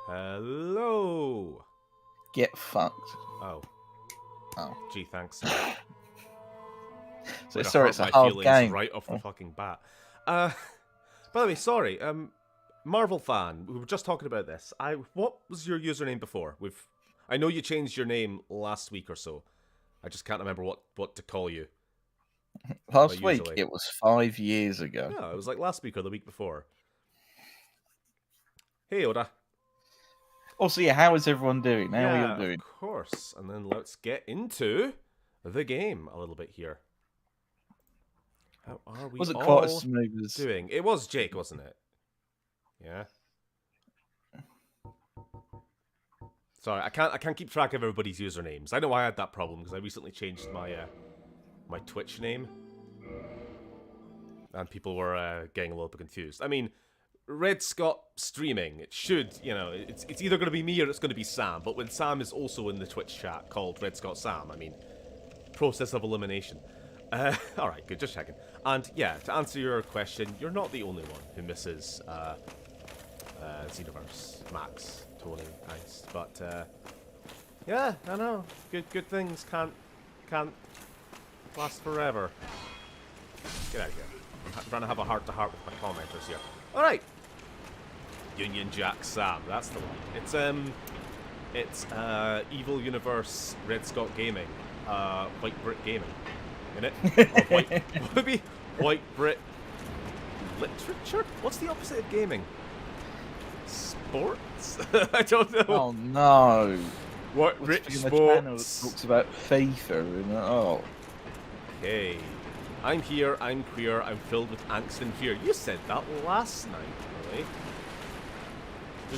Hello. Get fucked. Oh. Oh. Gee, thanks. So sorry, it's a hard game. Right off the fucking bat. By the way, sorry. Marvel fan. We were just talking about this. What was your username before? I know you changed your name last week or so. I just can't remember what to call you. Last week, it was 5 years ago. No, it was like last week or the week before. Hey, Oda. Also, yeah, how is everyone doing? How are you all doing? Of course. And then let's get into the game a little bit here. How are we Was it all quite as smooth as doing? It was Jake, wasn't it? Yeah. Sorry, I can't keep track of everybody's usernames. I know I had that problem because I recently changed my my Twitch name, and people were getting a little bit confused. I mean, RedScot streaming. It should, it's either going to be me or it's going to be Sam. But when Sam is also in the Twitch chat called RedScot Sam, I mean, process of elimination. All right, good, just checking. And yeah, to answer your question, you're not the only one who misses Xenoverse, Max, Tony, Ice. But yeah, I know. Good things can't last forever. Get out of here. I'm trying to have a heart-to-heart with my commenters here. All right. Union Jack Sam, that's the one. It's Evil Universe RedScot Gaming, White Brit Gaming, in it. What would be White Brit Literature? What's the opposite of gaming? Sports? I don't know. Oh no! What Brit Sports? Talks about FIFA and Okay. I'm here. I'm queer. I'm filled with angst and fear. You said that last night, really. You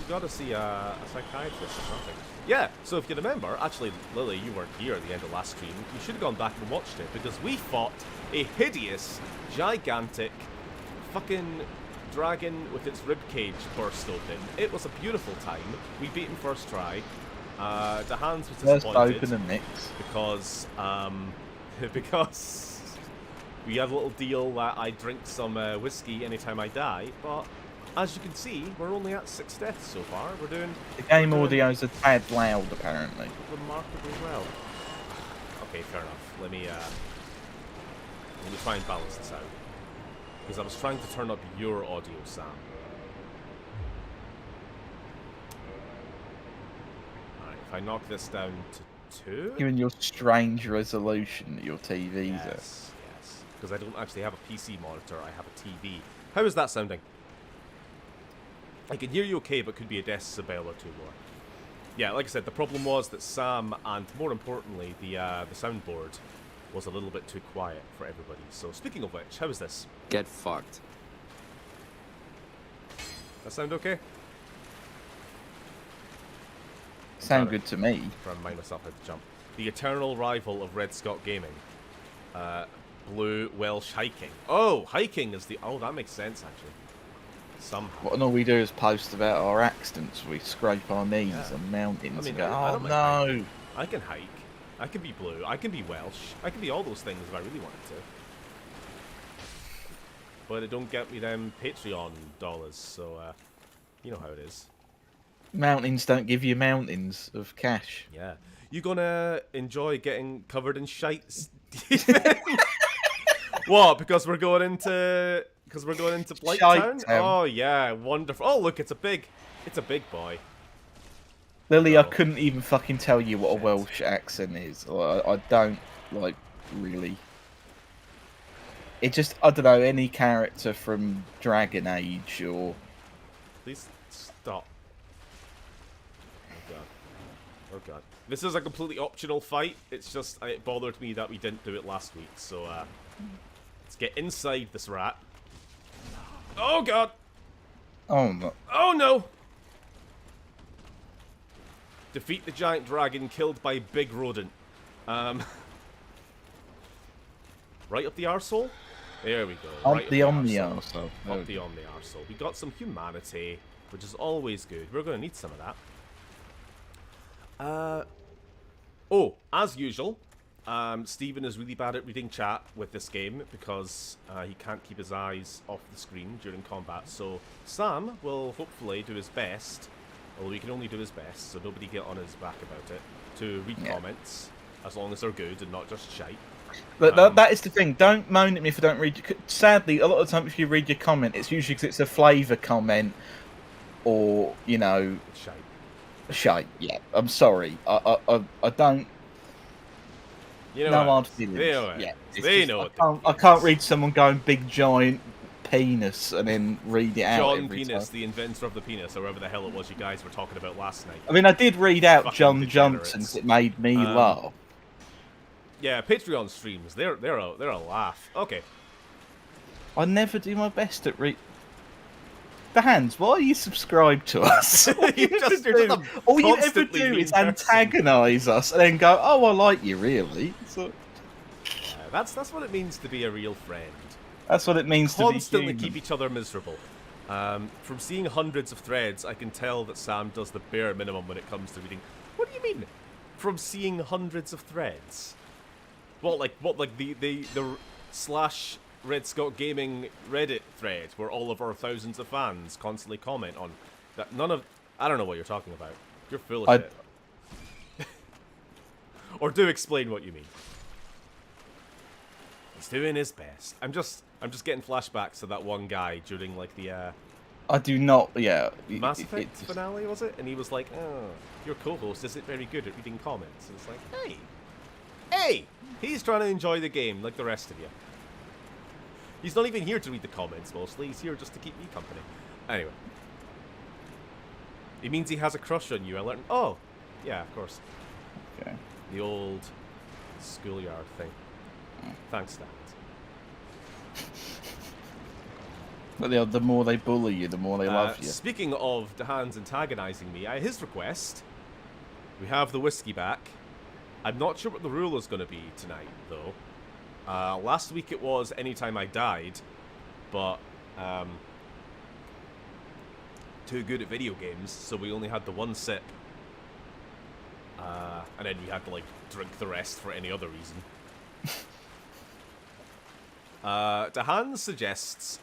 gotta see a psychiatrist or something. Yeah, so if you remember, actually, Lily, you weren't here at the end of last stream. You should have gone back and watched it, because we fought a hideous, gigantic, fucking dragon with its ribcage burst open. It was a beautiful time. We beat him first try. The hands was disappointed. Open and mix. Because we have a little deal that I drink some whiskey anytime I die, but as you can see, we're only at 6 deaths so far. The game audio's a tad loud, apparently. Remarkably well. Okay, fair enough. Let me try and balance this out. Because I was trying to turn up your audio, Sam. Alright, if I knock this down to 2... Given your strange resolution that your TV's at. Yes. Because I don't actually have a PC monitor, I have a TV. How is that sounding? I can hear you okay, but could be a decibel or two more. Yeah, like I said, the problem was that Sam, and more importantly, the soundboard, was a little bit too quiet for everybody. So speaking of which, how is this? Get fucked. That sound okay? Sound good to me. Trying to remind myself how to jump. The eternal rival of RedScot Gaming. Blue Welsh hiking. Oh, hiking is the... Oh, that makes sense, actually. Somehow. What all we do is post about our accidents. We scrape our knees on mountains and go, oh no. I can hike. I can be blue. I can be Welsh. I can be all those things if I really wanted to. But it don't get me them Patreon dollars, so you know how it is. Mountains don't give you mountains of cash. Yeah. You gonna enjoy getting covered in shite? What? Because we're going into Blighttown? Oh yeah, wonderful. Oh look, it's a big boy. Lily, I couldn't even fucking tell you what a Welsh accent is. I don't really. It just, I don't know, any character from Dragon Age or. Please stop. Oh god. This is a completely optional fight. It's just it bothered me that we didn't do it last week. So let's get inside this rat. Oh god! Oh no. Oh no! Defeat the giant dragon killed by big rodent. Right up the arsehole? There we go. Right up the arsehole. Up the arsehole. We got some humanity, which is always good. We're going to need some of that. Oh, as usual, Stephen is really bad at reading chat with this game because he can't keep his eyes off the screen during combat. So Sam will hopefully do his best although he can only do his best, so nobody get on his back about it, to read comments, as long as they're good and not just shite. But that is the thing. Don't moan at me if I don't read. Sadly, a lot of the time, if you read your comment, it's usually because it's a flavour comment, or you know, Shite. Shite. Yeah, I'm sorry. I don't. You know No what? hard feelings. They know it. Yeah, They know I can't read someone going big giant penis and then read it out. John every Penis, time. the inventor of the penis, or whatever the hell it was you guys were talking about last night. I mean, I did read out Fucking John degenerates. Johnson's. It made me laugh. Yeah, Patreon streams. They're a laugh. Okay. I never do my best at read. The Hands, why are you subscribed to us? All you ever do is antagonise us and then go, "Oh, I like you, really." So... that's what it means to be a real friend. That's what it means to be Constantly human. keep each other miserable. From seeing hundreds of threads, I can tell that Sam does the bare minimum when it comes to reading. What do you mean? From seeing hundreds of threads? What like the slash RedScot Gaming Reddit thread where all of our thousands of fans constantly comment on that? I don't know what you're talking about. You're full of shit. Or do explain what you mean. He's doing his best. I'm just getting flashbacks to that one guy during like the I do not. Yeah. Mass Effect finale, was it? And he was like, "Oh, your co-host isn't very good at reading comments." And it's like, hey, he's trying to enjoy the game like the rest of you. He's not even here to read the comments mostly. He's here just to keep me company. Anyway, it means he has a crush on you. I learned. Oh, yeah, of course. Okay. The old schoolyard thing. Thanks, Dad. But the more they bully you, the more they love you. Speaking of DeHaan's antagonising me, at his request, we have the whiskey back. I'm not sure what the rule is going to be tonight, though. Last week it was anytime I died, but too good at video games, so we only had the one sip. And then we had to, like, drink the rest for any other reason. DeHaan suggests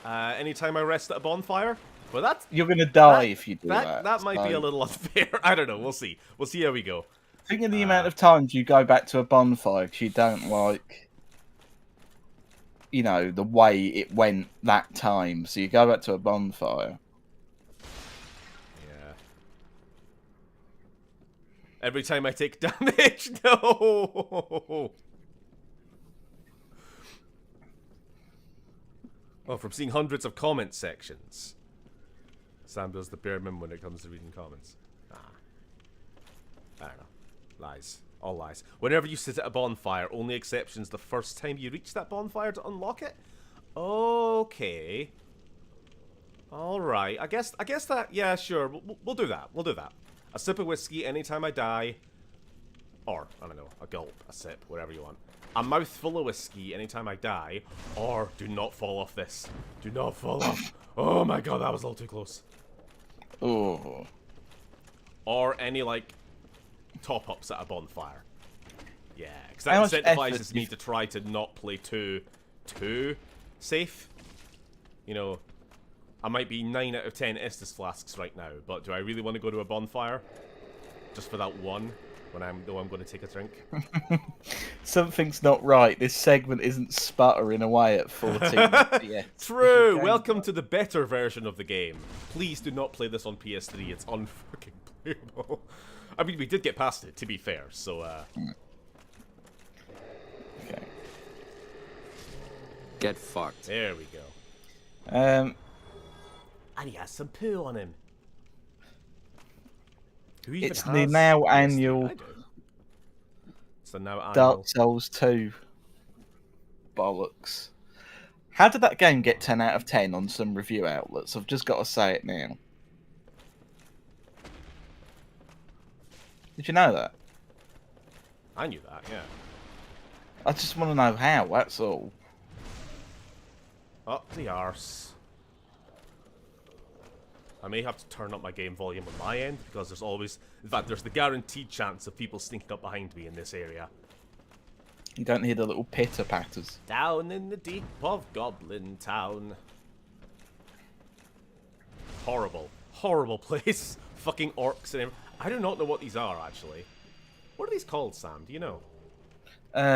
anytime I rest at a bonfire. Well, that's... You're going to die if you do that. That might be a little unfair. I don't know. We'll see. We'll see how we go. Think of the amount of times you go back to a bonfire because you don't like, you know, the way it went that time. So you go back to a bonfire. Yeah. Every time I take damage, no! Oh, from seeing hundreds of comment sections. Sam does the bare minimum when it comes to reading comments. I don't know. Lies. All lies. Whenever you sit at a bonfire, only exceptions the first time you reach that bonfire to unlock it? Okay. Alright. I guess that... Yeah, sure. We'll do that. We'll do that. A sip of whiskey anytime I die. Or, I don't know, a gulp, a sip, whatever you want. A mouthful of whiskey anytime I die. Or, do not fall off this. Do not fall off. Oh my god, that was a little too close. Oh. Or any, like... top-ups at a bonfire. Yeah, because that incentivizes me to try to not play too safe. You know, I might be 9 out of 10 Estus flasks right now, but do I really want to go to a bonfire? Just for that one, when I'm going to take a drink? Something's not right. This segment isn't sputtering away at 14. Yeah. True! Welcome to the better version of the game. Please do not play this on PS3. It's unfucking playable. I mean, we did get past it, to be fair, so, Okay. Get fucked. There we go. And he has some poo on him. Who even it's has the now PS3? annual I do. It's the now annual... Dark Souls 2 bollocks. How did that game get 10 out of 10 on some review outlets? I've just got to say it now. Did you know that? I knew that, yeah. I just want to know how, that's all. Up the arse. I may have to turn up my game volume on my end, because there's always... In fact, there's the guaranteed chance of people sneaking up behind me in this area. You don't hear the little pitter-patters. Down in the deep of Goblin Town. Horrible. horrible place. Fucking orcs and everything. I do not know what these are, actually. What are these called, Sam? Do you know?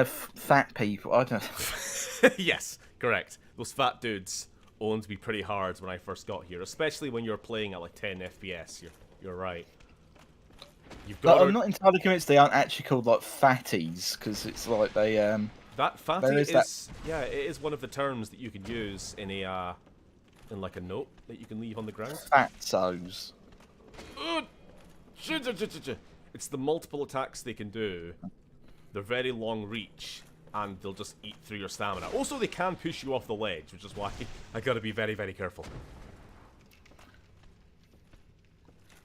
Fat people. I don't know. Yes, correct. Those fat dudes owned me pretty hard when I first got here, especially when you're playing at like 10 FPS. You're right. You've got. I'm not entirely convinced they aren't actually called like fatties, because it's like they That fatty there is that... yeah, it is one of the terms that you can use in a in like a note that you can leave on the ground. Fatsos. It's the multiple attacks they can do. They're very long reach, and they'll just eat through your stamina. Also, they can push you off the ledge, which is why I gotta be very, very careful.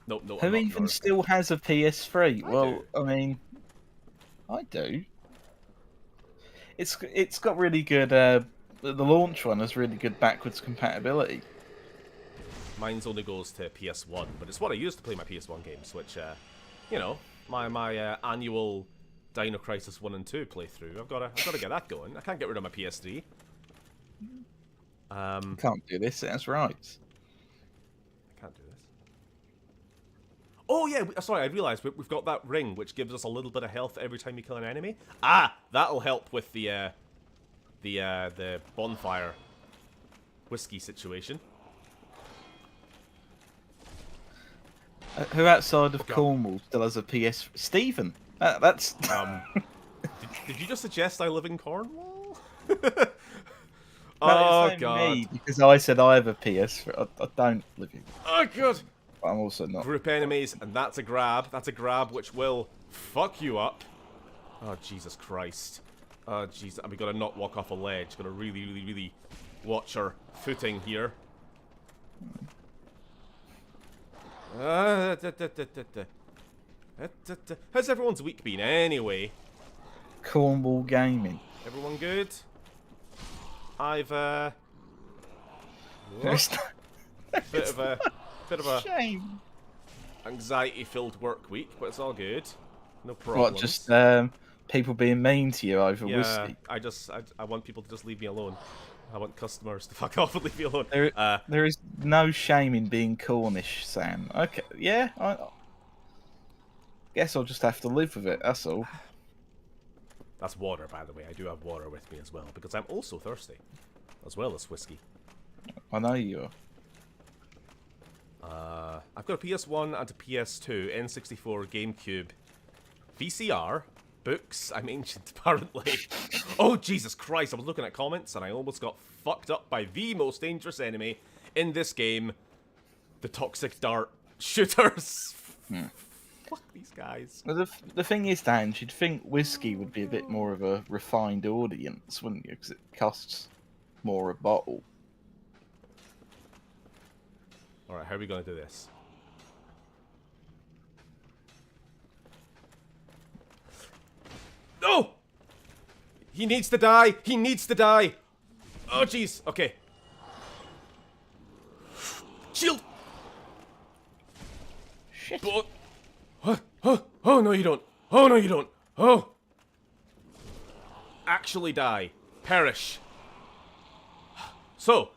No, Who even still has a PS3? Well, do. I mean, I do. It's got really good. The launch one has really good backwards compatibility. Mine's only goes to PS1, but it's what I use to play my PS1 games, which, you know, my annual Dino Crisis 1 and 2 playthrough. I've got to get that going. I can't get rid of my PS3. Can't do this. That's right. I can't do this. Oh yeah, sorry, I realised we've got that ring which gives us a little bit of health every time you kill an enemy. Ah, that'll help with the bonfire whiskey situation. Who outside of Cornwall still has a PS? Stephen. That's. Did you just suggest I live in Cornwall? No, oh god! Me, because I said I have a PS. I don't live in. Oh god! But I'm also not. Group enemies, and that's a grab. That's a grab which will fuck you up. Oh Jesus Christ! Oh Jesus! And we gotta not walk off a ledge. Gotta really, really, really watch our footing here. How's everyone's week been anyway? Cornwall gaming. Everyone good? I've There's bit of a shame. anxiety-filled work week, but it's all good. No problems. What? Just people being mean to you over whiskey. I want people to just leave me alone. I want customers to fuck off and leave me alone. There is no shame in being Cornish, Sam. Okay, yeah. I guess I'll just have to live with it. That's all. That's water, by the way. I do have water with me as well, because I'm also thirsty, as well as whiskey. I know you are. I've got a PS1 and a PS2, N64, GameCube, VCR, books. I'm ancient, apparently. Oh, Jesus Christ. I was looking at comments, and I almost got fucked up by the most dangerous enemy in this game, the toxic dart shooters. Fuck these guys. Well, the thing is, Dan, you'd think whiskey would be a bit more of a refined audience, wouldn't you? Because it costs more a bottle. Alright, how are we going to do this? No! He needs to die! He needs to die! Oh, jeez. Okay. Shield! Shit. Oh, no you don't. Oh, no you don't. Oh! Actually die. Perish. So,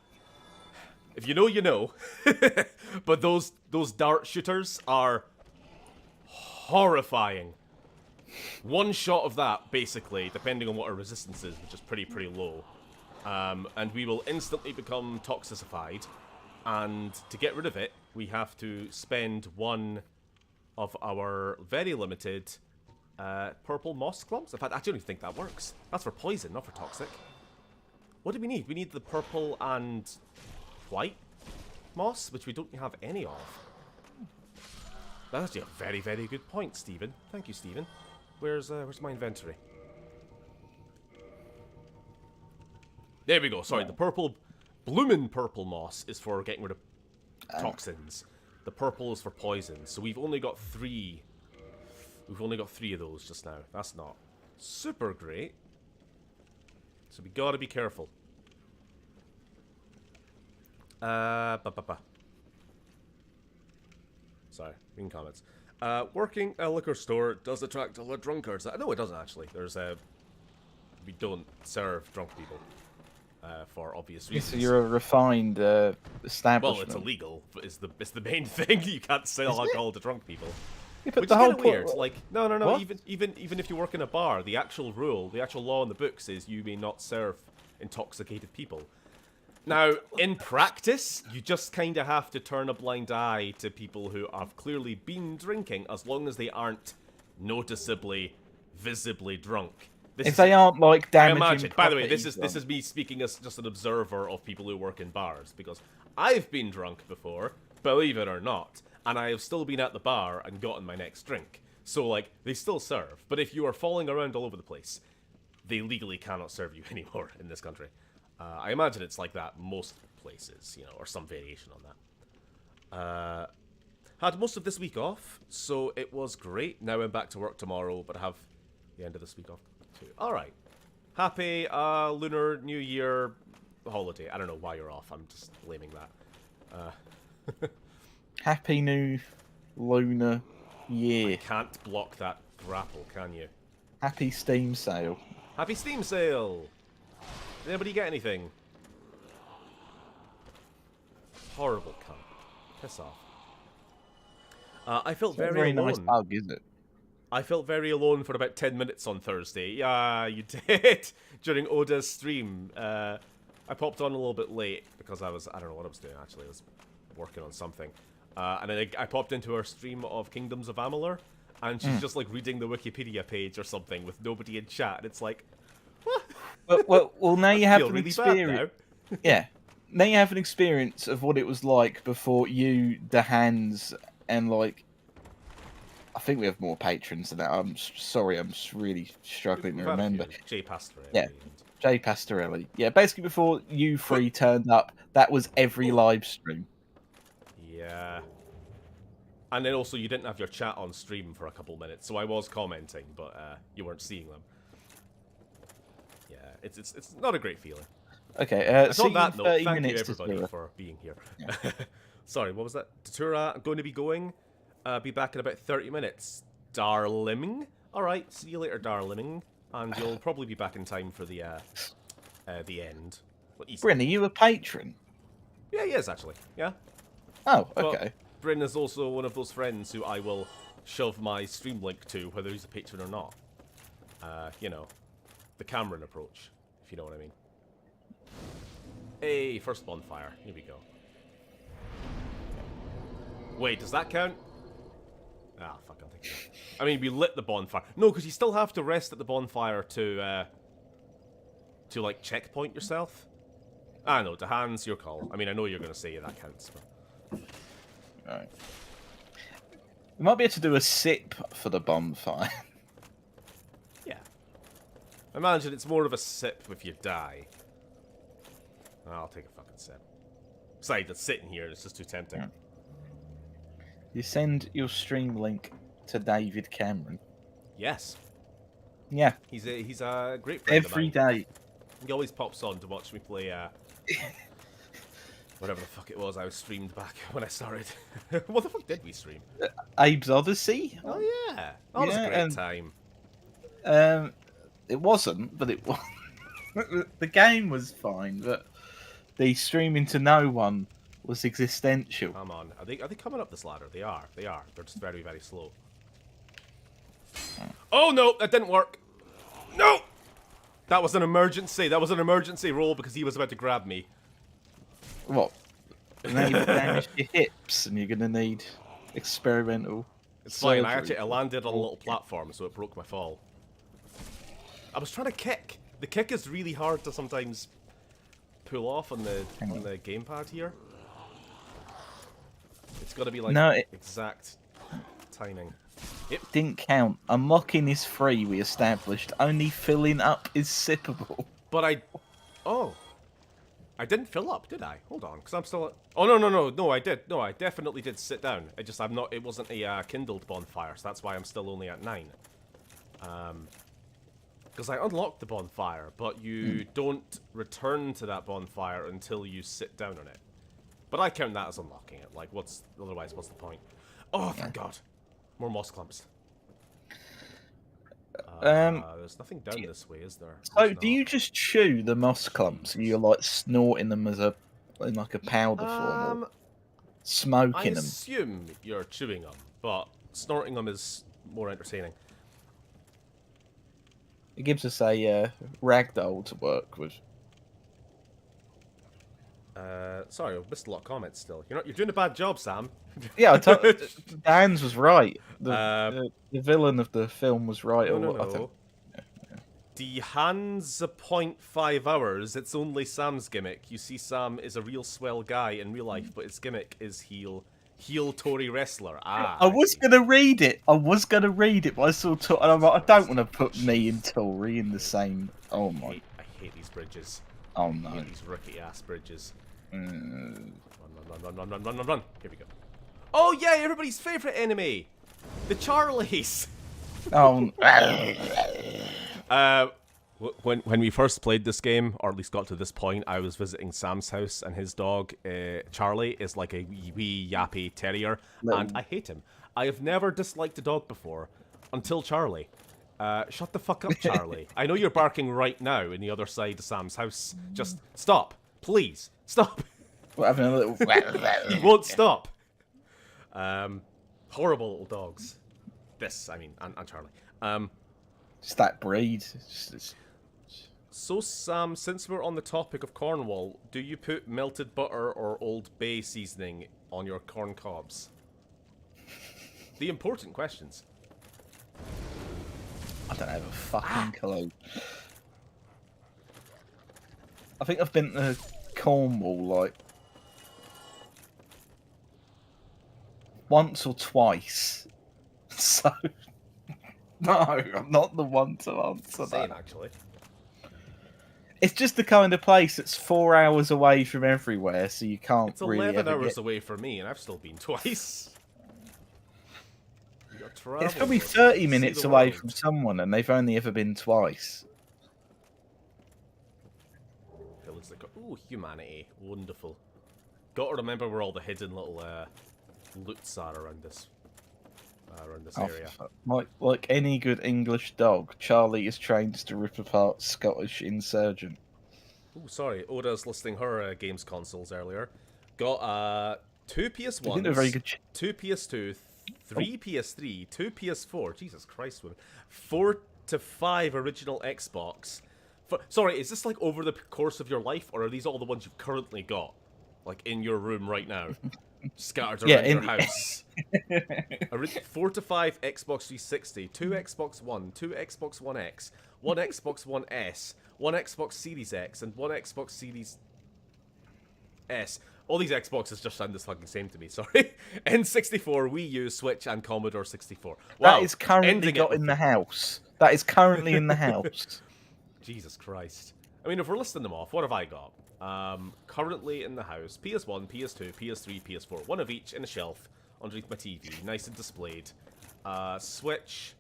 if you know, you know. But those dart shooters are horrifying. One shot of that, basically, depending on what our resistance is, which is pretty low. And we will instantly become toxicified. And to get rid of it, we have to spend one of our very limited purple moss clumps. In fact, I don't even think that works. That's for poison, not for toxic. What do we need? We need the purple and white moss, which we don't have any of. That's actually a very, very good point, Stephen. Thank you, Stephen. Where's my inventory? There we go. Sorry, the purple, bloomin' purple moss is for getting rid of toxins. The purple is for poison. So we've only got 3. We've only got 3 of those just now. That's not super great. So we gotta be careful. Sorry, reading comments. Working a liquor store does attract a lot of drunkards. No, it doesn't actually. We don't serve drunk people. for obvious Yeah, reasons. so you're a refined Well, establishment. it's illegal. But it's the main thing. You can't sell alcohol to drunk people. Yeah, but Which the is whole kind of weird. Like, no. What? Even if you work in a bar, the actual rule, the actual law in the books is you may not serve intoxicated people. Now, in practice, you just kind of have to turn a blind eye to people who have clearly been drinking, as long as they aren't noticeably, visibly drunk. If they aren't like damaging. I imagine. By the way, this properties, is me speaking as just an observer of people who work in bars, because I've been drunk before, believe it or not, and I have still been at the bar and gotten my next drink. So, like, they still serve. But if you are falling around all over the place, they legally cannot serve you anymore in this country. I imagine it's like that most places, you know, or some variation on that. Had most of this week off, so it was great. Now I'm back to work tomorrow, but I have the end of this week off too. Alright. Happy Lunar New Year holiday. I don't know why you're off, I'm just blaming that. Happy New Lunar Year. Can't block that grapple, can you? Happy Steam sale. Happy Steam sale! Did anybody get anything? Horrible cunt. Piss off. I felt It's not a very very alone. nice bug, is it? I felt very alone for about 10 minutes on Thursday. Yeah, you did. During Oda's stream. I popped on a little bit late because I don't know what I was doing actually. I was working on something. And then I popped into her stream of Kingdoms of Amalur. And she's just like reading the Wikipedia page or something with nobody in chat. And it's like, what? Well, now you have feel an really experience. bad now. Yeah, now you have an experience of what it was like before you, the hands, and like. I think we have more patrons than that. I'm sorry, I'm just really struggling to remember. Jay Pastorelli. Yeah, Jay Pastorelli. Yeah, basically before you three turned up, that was every live stream. Yeah. And then also you didn't have your chat on stream for a couple minutes, so I was commenting, but you weren't seeing them. Yeah, it's not a great feeling. Okay, so on that note, 30 thank you minutes everybody for being here. Yeah. Sorry, what was that? Tatura, I'm going to be going. Be back in about 30 minutes. Darliming? Alright, see you later, Darliming. And you'll probably be back in time for the end. Bryn, are you a patron? Yeah, he is, actually. Yeah. Oh, okay. But Bryn is also one of those friends who I will shove my stream link to, whether he's a patron or not. You know, the Cameron approach, if you know what I mean. Hey, first bonfire. Here we go. Wait, does that count? Ah, fuck, I think so. I mean, we lit the bonfire. No, because you still have to rest at the bonfire to like, checkpoint yourself. I know, to hands, your call. I mean, I know you're going to say that counts, but... Right. We might be able to do a sip for the bonfire. Yeah. Imagine it's more of a sip if you die. I'll take a fucking sip. Besides, it's sitting here and it's just too tempting. Yeah. You send your stream link to David Cameron. Yes. Yeah. He's a great friend Every of mine. day. He always pops on to watch me play whatever the fuck it was I was streamed back when I started. What the fuck did we stream? Abe's Odyssey. Oh yeah. That was a great time. It wasn't, but it was. The game was fine, but the streaming to no one was existential. Come on. Are they coming up this ladder? They are. They are. They're just very, very slow. Oh no, that didn't work. No! That was an emergency. That was an emergency roll because he was about to grab me. What? Now you've damaged your hips and you're going to need experimental It's fine. surgery. I landed on a little platform, so it broke my fall. I was trying to kick. The kick is really hard to sometimes pull off on the gamepad here. It's got to be like exact timing. It didn't count. Unlocking is free, we established. Only filling up is sippable. But oh. I didn't fill up, did I? Hold on, because I'm still... Oh, no, I did. No, I definitely did sit down. It wasn't a kindled bonfire, so that's why I'm still only at 9. Because I unlocked the bonfire, but you don't return to that bonfire until you sit down on it. But I count that as unlocking it. Like, otherwise, what's the point? Oh, thank God. More moss clumps. There's nothing down this way, is there? So, There's do you just chew the moss clumps, and you're like snorting them as in like a powder form, or I smoking them? assume you're chewing them, but snorting them is more entertaining. It gives us a ragdoll to work with. Sorry, I missed a lot of comments still. You're doing a bad job, Sam. Yeah, Dan's was right. The villain of the film was right. No. The hands a 0.5 hours. It's only Sam's gimmick. You see, Sam is a real swell guy in real life, but his gimmick is heel Tory wrestler. I was gonna read it. But I saw and I'm like, I don't want to put me and Tory in the same. Oh my! I hate these bridges. Oh no! I hate these rickety ass bridges. Mm. Run! Here we go. Oh yeah, everybody's favorite enemy, the Charlies. Oh. When we first played this game, or at least got to this point, I was visiting Sam's house, and his dog, Charlie, is like a wee yappy terrier, and I hate him. I have never disliked a dog before, until Charlie. Shut the fuck up, Charlie. I know you're barking right now in the other side of Sam's house. Just stop. Please, stop. We're having a little... He won't stop. Horrible little dogs. This, I mean, and Charlie. Just that breed. So, Sam, since we're on the topic of Cornwall, do you put melted butter or Old Bay seasoning on your corn cobs? The important questions. I don't have a fucking clue. I think I've been to Cornwall, like, once or twice. So, no, I'm not the one to answer Same, that. actually. It's just the kind of place that's 4 hours away from everywhere, so you can't It's really 11 ever hours get... away from me, and I've still been twice. It's probably 30 minutes away from someone, and they've only ever been twice. Ooh, humanity. Wonderful. Got to remember where all the hidden little loots are around this area. Like any good English dog, Charlie is trained to rip apart Scottish insurgent. Ooh, sorry. Oda's listing her games consoles earlier. Got 2 PS1s, 2 PS2, 3 PS3, 2 PS4. Jesus Christ, women. 4 to 5 original Xbox. Sorry, is this like over the course of your life, or are these all the ones you've currently got? Like in your room right now? Scattered around your house. 4 to 5 Xbox 360, 2 Xbox One, 2 Xbox One X, 1 Xbox One S, 1 Xbox Series X, and 1 Xbox Series S. All these Xboxes just sound the fucking same to me, sorry. N64, Wii U, Switch, and Commodore 64. Wow. That is currently in the house. That is currently in the house. Jesus Christ. I mean, if we're listing them off, what have I got? Currently in the house, PS1, PS2, PS3, PS4. One of each in a shelf underneath my TV, nice and displayed. Switch,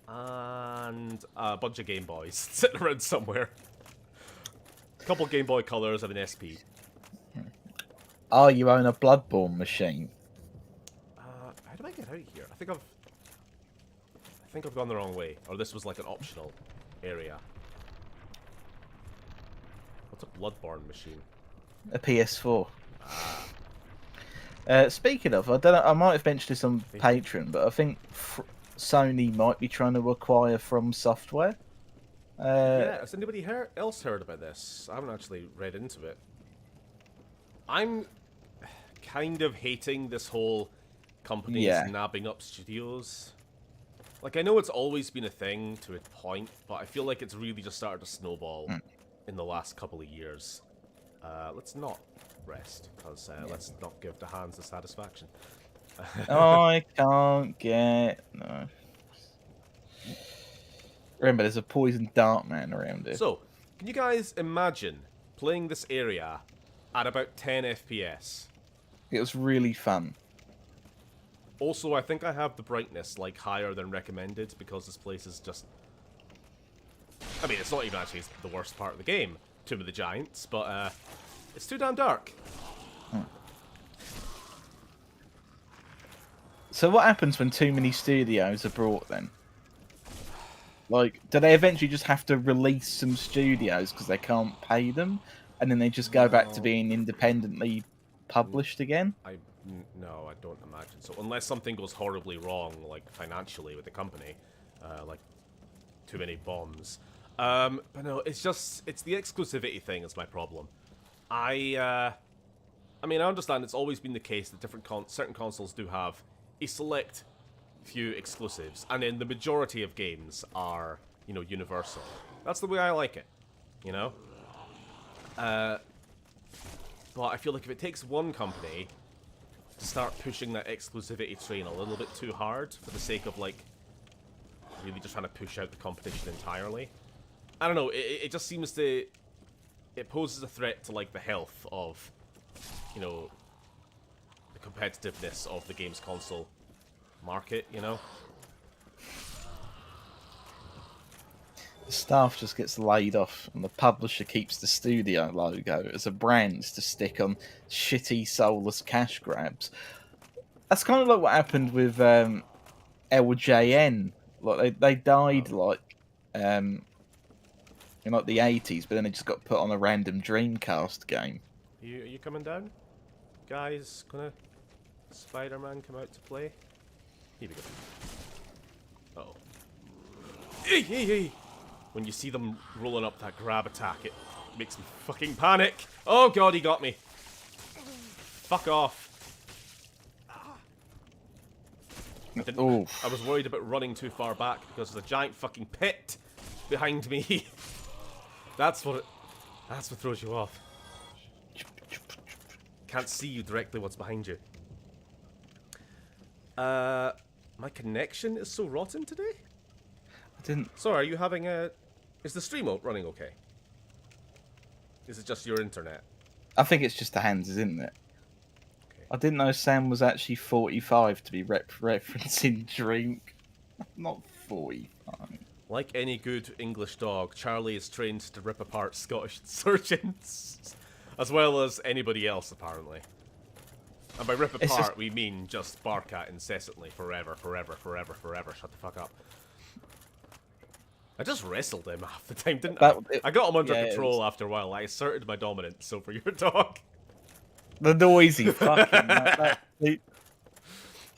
and a bunch of Game Boys sitting around somewhere. A couple Game Boy Colors and an SP. Oh, you own a Bloodborne machine. How do I get out of here? I think I've gone the wrong way, or this was like an optional area. What's a Bloodborne machine? A PS4. Speaking of, I don't know. I might have mentioned this on Patreon, but I think Sony might be trying to acquire From Software. Yeah, has anybody else heard about this? I haven't actually read into it. I'm kind of hating this whole companies nabbing up studios. Like, I know it's always been a thing to a point, but I feel like it's really just started to snowball in the last couple of years. Let's not rest, because let's not give the hands the satisfaction. I can't get... No. Remember, there's a poison dart man around here. So, can you guys imagine playing this area at about 10 FPS? It was really fun. Also, I think I have the brightness like higher than recommended because this place is just... I mean, it's not even actually the worst part of the game, Tomb of the Giants, but it's too damn dark. So what happens when too many studios are brought then? Like, do they eventually just have to release some studios because they can't pay them, and then they just go back to No. being independently published again? No, I don't imagine so. Unless something goes horribly wrong, like financially with the company, like too many bombs. But no, it's the exclusivity thing is my problem. I mean, I understand it's always been the case that certain consoles do have a select few exclusives, and then the majority of games are, you know, universal. That's the way I like it, you know? But I feel like if it takes one company to start pushing that exclusivity train a little bit too hard for the sake of, like, really just trying to push out the competition entirely, I don't know, it just seems to... It poses a threat to, like, the health of, you know, the competitiveness of the games console market, you know? The staff just gets laid off, and the publisher keeps the studio logo as a brand to stick on shitty, soulless cash grabs. That's kind of like what happened with LJN. Like they died like in like the 80s, but then they just got put on a random Dreamcast game. Are you coming down? Guys, gonna Spider-Man come out to play? Here we go. Uh-oh. Hey, hey, hey! When you see them rolling up that grab attack, it makes me fucking panic! Oh god, he got me! Fuck off. I was worried about running too far back because there's a giant fucking pit behind me. That's what throws you off. Can't see you directly what's behind you. My connection is so rotten today? I didn't... Sorry, are you having a... Is the stream running okay? Is it just your internet? I think it's just the hands, isn't it? Okay. I didn't know Sam was actually 45 to be referencing drink. Not 45. Like any good English dog, Charlie is trained to rip apart Scottish insurgents. As well as anybody else, apparently. And by rip apart, we mean just bark at incessantly, forever. Shut the fuck up. I just wrestled him half the time, didn't I? I got him under control after a while. I asserted my dominance over your dog. The noisy fucking... He's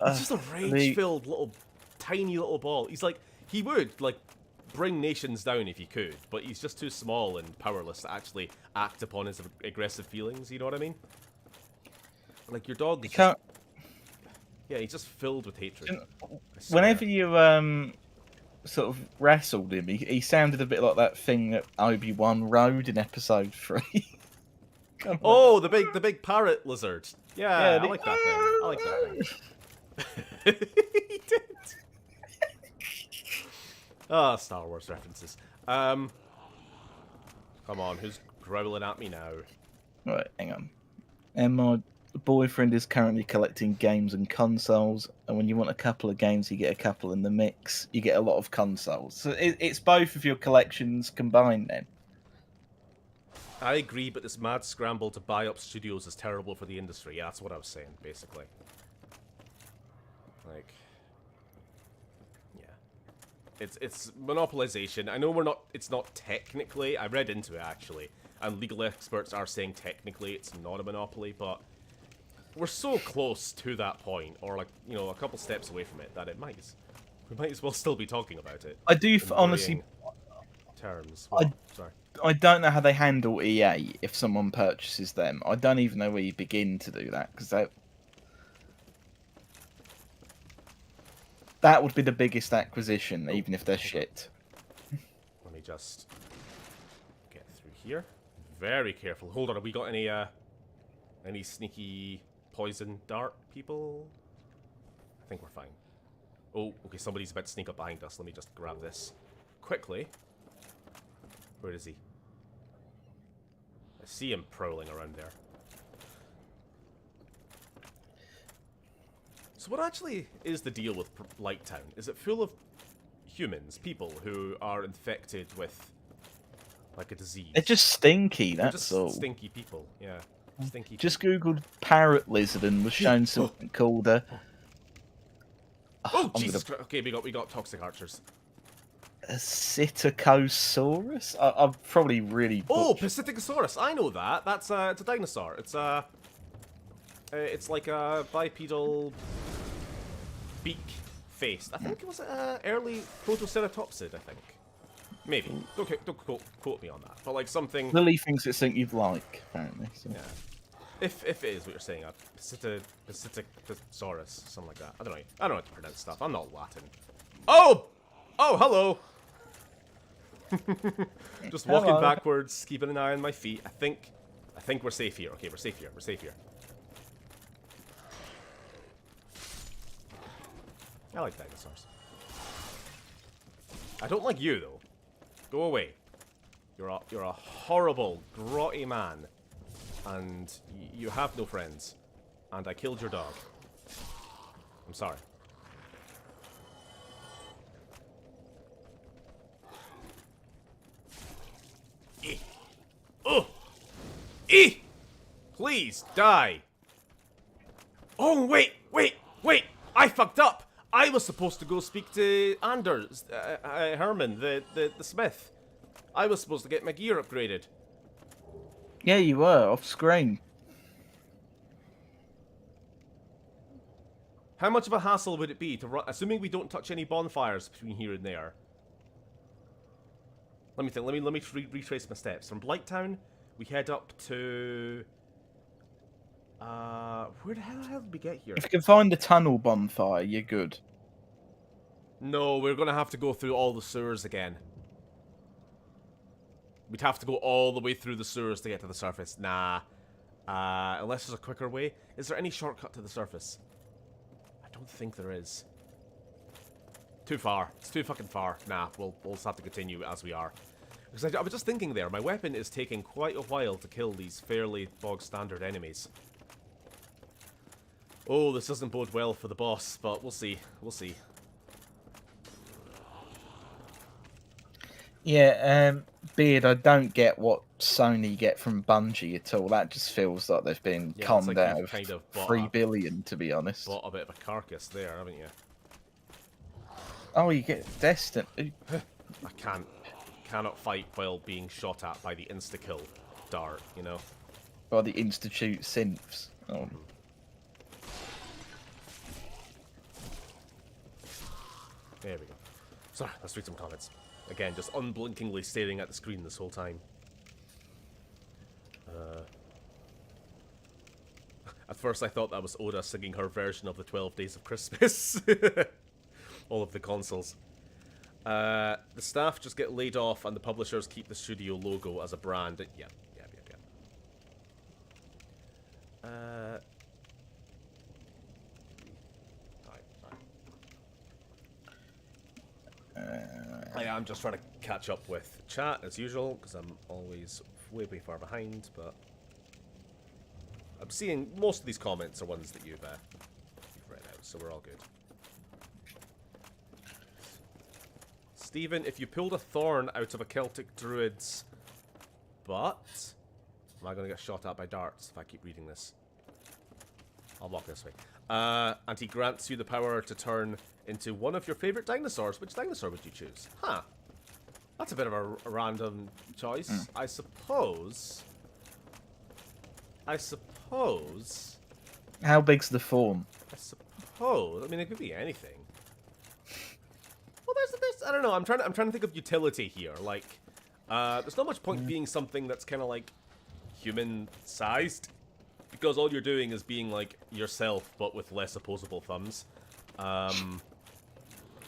just a rage-filled tiny little ball. He's like, he would, like, bring nations down if he could, but he's just too small and powerless to actually act upon his aggressive feelings, you know what I mean? Like, your dog is just... Yeah, he's just filled with hatred. Whenever you, sort of wrestled him, he sounded a bit like that thing that Obi-Wan rode in Episode 3. Oh, the big parrot lizard. Yeah, I like that thing. I like that thing. He did. Ah, Star Wars references. Come on, who's growling at me now? Right, hang on. And my boyfriend is currently collecting games and consoles, and when you want a couple of games, you get a couple in the mix. You get a lot of consoles. So it's both of your collections combined then. I agree, but this mad scramble to buy up studios is terrible for the industry. Yeah, that's what I was saying, basically. Like... It's monopolization. I know it's not technically, I read into it actually, and legal experts are saying technically it's not a monopoly, but we're so close to that point, or like, you know, a couple steps away from it, that we might as well still be talking about it. I do honestly... Terms. Well, sorry. I don't know how they handle EA if someone purchases them. I don't even know where you begin to do that, because that would be the biggest acquisition, even if they're shit. Let me just get through here. Very careful. Hold on, have we got any sneaky poison dart people? I think we're fine. Oh, okay, somebody's about to sneak up behind us. Let me just grab this quickly. Where is he? I see him prowling around there. So what actually is the deal with Blighttown? Is it full of humans, people who are infected with, like, a disease? They're just stinky, that's just all. Stinky people, yeah. Stinky just googled parrot lizard and was shown something called a... Oh, Jesus Christ. Okay, we got toxic archers. A Psittacosaurus? I've probably really. Oh, butchered- Psittacosaurus. I know that. That's it's a dinosaur. It's like a bipedal beak faced. I think it was early Protoceratopsid. I think. Maybe. Don't quote me on that. But like something. Lily thinks it's something you'd like, apparently. So. Yeah. If it is what you're saying, a Psittacosaurus, something like that. I don't know how to pronounce stuff. I'm not Latin. Oh! Oh, hello! Just walking Hello. backwards, keeping an eye on my feet. I think we're safe here. Okay, we're safe here. We're safe here. I like dinosaurs. I don't like you though. Go away. You're a horrible, grotty man, and you have no friends. And I killed your dog. I'm sorry. Oh! Please, die! Oh, wait! I fucked up! I was supposed to go speak to Anders, Herman, the smith. I was supposed to get my gear upgraded. Yeah, you were, off screen. How much of a hassle would it be to run, assuming we don't touch any bonfires between here and there? Let me think. Let me retrace my steps. From Blighttown, we head up to. Where the hell did we get here? If you can find a tunnel bonfire, you're good. No, we're gonna have to go through all the sewers again. We'd have to go all the way through the sewers to get to the surface. Nah. Unless there's a quicker way. Is there any shortcut to the surface? I don't think there is. Too far. It's too fucking far. Nah, we'll just have to continue as we are. Because I was just thinking there, my weapon is taking quite a while to kill these fairly bog-standard enemies. Oh, this doesn't bode well for the boss, but we'll see. We'll see. Yeah, Beard, I don't get what Sony get from Bungie at all. That just feels like they've been Yeah, conned like out you've of kind of bought 3 billion, to be honest. Bought a bit of a carcass there, haven't you? Oh, you get Destiny. I cannot fight while being shot at by the insta-kill dart, you know? By the Institute synths. Oh. There we go. Sorry, let's read some comments. Again, just unblinkingly staring at the screen this whole time. At first I thought that was Oda singing her version of the 12 Days of Christmas. All of the consoles. The staff just get laid off and the publishers keep the studio logo as a brand. Yeah. I'm just trying to catch up with chat as usual because I'm always way far behind, but I'm seeing most of these comments are ones that you've read out, so we're all good. Stephen, if you pulled a thorn out of a Celtic druid's butt, am I going to get shot at by darts if I keep reading this? I'll walk this way. And he grants you the power to turn into one of your favorite dinosaurs. Which dinosaur would you choose? Huh. That's a bit of a random choice. I suppose... How big's the form? I mean, it could be anything. Well, there's I don't know. I'm trying to think of utility here. Like, there's not much point being something that's kind of like human-sized, because all you're doing is being like yourself, but with less opposable thumbs.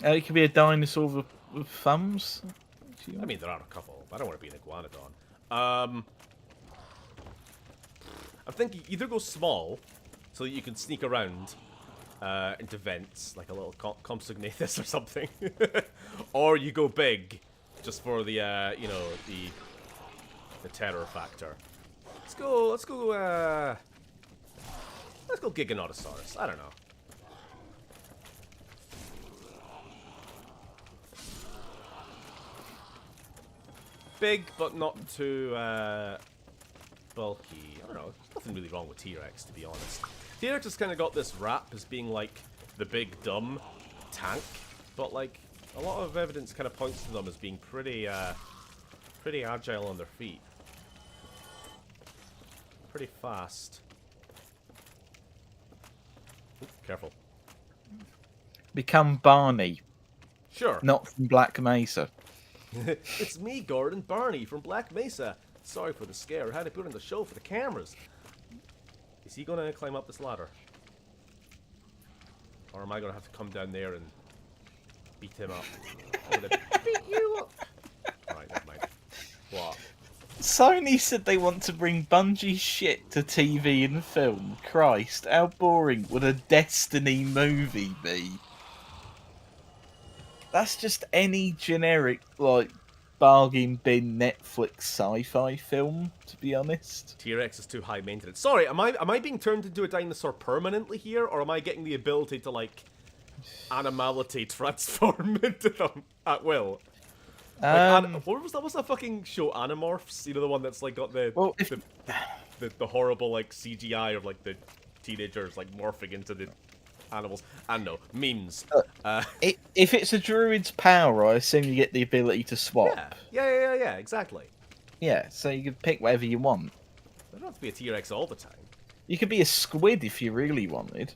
It could be a dinosaur with thumbs. I mean, there are a couple. I don't want to be an iguanodon. I'm thinking either go small, so that you can sneak around into vents, like a little Compsognathus or something, or you go big, just for the you know, the terror factor. Let's go Giganotosaurus. I don't know. Big, but not too bulky. I don't know. There's nothing really wrong with T-Rex, to be honest. T-Rex has kind of got this rap as being like the big dumb tank, but like A lot of evidence kind of points to them as being pretty agile on their feet. Pretty fast. Ooh, careful. Become Barney. Sure. Not from Black Mesa. It's me, Gordon, Barney from Black Mesa. Sorry for the scare. Had to put on the show for the cameras. Is he gonna climb up this ladder? Or am I gonna have to come down there and beat him up? I'm gonna beat you up. Alright, never mind. What? Sony said they want to bring Bungie shit to TV and film. Christ, how boring would a Destiny movie be? That's just any generic, like, bargain bin Netflix sci-fi film, to be honest. T-Rex is too high maintenance. Sorry, am I being turned into a dinosaur permanently here, or am I getting the ability to, like, animality transform into them at will? Like, what was that fucking show, Animorphs? You know, the one that's like got the horrible like CGI of like the teenagers like morphing into the animals. And no, memes. If it's a druid's power, I assume you get the ability to swap. Yeah, exactly. Yeah, so you can pick whatever you want. They don't have to be a T-Rex all the time. You could be a squid if you really wanted.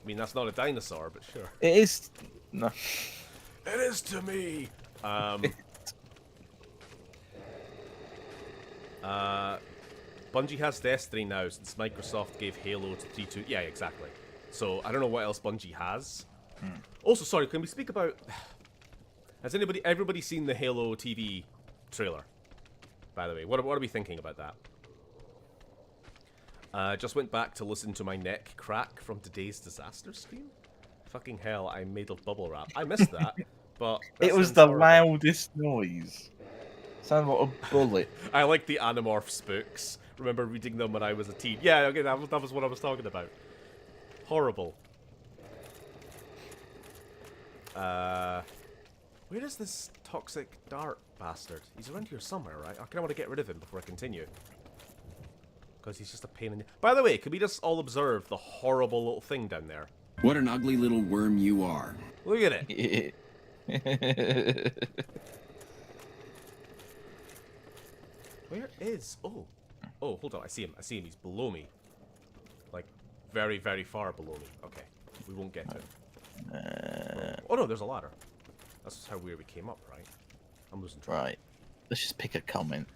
I mean, that's not a dinosaur, but sure. It is. No. It is to me. Bungie has Destiny now since Microsoft gave Halo to 3.2. Yeah, exactly. So I don't know what else Bungie has. Also, sorry, can we speak about? Has everybody seen the Halo TV trailer? By the way, what are we thinking about that? Just went back to listen to my neck crack from today's disaster stream. Fucking hell, I made a bubble wrap. I missed that. But it was the loudest noise. Sounded like a bullet. I like the Animorphs books. Remember reading them when I was a teen. Yeah, okay, that was what I was talking about. Horrible. Where is this toxic dart bastard? He's around here somewhere, right? I kind of want to get rid of him before I continue. Because he's just a pain in the... By the way, can we just all observe the horrible little thing down there? What an ugly little worm you are. Look at it. Where is... Oh, hold on. I see him. He's below me. Like, very, very far below me. Okay. We won't get to him. Oh, no, there's a ladder. That's how weird we came up, right? I'm losing track. Right. Let's just pick a comment.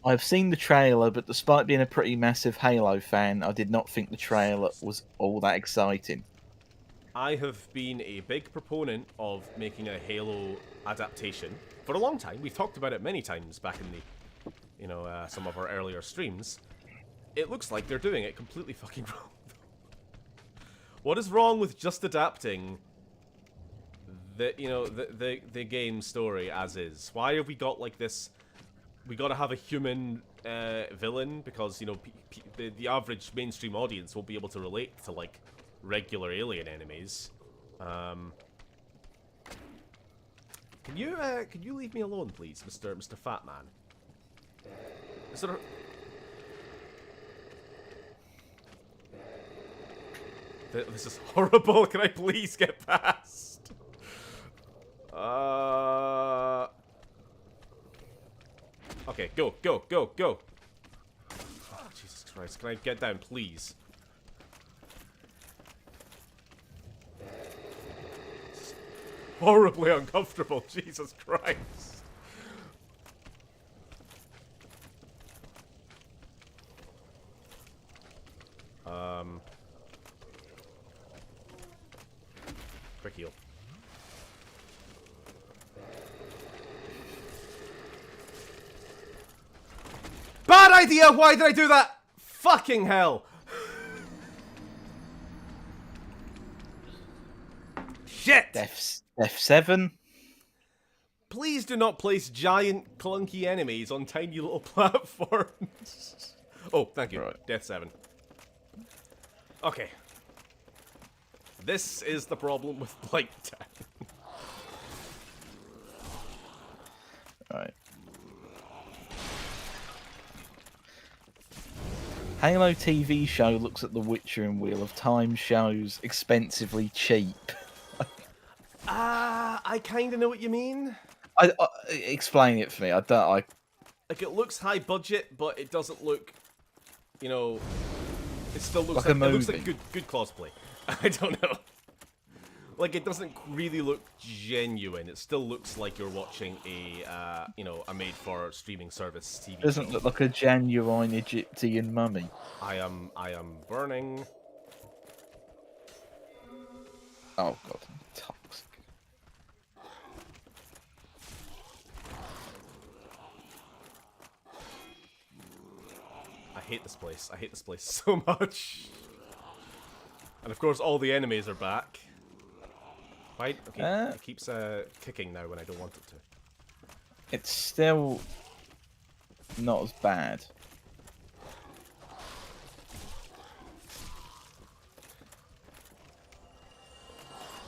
I've seen the trailer, but despite being a pretty massive Halo fan, I did not think the trailer was all that exciting. I have been a big proponent of making a Halo adaptation for a long time. We've talked about it many times back in the, you know, some of our earlier streams. It looks like they're doing it completely fucking wrong. What is wrong with just adapting the, you know, the game story as is? Why have we got like this? We gotta have a human villain because, you know, the average mainstream audience won't be able to relate to like regular alien enemies. Can you leave me alone, please, Mr. Fat Man? Is there This is horrible. Can I please get past? Okay, go. Oh, Jesus Christ. Can I get down, please? It's horribly uncomfortable. Jesus Christ. Quick heal. Bad idea! Why did I do that? Fucking hell! Shit! F7? Please do not place giant, clunky enemies on tiny little platforms. Oh, thank you. Right. Death 7. Okay. This is the problem with Blighttown. Right. Halo TV show looks at The Witcher and Wheel of Time shows expensively cheap. I kind of know what you mean. Explain it for me. I don't. Like, it looks high budget, but it doesn't look, you know, it still looks Like a like it looks like movie. good cosplay. I don't know. Like, it doesn't really look genuine. It still looks like you're watching a, you know, a made-for-streaming service TV Doesn't show. look like a genuine Egyptian mummy. I am burning. Oh god, I'm toxic. I hate this place. I hate this place so much. And of course, all the enemies are back. Right? Okay. It keeps kicking now when I don't want it to. It's still not as bad.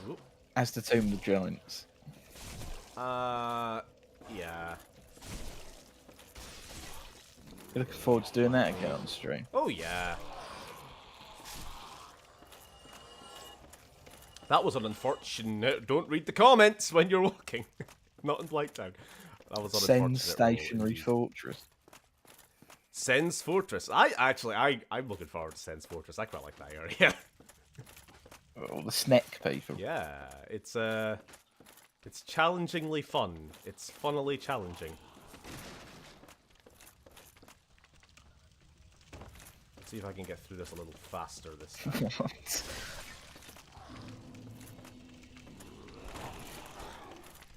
Oop. As the Tomb of the Giants. Yeah. You're looking forward to doing that again on stream. Oh yeah. That was an unfortunate. Don't read the comments when you're walking. Not in Blighttown. That was an unfortunate. Send Stationary Fortress. Sen's Fortress. I'm looking forward to Sen's Fortress. I quite like that area. All the snack people. Yeah, it's challengingly fun. It's funnily challenging. Let's see if I can get through this a little faster this time. What?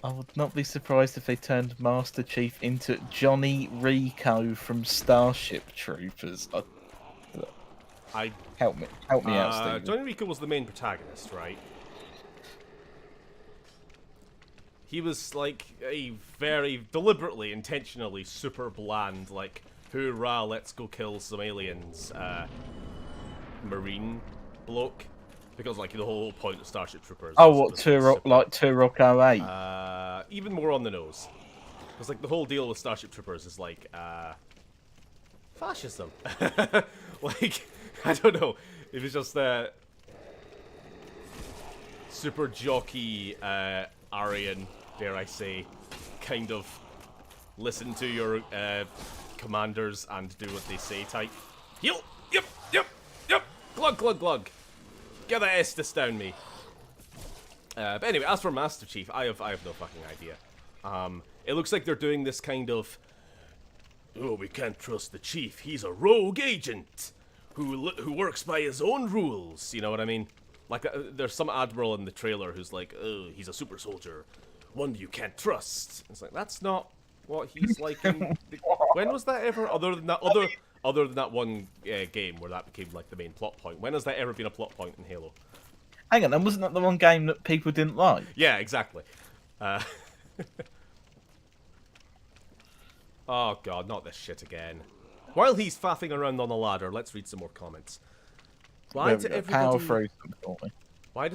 I would not be surprised if they turned Master Chief into Johnny Rico from Starship Troopers. Help me out, Steve. Johnny Rico was the main protagonist, right? He was like a very deliberately, intentionally super bland, like, hoorah, let's go kill some aliens, marine bloke. Because, like, the whole point of Starship Troopers... Oh, what, Turok 08? Even more on the nose. Because, like, the whole deal with Starship Troopers is, like, fascism. Like, I don't know. It was just, super jockey, Aryan, dare I say, kind of listen to your, commanders and do what they say type. Heal! Yep! Glug, glug, glug! Get that Estus down me. But anyway, as for Master Chief, I have no fucking idea. It looks like they're doing this kind of, oh, we can't trust the chief. He's a rogue agent who works by his own rules. You know what I mean? Like, there's some admiral in the trailer who's like, oh, he's a super soldier, one you can't trust. It's like, that's not what he's like in... When was that ever? Other than that one game where that became like the main plot point. When has that ever been a plot point in Halo? Hang on, and wasn't that the one game that people didn't like? Yeah, exactly. Oh god, not this shit again. While he's faffing around on the ladder, let's read some more comments. Why does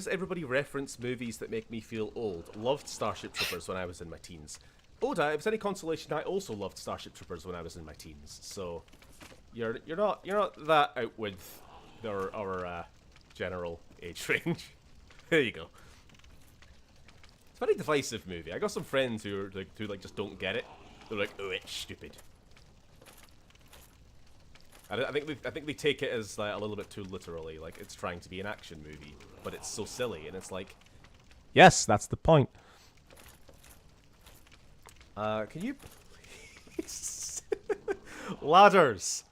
everybody reference movies that make me feel old? Loved Starship Troopers when I was in my teens. Oda, if it's any consolation, I also loved Starship Troopers when I was in my teens. So, you're not that out with our general age range. There you go. It's a very divisive movie. I got some friends who just don't get it. They're like, oh, it's stupid. I think they take it as like, a little bit too literally. Like, it's trying to be an action movie, but it's so silly, and it's like, yes, that's the point. Can you please? Ladders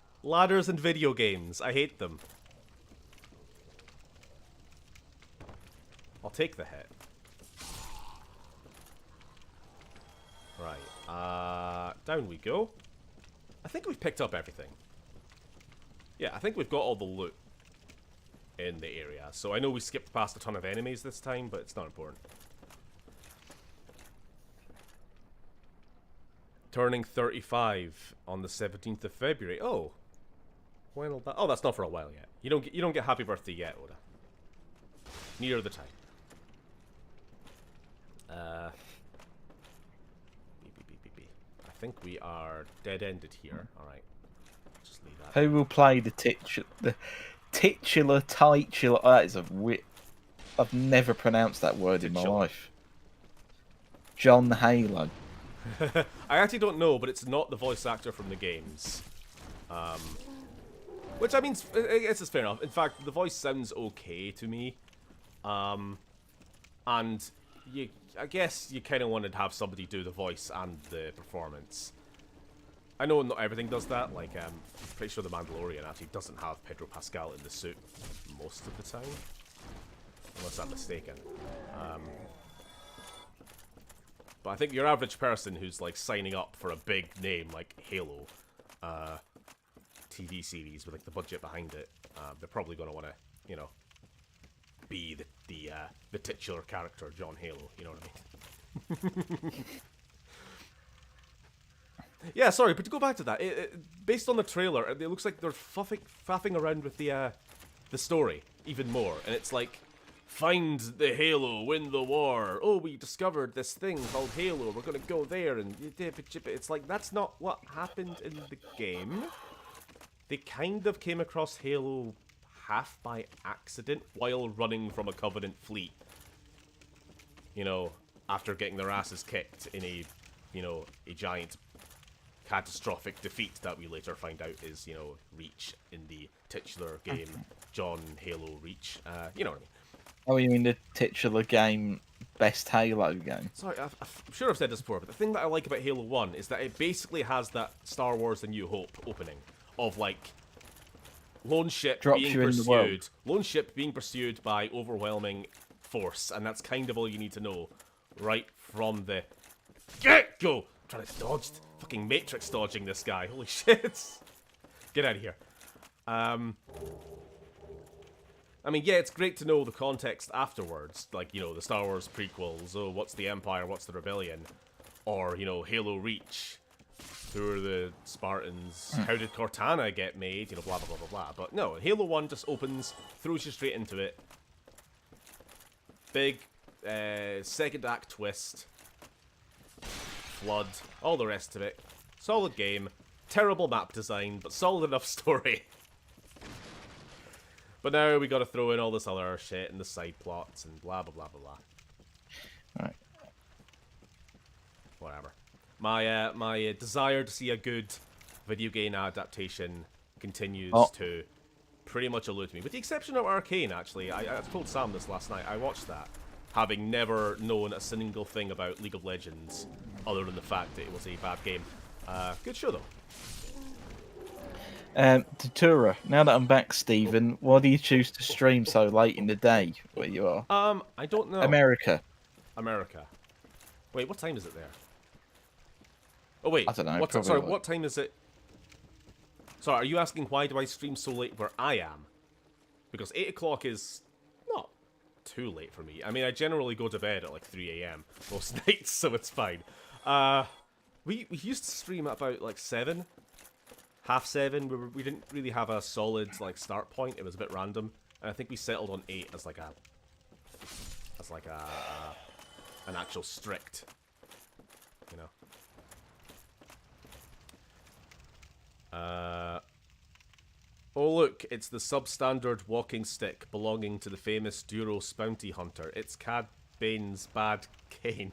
and video games. I hate them. I'll take the hit. Right. Down we go. I think we've picked up everything. Yeah, I think we've got all the loot in the area. So I know we skipped past a ton of enemies this time, but it's not important. Turning 35 on the 17th of February. Oh. When will that... Oh, that's not for a while yet. You don't get happy birthday yet, Oda. Near the time. I think we are dead-ended here. Alright. Just leave that. Who will play the titular? That is a I've never pronounced that word in my life. John Halo? I actually don't know, but it's not the voice actor from the games. Which, I mean, I guess it's fair enough. In fact, the voice sounds okay to me. And I guess you kind of wanted to have somebody do the voice and the performance. I know not everything does that. Like, I'm pretty sure The Mandalorian actually doesn't have Pedro Pascal in the suit most of the time. Unless I'm mistaken. But I think your average person who's, like, signing up for a big name like Halo TV series with, like, the budget behind it, they're probably going to want to, you know, be the titular character, John Halo, you know what I mean? Yeah, sorry, but to go back to that, based on the trailer, it looks like they're faffing around with the story even more, and it's like, find the Halo, win the war. Oh, we discovered this thing called Halo. We're gonna go there and it's like that's not what happened in the game. They kind of came across Halo half by accident while running from a Covenant fleet. You know, after getting their asses kicked in a giant catastrophic defeat that we later find out is, you know, Reach in the titular game, John Halo Reach. You know what I mean. Oh, you mean the titular game, best Halo game? Sorry, I'm sure I've said this before, but the thing that I like about Halo 1 is that it basically has that Star Wars The New Hope opening of, like, lone ship being pursued by overwhelming force, and that's kind of all you need to know right from the get-go. Trying to dodge, fucking Matrix dodging this guy, holy shit. Get out of here. I mean, yeah, it's great to know the context afterwards, like, you know, the Star Wars prequels, oh, what's the Empire, what's the Rebellion, or, you know, Halo Reach, who are the Spartans, how did Cortana get made, you know, blah, blah, blah, blah, blah. But no, Halo 1 just opens, throws you straight into it. Big, second act twist, flood, all the rest of it. Solid game, terrible map design, but solid enough story. But now we gotta throw in all this other shit and the side plots and blah blah blah blah blah. Right. Whatever. My desire to see a good video game adaptation continues to pretty much elude me. With the exception of Arcane, actually. I told Sam this last night. I watched that, having never known a single thing about League of Legends, other than the fact that it was a bad game. Good show, though. Datura, now that I'm back, Stephen, why do you choose to stream so late in the day where you are? I don't know. America. Wait, what time is it there? Oh, wait. I don't know. Sorry, what time is it? Sorry, are you asking why do I stream so late where I am? Because 8 o'clock is not too late for me. I mean, I generally go to bed at like 3 a.m. most nights, so it's fine. We used to stream at about like 7. Half 7, we didn't really have a solid like start point. It was a bit random, and I think we settled on 8 as like an actual strict, you know. Oh look, it's the substandard walking stick belonging to the famous Duros bounty hunter. It's Cad Bane's bad cane.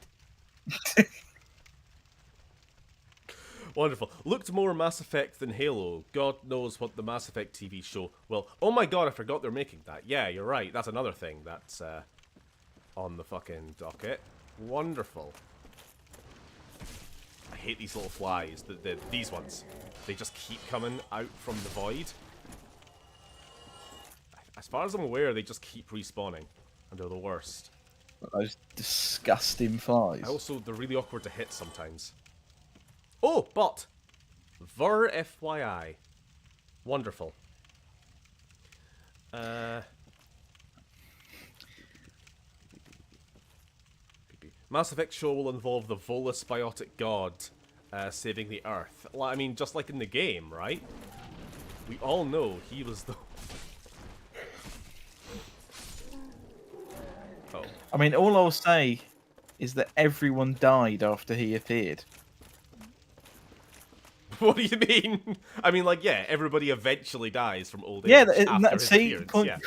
Wonderful. Looked more Mass Effect than Halo. God knows what the Mass Effect TV show... Well, oh my god, I forgot they're making that. Yeah, you're right. That's another thing that's on the fucking docket. Wonderful. I hate these little flies. These ones. They just keep coming out from the void. As far as I'm aware, they just keep respawning. And they're the worst. Those disgusting flies. Also, they're really awkward to hit sometimes. Oh, but Ver FYI. Wonderful. Mass Effect show will involve the Volus biotic god saving the Earth. I mean, just like in the game, right? We all know he was the... Oh. I mean, all I'll say is that everyone died after he appeared. What do you mean? I mean, like, yeah, everybody eventually dies from old age. Yeah, after his see, appearance.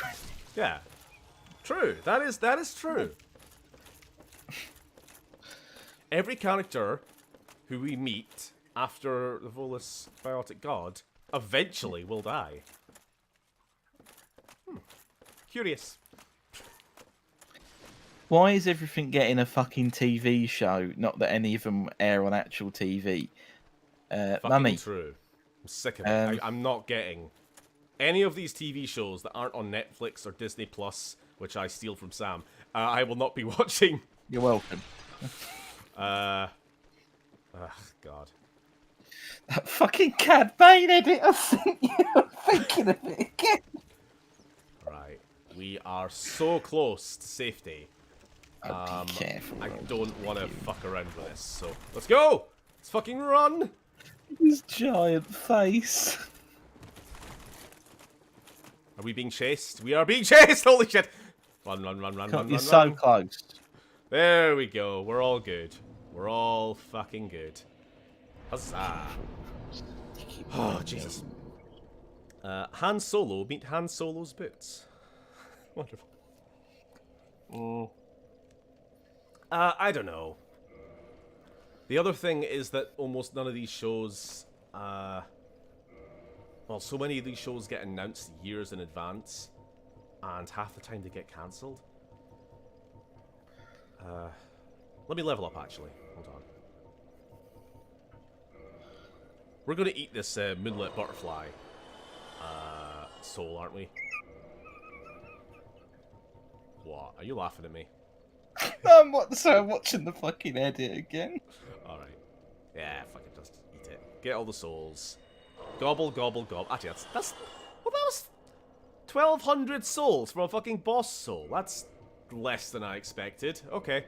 Yeah, true. That is true. every character who we meet after the Volus Biotic God eventually will die. Curious. Why is everything getting a fucking TV show? Not that any of them air on actual TV. Fucking Mummy. true. I'm sick of it. I'm not getting any of these TV shows that aren't on Netflix or Disney Plus, which I steal from Sam. I will not be watching. You're welcome. God. That fucking Cad Bane edit. I think you're thinking of it again. Right. We are so close to safety. Be careful. I don't want to fuck around with this, so let's go! Let's fucking run! His giant face. Are we being chased? We are being chased! Holy shit! Run, run, run, run, run, You're run, so run. close. There we go. We're all good. We're all fucking good. Huzzah. Oh, Jesus. Han Solo. Meet Han Solo's boots. Wonderful. I don't know. The other thing is that almost none of these shows, well, so many of these shows get announced years in advance, and half the time they get cancelled. Let me level up, actually. Hold on. We're gonna eat this moonlit butterfly soul, aren't we? What? Are you laughing at me? I'm watching the fucking edit again. Alright. Yeah, fucking just eat it. Get all the souls. Gobble, gobble, gobble. Actually, that's well, that was 1,200 souls from a fucking boss soul. That's less than I expected. Okay.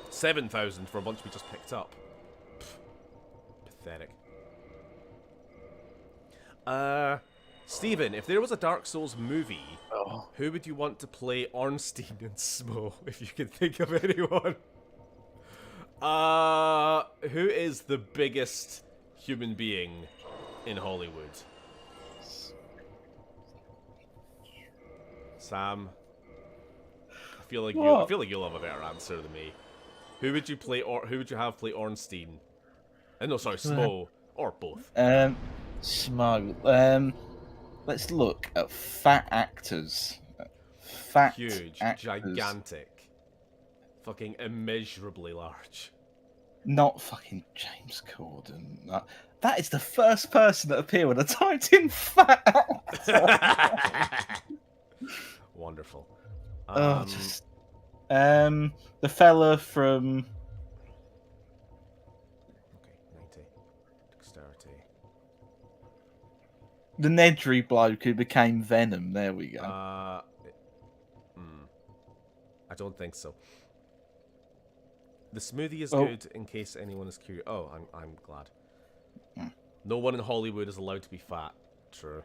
7,000 for a bunch we just picked up. Pfft. Pathetic. Steven, if there was a Dark Souls movie, who would you want to play Ornstein and Smo, if you could think of anyone? Who is the biggest human being in Hollywood? Sam? I feel like you'll have a better answer than me. Who would you play, or who would you have play Ornstein? No, sorry, Smo, or both. Smo. Let's look at fat actors. Fat Huge, actors. gigantic, fucking immeasurably large. Not fucking James Corden. That is the first person that appeared when I typed in fat actor. Wonderful. The fella from. Okay, 90. Dexterity. The Nedry bloke who became Venom. There we go. I don't think so. The smoothie is good in case anyone is curious. Oh, I'm glad. No one in Hollywood is allowed to be fat. True.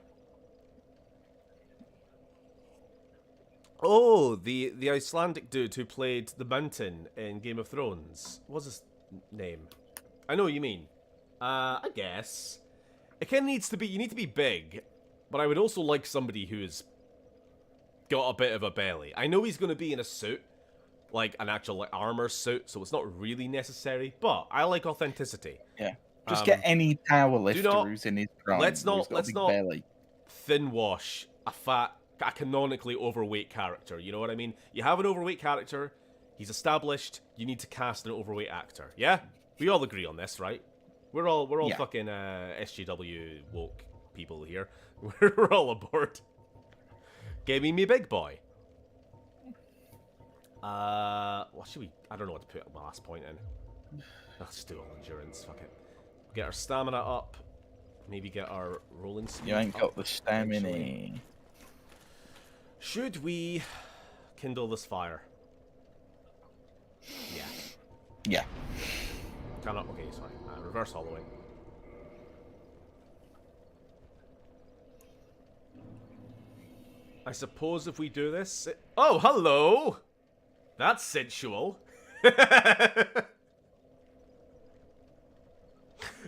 Oh, the Icelandic dude who played the Mountain in Game of Thrones. What's his name? I know what you mean. I guess. It kind of needs to be, you need to be big, but I would also like somebody who's got a bit of a belly. I know he's going to be in a suit, like an actual like armor suit, so it's not really necessary, but I like authenticity. Yeah. Just get any powerlifter who's in his prime. Let's not belly. thin wash a canonically overweight character. You know what I mean? You have an overweight character, he's established, you need to cast an overweight actor. Yeah? We all agree on this, right? We're all fucking SGW woke people here. We're all aboard. Give me big boy. What should we? I don't know what to put my last point in. Let's just do all endurance. Fuck it. Get our stamina up. Maybe get our rolling speed. You ain't got the stamina. Eventually. Should we kindle this fire? Yeah. Yeah. Cannot. Okay, it's fine. Reverse hollowing. I suppose if we do this... Oh, hello! That's sensual.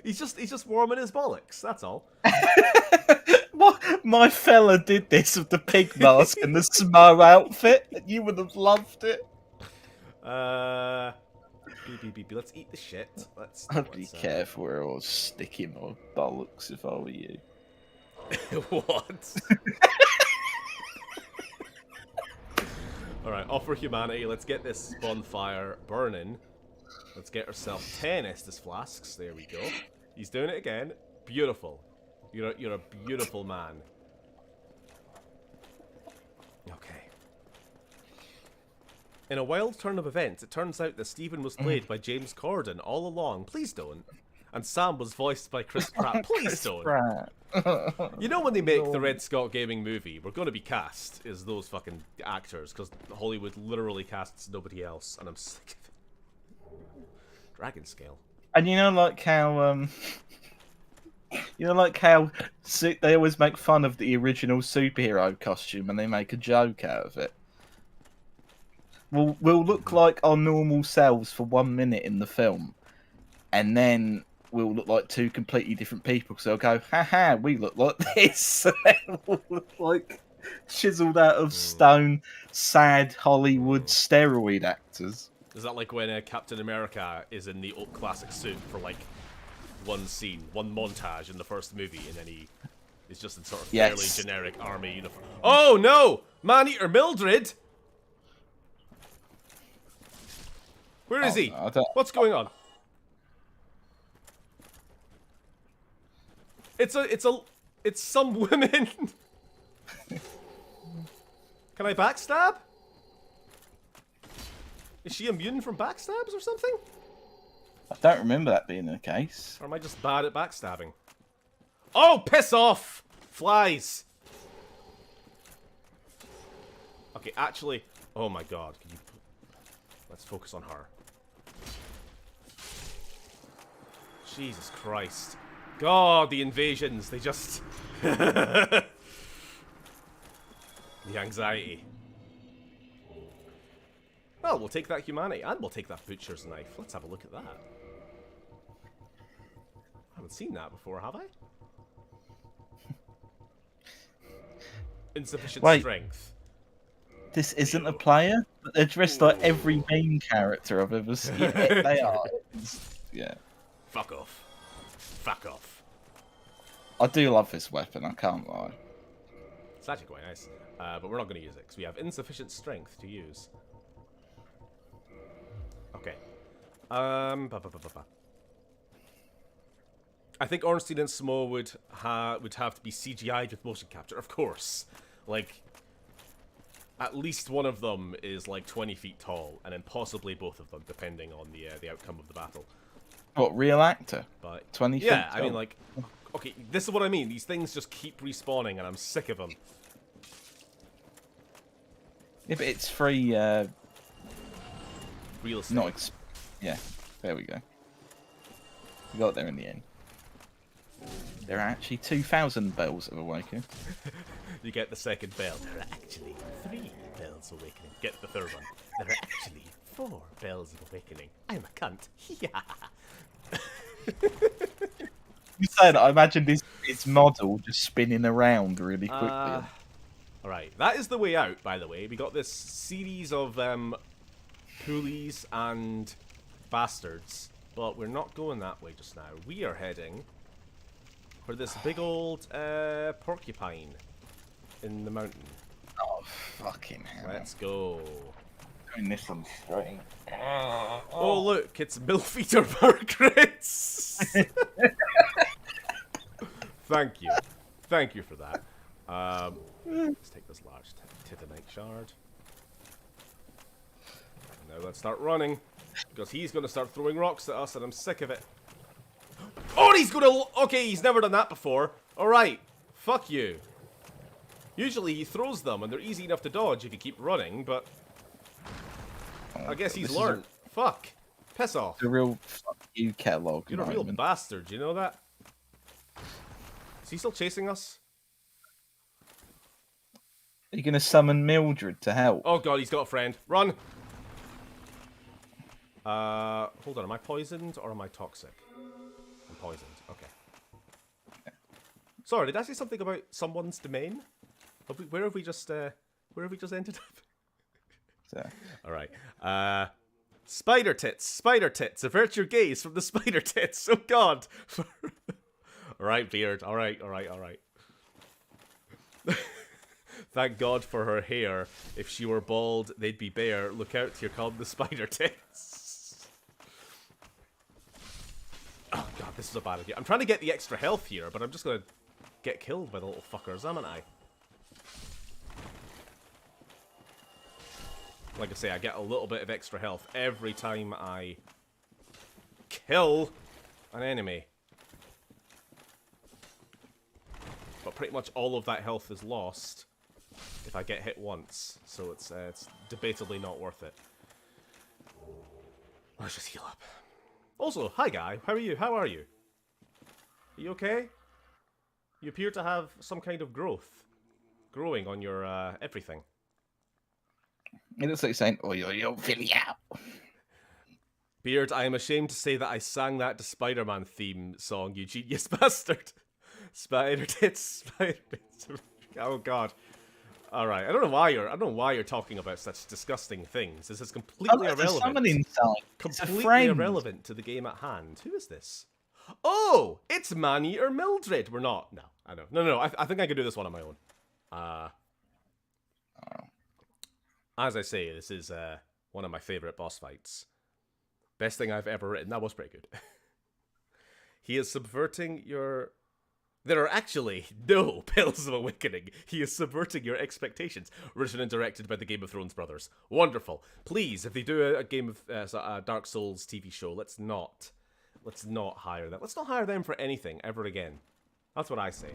He's just warming his bollocks, that's all. My fella did this with the pig mask and the Smo outfit, and you would have loved it. Let's eat the shit. I'd be careful where I was sticking my bollocks if I were you. What? Alright, offer humanity. Let's get this bonfire burning. Let's get ourselves 10 Estus flasks. There we go. He's doing it again. Beautiful. You're a beautiful man. Okay. In a wild turn of events, it turns out that Stephen was played by James Corden all along. Please don't. And Sam was voiced by Chris Pratt. Please don't. You know when they make the RedScot gaming movie, we're going to be cast as those fucking actors, because Hollywood literally casts nobody else, and I'm sick of it. Dragon scale. And you know, like how they always make fun of the original superhero costume, and they make a joke out of it. We'll look like our normal selves for 1 minute in the film, and then we'll look like two completely different people. So they'll go, haha, we look like this. We'll look like chiseled out of stone, sad Hollywood steroid actors. Is that like when Captain America is in the old classic suit for like one scene, one montage in the first movie, and then he is just in sort of fairly generic army uniform? Oh no! Man-Eater Mildred! Where is he? What's going on? It's some women. Can I backstab? Is she immune from backstabs or something? I don't remember that being the case. Or am I just bad at backstabbing? Oh, piss off! Flies! Okay, actually... Oh my god, can you... Let's focus on her. Jesus Christ. God, the invasions, they just... The anxiety. Well, we'll take that humanity, and we'll take that butcher's knife. Let's have a look at that. I haven't seen that before, have I? Insufficient strength. This isn't a player, but they're dressed like every main character I've ever seen. They are. Yeah. Fuck off. Fuck off. I do love this weapon, I can't lie. It's actually quite nice. But we're not going to use it, because we have insufficient strength to use. Okay. I think Ornstein and Smo would have to be CGI'd with motion capture, of course. Like, at least one of them is like 20 feet tall, and then possibly both of them, depending on the outcome of the battle. What, real actor? But 20 feet yeah, tall? I mean, like, okay, this is what I mean. These things just keep respawning, and I'm sick of them. Yeah, but it's free. Real estate. Yeah, there we go. We got there in the end. There are actually 2,000 bells of awakening. You get the second bell. There are actually 3 bells of awakening. Get the third one. There are actually 4 bells of awakening. I'm a cunt. Yeah. You say that, I imagine this model just spinning around really quickly. Alright, that is the way out, by the way. We got this series of pulleys and bastards, but we're not going that way just now. We are heading for this big old porcupine in the mountain. Oh, fucking hell. Let's go. Doing this on straight. Oh, look, it's Milf Eater Margaret's. Thank you. Thank you for that. Let's take this large titanite shard. Now let's start running, because he's going to start throwing rocks at us, and I'm sick of it. Oh, he's going to... Okay, he's never done that before. Alright, fuck you. Usually he throws them, and they're easy enough to dodge if you keep running, but... I guess he's learned. Fuck. Piss off. The real fuck you, Kellogg. You're a real bastard, you know that? Is he still chasing us? Are you going to summon Mildred to help? Oh god, he's got a friend. Run! Hold on, am I poisoned or am I toxic? I'm poisoned, okay. Sorry, did I say something about someone's domain? Where have we just ended up? So. Alright. Spider tits, avert your gaze from the spider tits. Oh god. Alright, Beard. Alright. Thank God for her hair. If she were bald, they'd be bare. Look out, here come the spider tits. Oh god, this is a bad idea. I'm trying to get the extra health here, but I'm just gonna get killed by the little fuckers, haven't I? Like I say, I get a little bit of extra health every time I kill an enemy. But pretty much all of that health is lost if I get hit once. So it's debatably not worth it. Let's just heal up. Also, hi guy, how are you? Are you okay? You appear to have some kind of growing on your everything. It looks like saying, "Oh, you'll fill you out." Beard, I am ashamed to say that I sang that to Spider-Man theme song, you genius bastard. Spider tits. Oh god. Alright, I don't know why you're talking about such disgusting things. This is completely irrelevant. Someone inside. Completely irrelevant to the game at hand. Who is this? Oh! It's Man-Eater Mildred! We're not. No, I know. No, I think I can do this one on my own. As I say, this is one of my favourite boss fights. Best thing I've ever written. That was pretty good. He is subverting your... There are actually no Pillars of Awakening. He is subverting your expectations. Written and directed by the Game of Thrones brothers. Wonderful. Please, if they do a Game of Dark Souls TV show, let's not hire them. Let's not hire them for anything ever again. That's what I say.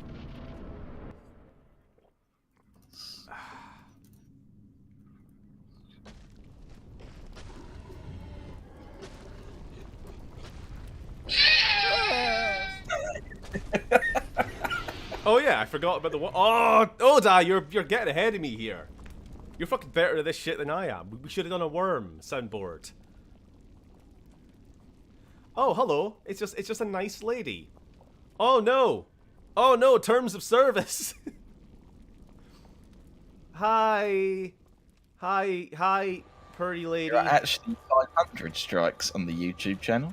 Oh yeah, I forgot about the one. Oh, Oda, you're getting ahead of me here. You're fucking better at this shit than I am. We should have done a worm soundboard. Oh, hello. It's just a nice lady. Oh no. Oh no, terms of service. Hi, pretty lady. There are actually 500 strikes on the YouTube channel.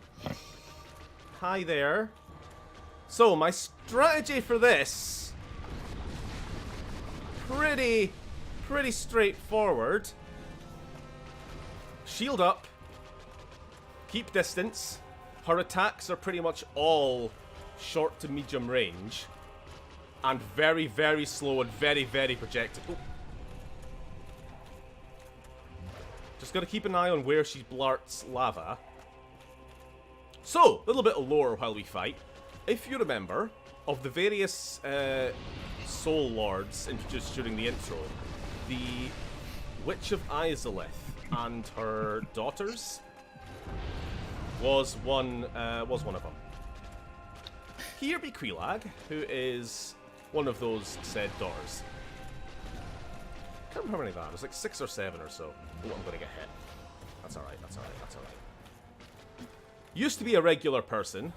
Hi there. So, my strategy for this, pretty straightforward. Shield up, keep distance. Her attacks are pretty much all short to medium range, and very, very slow and very, very projected. Oh. Just gotta keep an eye on where she blarts lava. So, a little bit of lore while we fight. If you remember, of the various soul lords introduced during the intro, the Witch of Izalith and her daughters was one of them. Here be Quelaag, who is one of those said daughters. I can't remember how many there are. There's like 6 or 7 or so. Oh, I'm gonna get hit. That's alright. Used to be a regular person.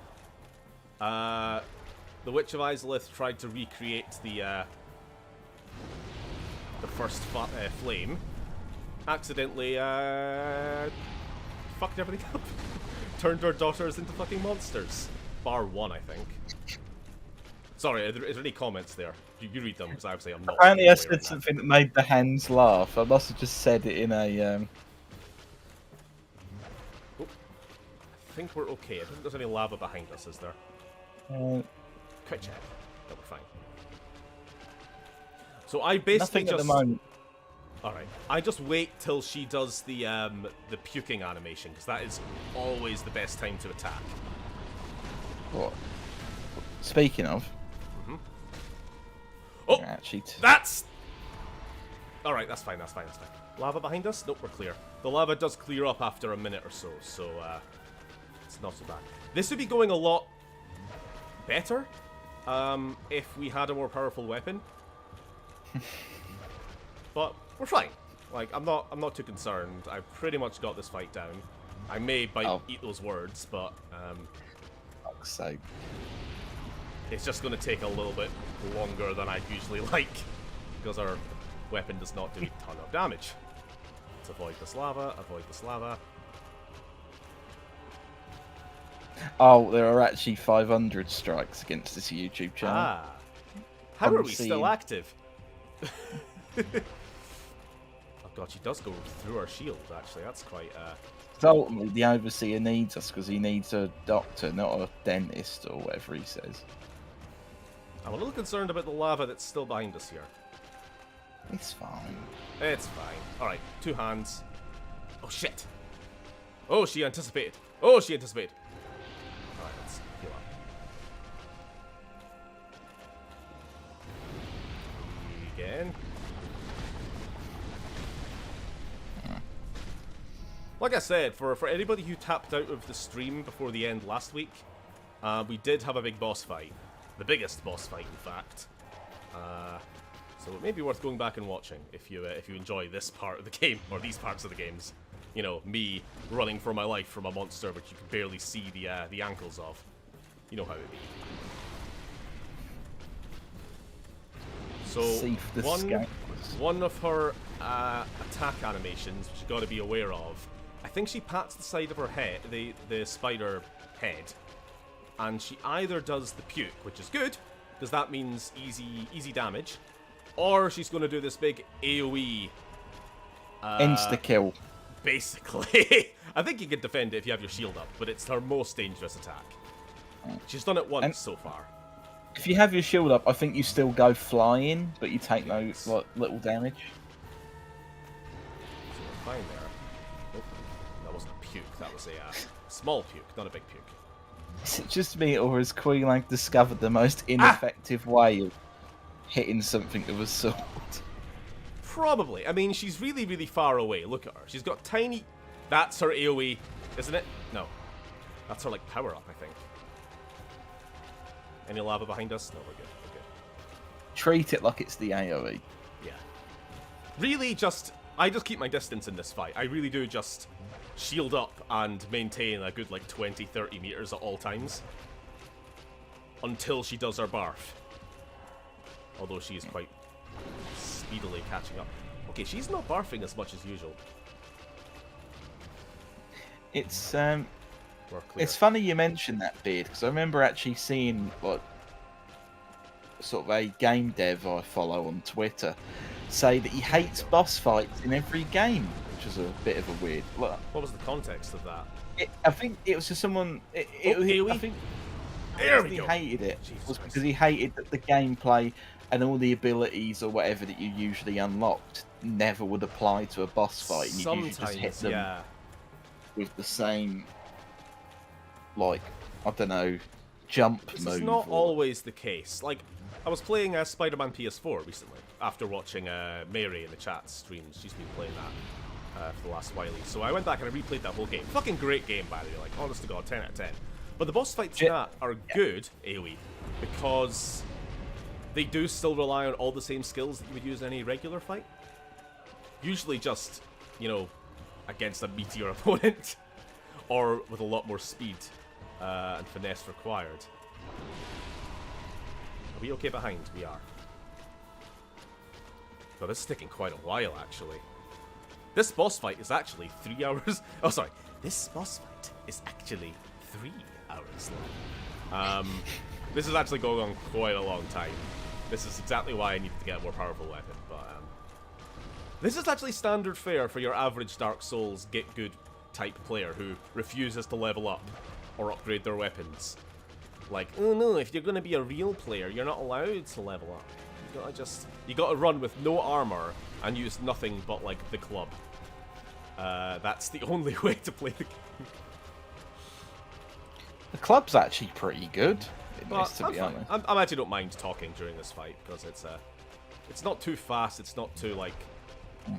The Witch of Izalith tried to recreate the first flame. Accidentally, fucked everything up. Turned her daughters into fucking monsters. Bar one, I think. Sorry, is there any comments there? You read them, because obviously I'm not... Apparently I said something that made the hands laugh. I must have just said it in a... Oh, I think we're okay. I don't think there's any lava behind us, is there? Quick check. No, we're fine. So I basically nothing at the moment. Alright. I just wait till she does the puking animation, because that is always the best time to attack. What? Speaking of... Oh! Actually That's... Alright, that's fine. Lava behind us? Nope, we're clear. The lava does clear up after a minute or so, it's not so bad. This would be going a lot better if we had a more powerful weapon. But we're fine. Like, I'm not too concerned. I've pretty much got this fight down. I may eat those words, but fuck's sake. It's just going to take a little bit longer than I'd usually like, because our weapon does not do a ton of damage. Let's avoid this lava, Oh, there are actually 500 strikes against this YouTube channel. Ah. How I'm are we still seeing- active? Oh god, she does go through our shield, actually. That's quite, So ultimately, the Overseer needs us because he needs a doctor, not a dentist or whatever he says. I'm a little concerned about the lava that's still behind us here. It's fine. It's fine. Alright, 2 hands. Oh, shit! Oh, she anticipated. Oh, she anticipated. Alright, let's heal up. Again. Like I said, for anybody who tapped out of the stream before the end last week, we did have a big boss fight. The biggest boss fight, in fact. So it may be worth going back and watching if you enjoy this part of the game, or these parts of the games. You know, me running for my life from a monster which you can barely see the ankles of. You know how it be. So one of her attack animations, which you got to be aware of. I think she pats the side of her head, the spider head, and she either does the puke, which is good, because that means easy damage, or she's going to do this big AoE. Insta-kill. Basically. I think you can defend it if you have your shield up, but it's her most dangerous attack. She's done it once so far. If you have your shield up, I think you still go flying, but you take no little damage. So we're fine there. Oh, that wasn't a puke, that was a small puke, not a big puke. Is it just me, or has Queen like discovered the most ineffective way of hitting something with a sword? Probably. I mean, she's really, really far away. Look at her. She's got tiny... That's her AoE, isn't it? No. That's her, like, power-up, I think. Any lava behind us? No, we're good. We're good. Treat it like it's the AoE. Yeah. Really, I just keep my distance in this fight. I really do just shield up and maintain a good, like, 20, 30 meters at all times. Until she does her barf. Although she is quite speedily catching up. Okay, she's not barfing as much as usual. It's We're clear. It's funny you mention that, Beard, because I remember actually seeing like sort of a game dev I follow on Twitter say that he hates boss fights in every game, which is a bit of a weird. Look, What was the context of that? I think it was just someone. I think There we he go. hated it Jesus was Christ. because he hated that the gameplay and all the abilities or whatever that you usually unlocked never would apply to a boss fight. And you usually just hit Sometimes, them yeah. with the same, like, I don't know, jump This move. is not or- always the case. Like, I was playing Spider-Man PS4 recently, after watching Mary in the chat streams. She's been playing that for the last while. So I went back and I replayed that whole game. Fucking great game, by the way. Like, honest to God, 10 out of 10. But the boss fights in that are good, AoE, because they do still rely on all the same skills that you would use in any regular fight. Usually just, you know, against a meatier opponent, or with a lot more speed and finesse required. Are we okay behind? We are. God, this is taking quite a while, actually. This boss fight is actually 3 hours... Oh, sorry. This boss fight is actually 3 hours long. This is actually going on quite a long time. This is exactly why I needed to get a more powerful weapon, but... This is actually standard fare for your average Dark Souls get good type player who refuses to level up or upgrade their weapons. Like, oh no, if you're gonna be a real player, you're not allowed to level up. You gotta run with no armor and use nothing but like the club. That's the only way to play the game. The club's actually pretty good, But to be honest. I actually don't mind talking during this fight because it's not too fast. It's not too like so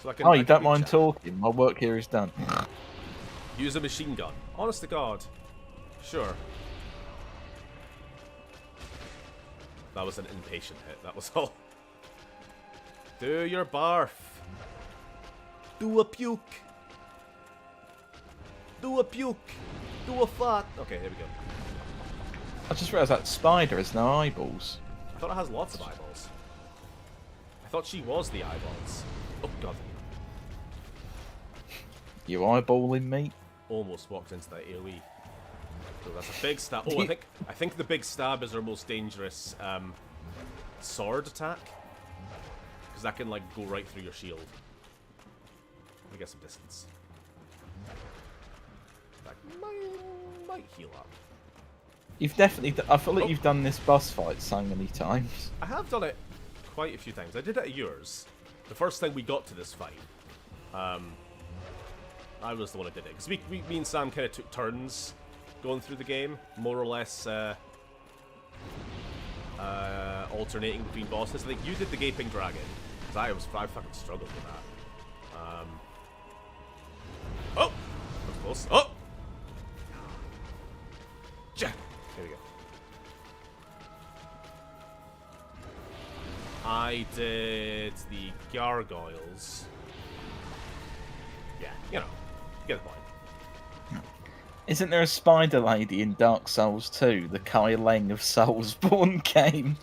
I can, Oh, I you can don't reach mind out. talking? My work here is done. Use a machine gun. Honest to God. Sure. That was an impatient hit, that was all. Do your barf. Do a puke. Do a puke. Do a fart. Okay, here we go. I just realised that spider has no eyeballs. I thought it has lots of eyeballs. I thought she was the eyeballs. Oh, God. You eyeballing me? almost walked into that AoE. So that's a big stab. Oh, I think the big stab is our most dangerous sword attack, because that can like go right through your shield. Let me get some distance. That might heal up. You've definitely. I feel like you've done this boss fight so many times. I have done it quite a few times. I did it at yours. The first time we got to this fight, I was the one who did it. Because me and Sam kind of took turns going through the game, more or less alternating between bosses. I think you did the Gaping Dragon, because I fucking struggled with that. Oh! That was close. Oh! Here we go. I did the gargoyles. Yeah, you know, get the point. Isn't there a spider lady in Dark Souls 2, the Kai Leng of Soulsborne game?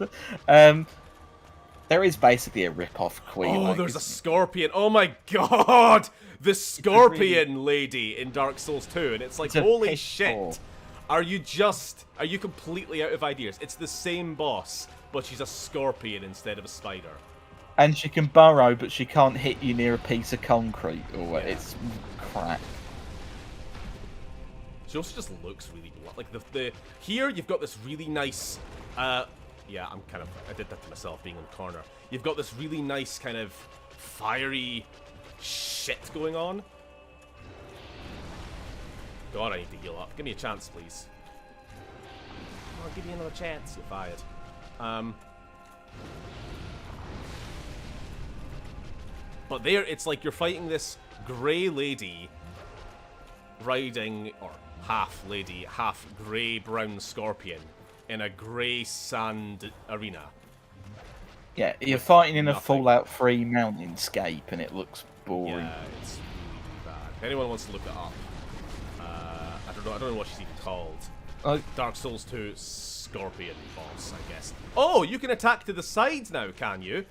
There is basically a rip-off queen. Oh, there's a scorpion. Oh my god! The scorpion lady in Dark Souls 2, and it's like, holy shit! Are you completely out of ideas? It's the same boss, but she's a scorpion instead of a spider. And she can burrow, but she can't hit you near a piece of concrete. Or it's crap. She also just looks really blunt. Like here you've got this really nice. Yeah, I did that to myself being in the corner. You've got this really nice kind of fiery shit going on. God, I need to heal up. Give me a chance, please. I'll give you another chance. You're fired. But there, it's like you're fighting this grey lady riding, or half lady, half grey-brown scorpion in a grey sand arena. Yeah, you're fighting in a Fallout 3 mountainscape, and it looks boring. Yeah, it's really bad. If anyone wants to look it up, I don't know what she's even called. Dark Souls 2 Scorpion boss, I guess. Oh, you can attack to the sides now, can you?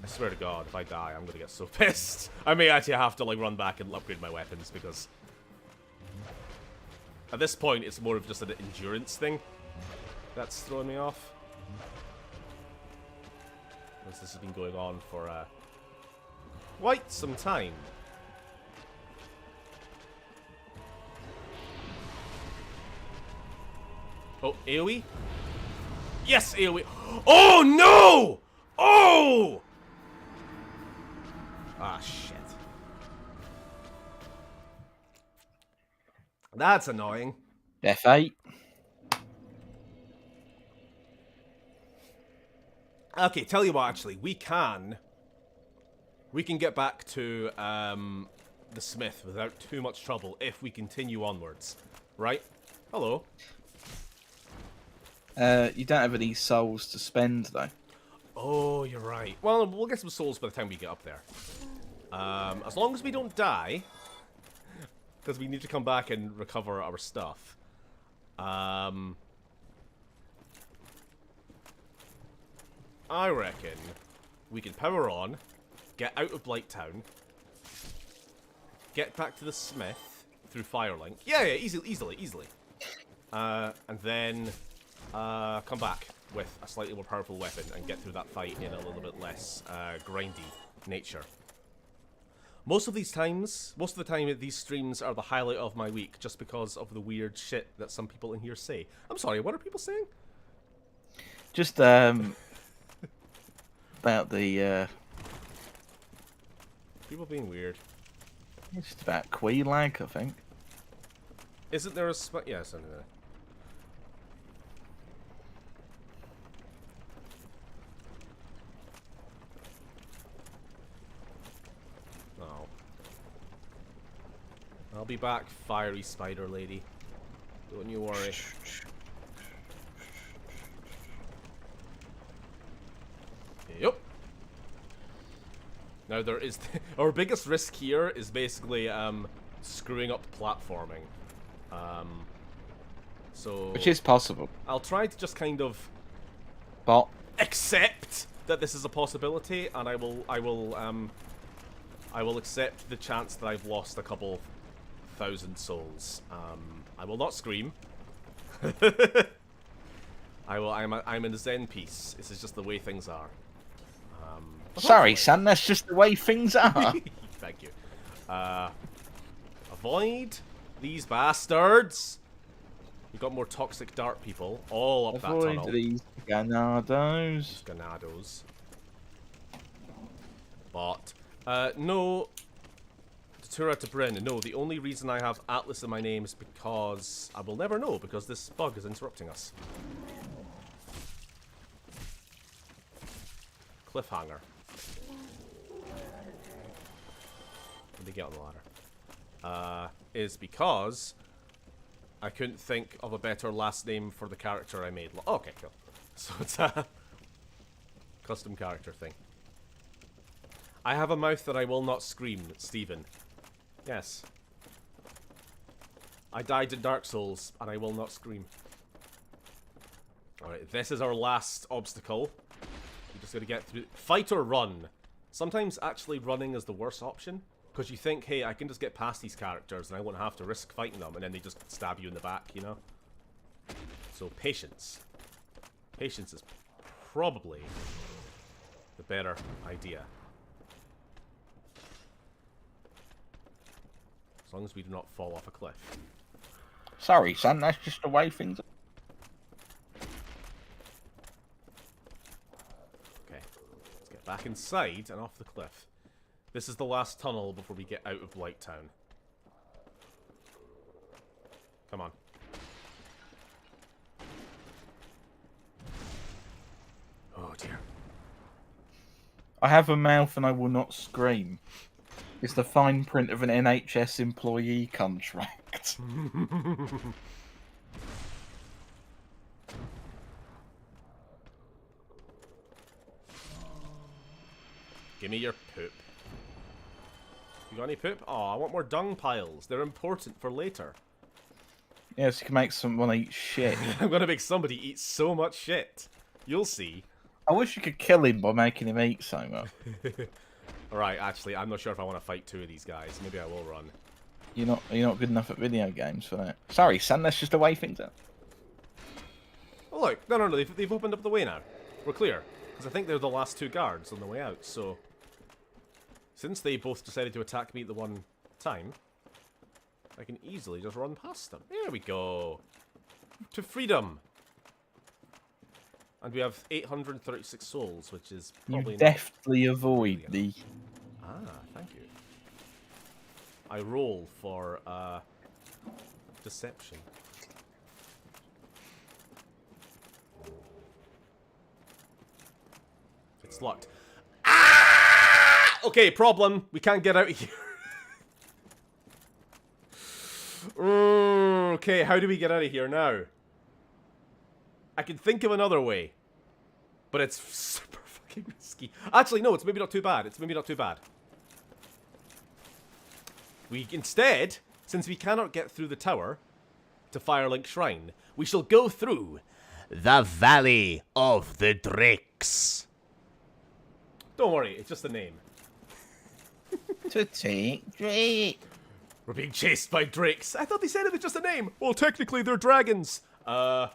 I swear to God, if I die, I'm gonna get so pissed. I may actually have to like run back and upgrade my weapons, because at this point it's more of just an endurance thing that's throwing me off. This has been going on for quite some time. Oh, AoE? Yes, AoE. Oh, no! Oh! Ah, shit. That's annoying. F8. Okay, tell you what, actually, we can get back to the smith without too much trouble if we continue onwards, right? Hello. You don't have any souls to spend, though. Oh, you're right. Well, we'll get some souls by the time we get up there. As long as we don't die, because we need to come back and recover our stuff. I reckon we can power on, get out of Blighttown, get back to the smith through Firelink. Yeah, easily. And then come back with a slightly more powerful weapon and get through that fight in a little bit less grindy nature. Most of the time, these streams are the highlight of my week, just because of the weird shit that some people in here say. I'm sorry, what are people saying? Just about the People being weird. it's just about Queelag, I think. Isn't there a yeah, it's under there. Oh. I'll be back, fiery spider lady. Don't you worry. Yep. Now there is our biggest risk here is basically screwing up platforming. So Which is possible. I'll try to just kind of But accept that this is a possibility, and I will I will accept the chance that I've lost a couple thousand souls. I will not scream. I'm in a zen peace. This is just the way things are. Sorry, son, that's just the way things are. Thank you. Avoid these bastards. We've got more toxic dart people all up that tunnel. Avoid these ganados. Ganados. But, no. Tura to Bryn. No, the only reason I have Atlas in my name is because I will never know, because this bug is interrupting us. Cliffhanger. Let me get on the ladder. Is because I couldn't think of a better last name for the character I made. Okay, cool. So it's a custom character thing. I have a mouth that I will not scream, Stephen. Yes. I died in Dark Souls, and I will not scream. Alright, this is our last obstacle. You just gotta get through. Fight or run. Sometimes actually running is the worst option. Because you think, hey, I can just get past these characters and I won't have to risk fighting them, and then they just stab you in the back, you know? So, patience. Patience is probably the better idea. As long as we do not fall off a cliff. Sorry, son, that's just the way things are. Okay, let's get back inside and off the cliff. This is the last tunnel before we get out of Blighttown. Come on. Oh dear. I have a mouth and I will not scream. It's the fine print of an NHS employee contract. Give me your poop. You got any poop? Oh, I want more dung piles. They're important for later. Yes, you can make someone eat shit. I'm gonna make somebody eat so much shit. You'll see. I wish you could kill him by making him eat so much. Alright, actually, I'm not sure if I want to fight two of these guys. Maybe I will run. You're not good enough at video games for that. Sorry, son, that's just the way things are. Oh look, no, they've opened up the way now. We're clear. Because I think they're the last two guards on the way out, so... Since they both decided to attack me at the one time, I can easily just run past them. There we go. To freedom. And we have 836 souls, which is probably You deftly avoid the... Ah, thank you. I roll for, deception. It's locked. Ah! Okay, problem. We can't get out of here. Okay, how do we get out of here now? I can think of another way. But it's super fucking risky. Actually, no, it's maybe not too bad. It's maybe not too bad. We instead, since we cannot get through the tower to Firelink Shrine, we shall go through the Valley of the Drakes. Don't worry, it's just a name. To take Drake. We're being chased by drakes. I thought they said it was just a name. Well, technically they're dragons. Fucked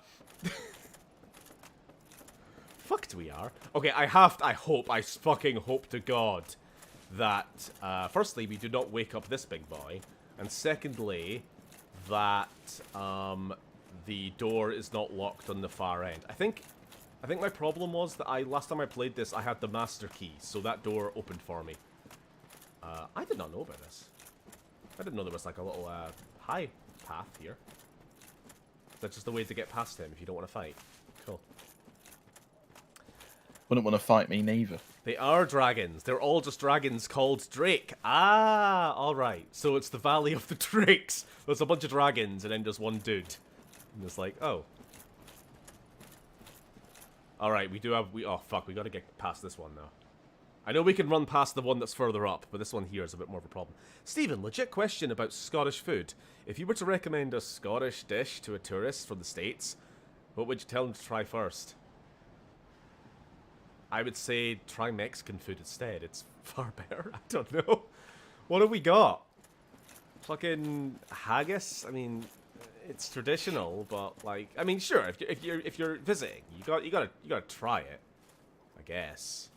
we are. Okay, I fucking hope to God that, firstly, we do not wake up this big boy, and secondly, that, the door is not locked on the far end. I think my problem was that last time I played this, I had the master key, so that door opened for me. I did not know about this. I didn't know there was like a little, high path here. That's just a way to get past him if you don't want to fight. Cool. Wouldn't want to fight me neither. They are dragons. They're all just dragons called Drake. Ah, alright. So it's the Valley of the Drakes. There's a bunch of dragons and then just one dude. And it's like, oh. Alright, oh fuck, we gotta get past this one now. I know we can run past the one that's further up, but this one here is a bit more of a problem. Stephen, legit question about Scottish food. If you were to recommend a Scottish dish to a tourist from the States, what would you tell them to try first? I would say try Mexican food instead. It's far better. I don't know. What have we got? Fucking haggis? I mean, it's traditional, but like, I mean, sure. If you're visiting, you gotta try it. I guess.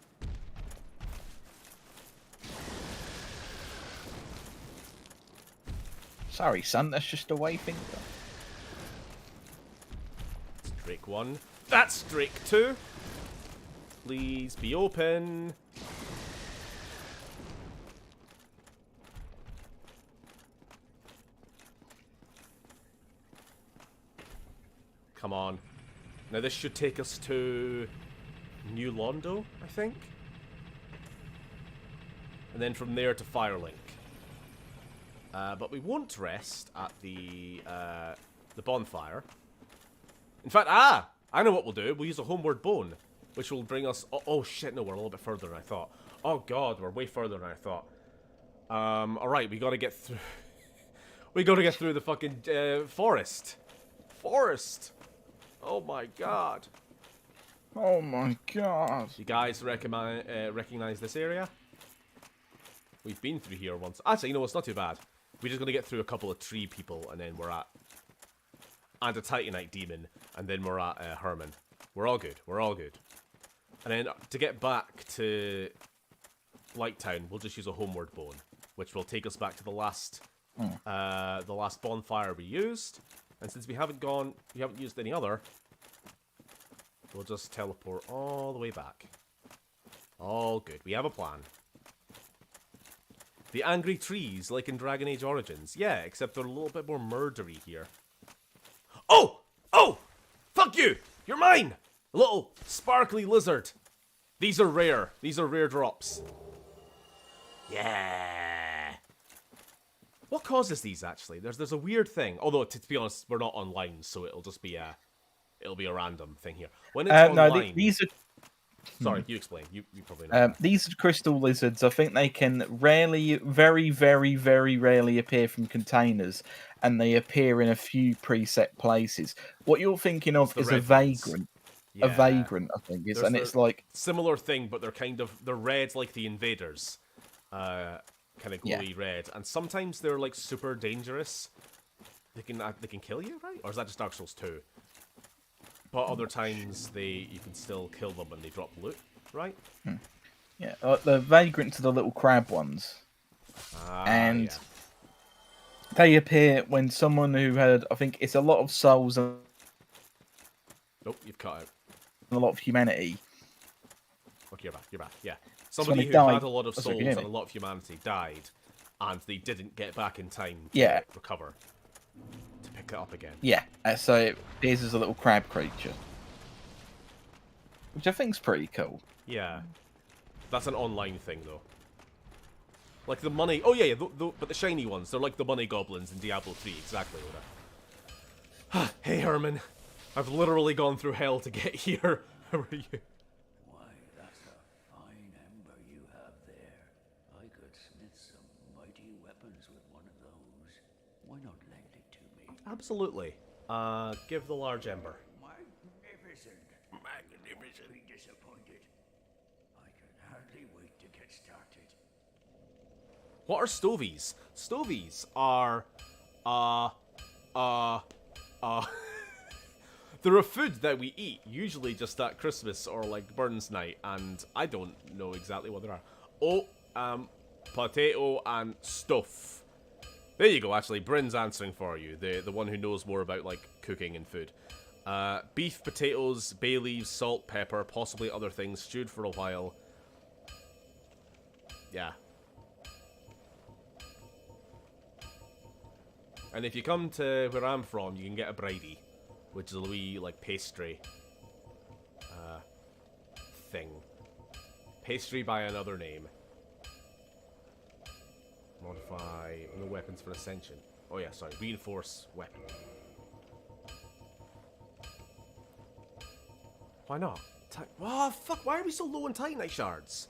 Sorry, son. That's just the way things are. That's Drake 1. That's Drake 2. Please be open. Come on. Now this should take us to New Londo, I think. And then from there to Firelink. But we won't rest at the bonfire. In fact, I know what we'll do. We'll use a homeward bone, which will bring us... Oh shit, no, we're a little bit further than I thought. Oh god, we're way further than I thought. Alright, we gotta get through... we gotta get through the fucking forest. Forest! Oh my god. Oh my god. You guys recognize this area? We've been through here once. Actually, you know, it's not too bad. We're just gonna get through a couple of tree people, and then we're at... And a Titanite demon, and then we're at Herman. We're all good. We're all good. And then to get back to Blighttown, we'll just use a homeward bone, which will take us back to the last bonfire we used. And since we haven't used any other, we'll just teleport all the way back. All good. We have a plan. The angry trees, like in Dragon Age Origins. Yeah, except they're a little bit more murdery here. Oh! Oh! Fuck you! You're mine! A little sparkly lizard. These are rare. These are rare drops. Yeah. What causes these, actually? There's a weird thing. Although, to be honest, we're not online, so it'll just be a random thing here. When it's online... No, these are... Sorry, you explain. You probably know. These are crystal lizards. I think they can rarely, very, very, very rarely appear from containers, and they appear in a few preset places. What you're thinking of is a vagrant. Yeah. A vagrant, I think, is, and it's like similar thing, but they're red like the invaders, kind of glowy red, and sometimes they're like super dangerous. They can kill you, right? Or is that just Dark Souls 2? But other times you can still kill them when they drop loot, right? Yeah, the vagrants are the little crab ones, and they appear when someone who had, I think, it's a lot of souls and nope, you've cut out. a lot of humanity. Okay, you're back. You're back. Yeah, somebody who died, had a lot of souls and a lot of humanity died, and they didn't get back in time to recover. To pick it up again. Yeah, so it appears as a little crab creature. Which I think's pretty cool. Yeah. That's an online thing, though. Like the money... Oh, yeah, but the shiny ones. They're like the money goblins in Diablo 3, exactly. Hey, Herman. I've literally gone through hell to get here. How are you? Why, that's a fine ember you have there. I could smith some mighty weapons with one of those. Why not lend it to me? Absolutely. Give the large ember. Magnificent. Magnificent. Be disappointed. I can hardly wait to get started. What are stovies? Stovies are, they're a food that we eat, usually just at Christmas or like Burns Night, and I don't know exactly what they are. Oh, potato and stuff. There you go, actually, Bryn's answering for you, the one who knows more about, like, cooking and food. Beef, potatoes, bay leaves, salt, pepper, possibly other things, stewed for a while. Yeah. And if you come to where I'm from, you can get a bridie, which is a wee, like, pastry thing. Pastry by another name. Modify, no weapons for ascension. Oh yeah, sorry, reinforce weapon. Why not? Oh fuck, why are we so low on Titanite shards?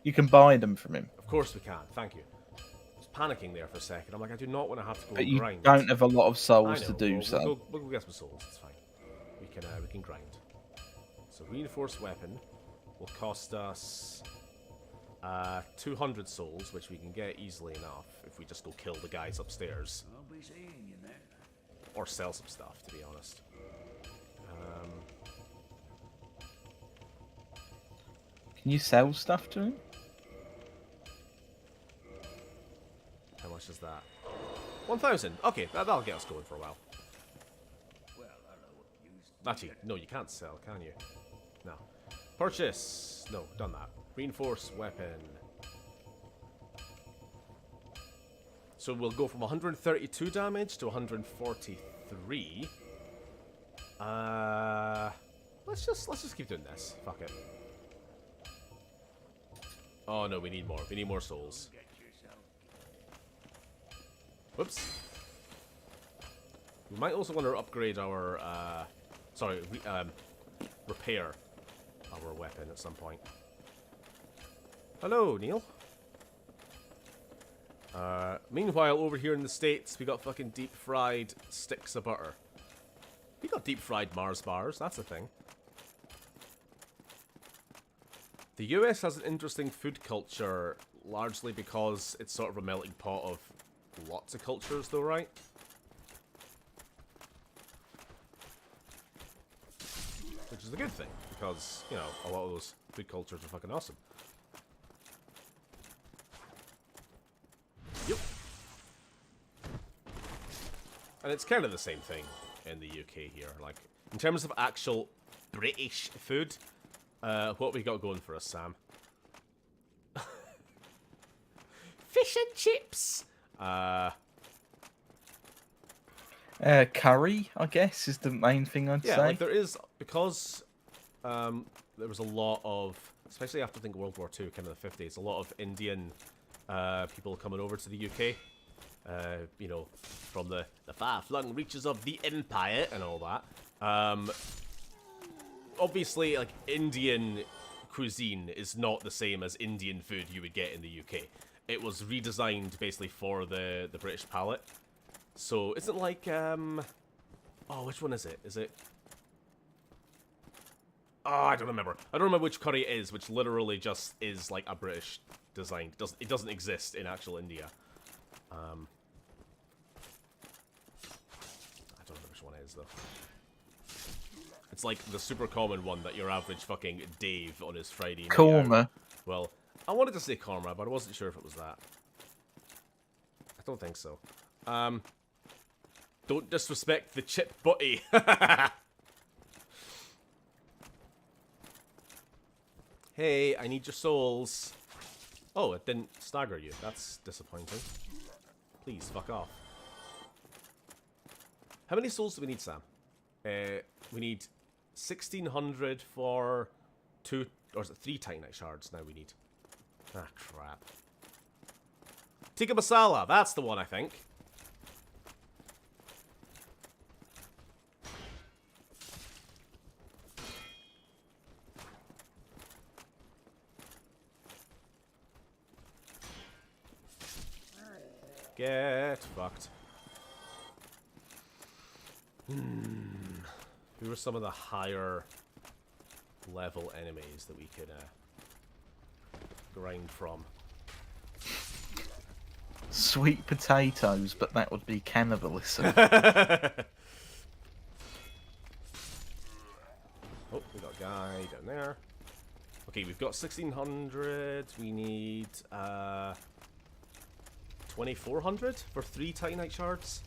You can buy them from him. Of course we can, thank you. I was panicking there for a second. I'm like, I do not want to have to go but and grind. You don't have a lot of souls to do so. We'll go get some souls, it's fine. We can grind. So reinforced weapon will cost us 200 souls, which we can get easily enough if we just go kill the guys upstairs. I'll be seeing you then. Or sell some stuff, to be honest. Can you sell stuff to him? How much is that? 1,000. Okay, that'll get us going for a while. Well, hello, used. Actually, no, you can't sell, can you? No. Purchase. No, done that. Reinforced weapon. So we'll go from 132 damage to 143. Let's just keep doing this. Fuck it. Oh no, we need more. We need more souls. Get yourself. Whoops. We might also want to upgrade our, repair our weapon at some point. Hello, Neil. Meanwhile, over here in the States, we got fucking deep-fried sticks of butter. We got deep-fried Mars bars, that's a thing. The US has an interesting food culture, largely because it's sort of a melting pot of lots of cultures, though, right? Which is a good thing, because, you know, a lot of those food cultures are fucking awesome. Yep. And it's kind of the same thing in the UK here. Like, in terms of actual British food, what we got going for us, Sam? Fish and chips! Curry, I guess, is the main thing I'd say. Yeah, like there is, because there was a lot of, especially after I think World War II, kind of the 50s, a lot of Indian people coming over to the UK. You know, from the far-flung reaches of the Empire and all that. Obviously, like, Indian cuisine is not the same as Indian food you would get in the UK. It was redesigned basically for the British palate. So, isn't like, oh, which one is it? Is it... Oh, I don't remember. I don't remember which curry it is, which literally just is like a British design. It doesn't exist in actual India. I don't know which one it is, though. It's like the super common one that your average fucking Dave on his Friday night Korma. out. Well, I wanted to say korma, but I wasn't sure if it was that. I don't think so. Don't disrespect the chip butty. Hey, I need your souls. Oh, it didn't stagger you. That's disappointing. Please, fuck off. How many souls do we need, Sam? We need 1,600 for 2, or is it 3 Titanite shards now we need? Ah, crap. Tikka masala, that's the one, I think. Get fucked. Who are some of the higher level enemies that we could grind from? Sweet potatoes, but that would be cannibalism. Oh, we got a guy down there. Okay, we've got 1,600. We need 2,400 for 3 Titanite shards.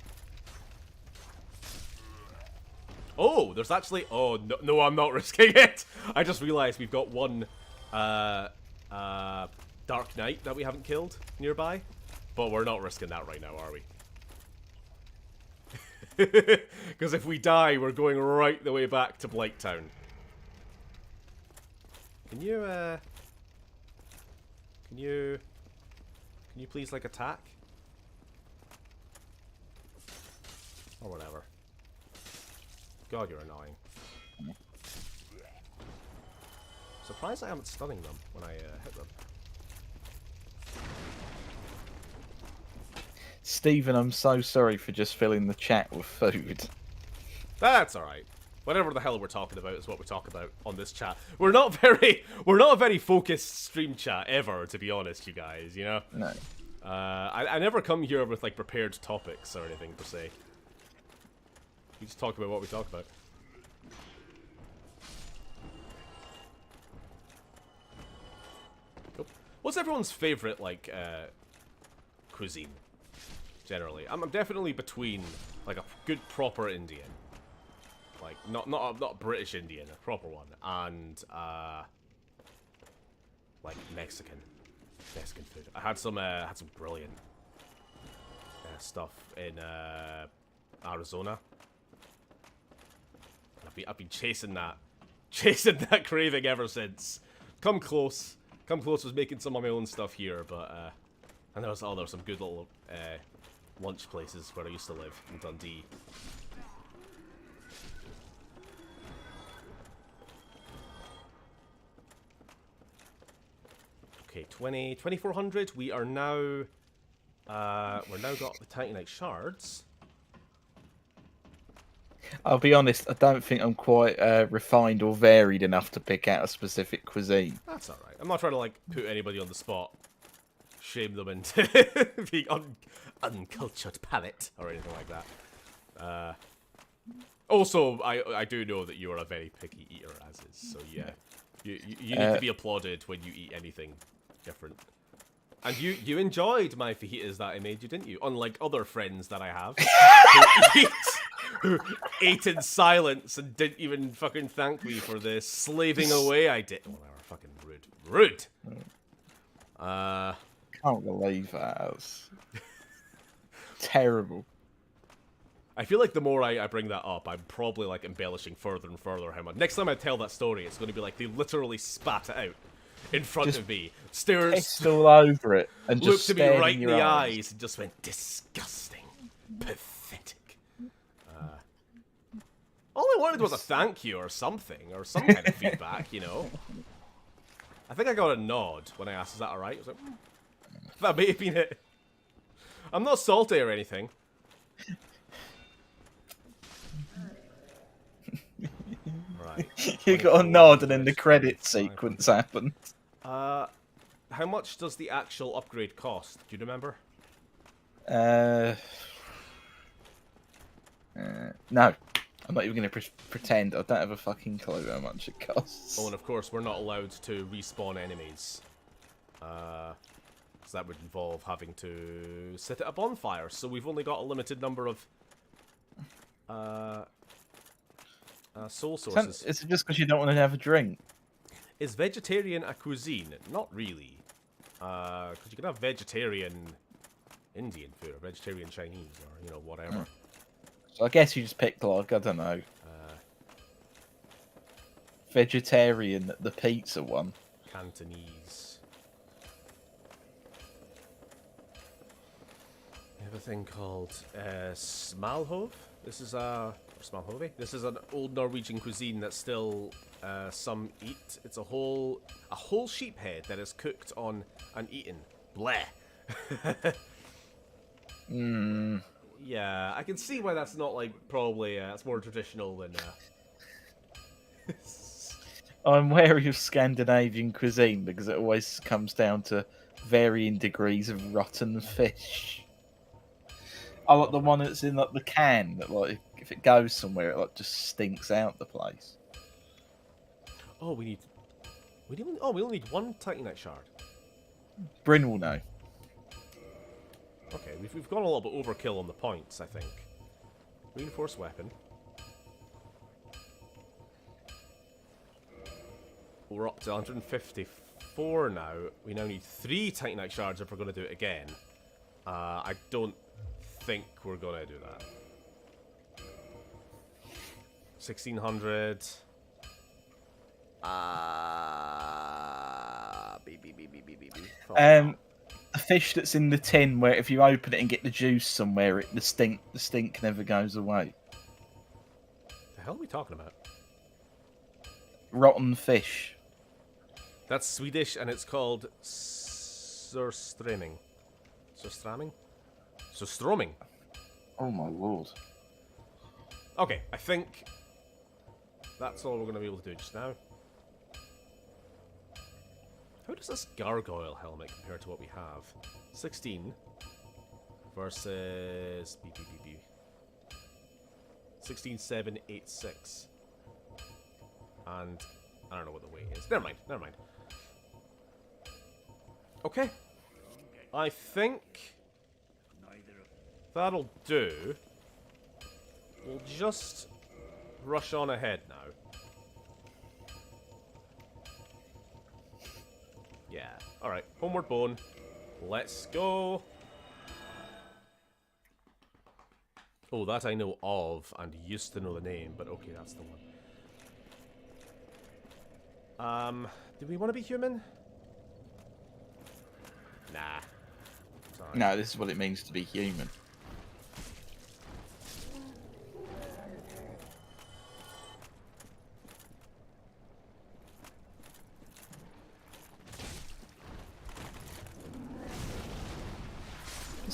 Oh, there's actually... Oh, no, I'm not risking it. I just realized we've got one Dark Knight that we haven't killed nearby. But we're not risking that right now, are we? Because if we die, we're going right the way back to Blighttown. Can you please, like, attack? Or whatever. God, you're annoying. Surprised I haven't stunning them when I hit them. Stephen, I'm so sorry for just filling the chat with food. That's alright. Whatever the hell we're talking about is what we talk about on this chat. We're not a very focused stream chat ever, to be honest, you guys. You know. No. I never come here with like prepared topics or anything per se. We just talk about what we talk about. What's everyone's favorite like cuisine? Generally, I'm definitely between like a good proper Indian, like not British Indian, a proper one, and like Mexican food. I had some brilliant stuff in Arizona. I've been chasing that craving ever since. Come Close was making some of my own stuff here, but and there's some good little lunch places where I used to live in Dundee. Okay, 2400. We are now we're now got the Titanite shards. I'll be honest, I don't think I'm quite refined or varied enough to pick out a specific cuisine. That's alright. I'm not trying to like put anybody on the spot, shame them into being uncultured palate or anything like that. Also, I do know that you are a very picky eater, as is. So yeah, you need to be applauded when you eat anything different. And you enjoyed my fajitas that I made you, didn't you? Unlike other friends that I have who ate in silence and didn't even fucking thank me for the slaving away I did. Oh, they were fucking rude. Can't believe that. Was terrible. I feel like the more I bring that up, I'm probably like embellishing further and further how much. Next time I tell that story, it's going to be like they literally spat it out in front of me, stares, Pissed all over it, and looked just at me stared right in in your the eyes. eyes and just went, disgusting, pathetic. All I wanted was a thank you or some kind of feedback, you know. I think I got a nod when I asked, is that alright? I was like, that may have been it. I'm not salty or anything. Right. You got a nod, and then the credit sequence happened. How much does the actual upgrade cost? Do you remember? No. I'm not even going to pretend. I don't have a fucking clue how much it costs. Oh, and of course, we're not allowed to respawn enemies. Because that would involve having to sit at a bonfire. So we've only got a limited number of soul sources. Is it just because you don't want to have a drink? Is vegetarian a cuisine? Not really. Because you can have vegetarian Indian food, or vegetarian Chinese, or, you know, whatever. So I guess you just picked, like, I don't know. Vegetarian, the pizza one. Cantonese. We have a thing called smalhove. This is smalhove. This is an old Norwegian cuisine that still some eat. It's a whole sheep head that is cooked on and eaten. Bleh. Yeah, I can see why that's not like probably it's more traditional than. I'm wary of Scandinavian cuisine because it always comes down to varying degrees of rotten fish. I like the one that's in like the can that, like, if it goes somewhere, it like just stinks out the place. Oh, we only need one Titanite shard. Bryn will know. Okay, we've gone a little bit overkill on the points, I think. Reinforced weapon. We're up to 154 now. We now need 3 Titanite shards if we're going to do it again. I don't think we're going to do that. 1600. The fish that's in the tin, where if you open it and get the juice somewhere, the stink never goes away. The hell are we talking about? Rotten fish. That's Swedish, and it's called surströmming. Surströmming? Surströmming. Oh my lord. Okay, I think That's all we're going to be able to do just now. How does this gargoyle helmet compare to what we have? 16 versus 16,786. And I don't know what the weight is. Never mind, never mind. Okay. I think that'll do. We'll just rush on ahead now. Yeah. Alright. Homeward Bone. Let's go. Oh, that I know of and used to know the name, but okay, that's the one. Do we want to be human? Nah. Sorry. No, this is what it means to be human.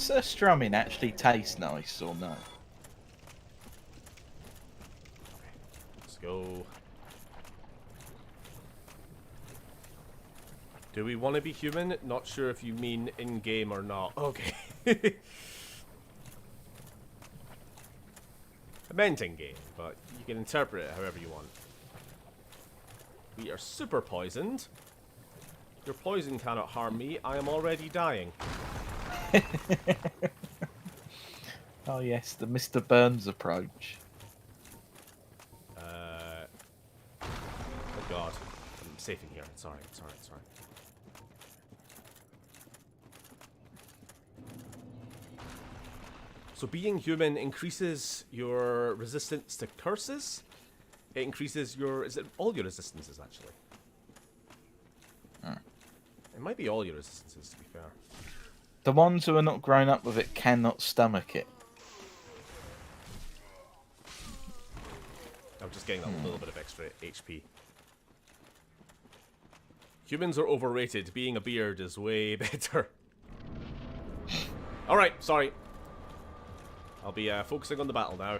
Does strumming actually taste nice or no? Let's go. Do we want to be human? Not sure if you mean in-game or not. Okay. I meant in-game, but you can interpret it however you want. We are super poisoned. Your poison cannot harm me. I am already dying. Oh yes, the Mr. Burns approach. Oh god. I'm safe in here. Sorry. So being human increases your resistance to curses. It increases your... Is it all your resistances, actually? It might be all your resistances, to be fair. The ones who are not grown up with it cannot stomach it. I'm just getting a little bit of extra HP. Humans are overrated. Being a beard is way better. Alright, sorry. I'll be focusing on the battle now.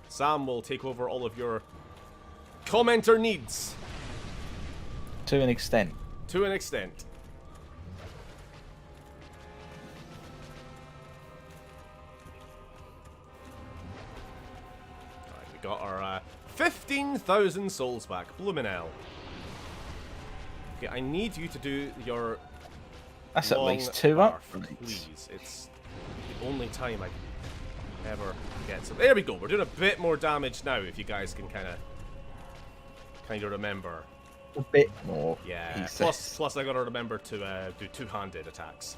Sam will take over all of your commenter needs. To an extent. To an extent. Alright, we got our 15,000 souls back. Bloomin' hell. Okay, I need you to do your... That's at long least 2 arc, upgrades. please. It's the only time I ever get some. There we go. We're doing a bit more damage now. If you guys can kind of remember. A bit more. Yeah. Plus, I gotta remember to do two-handed attacks.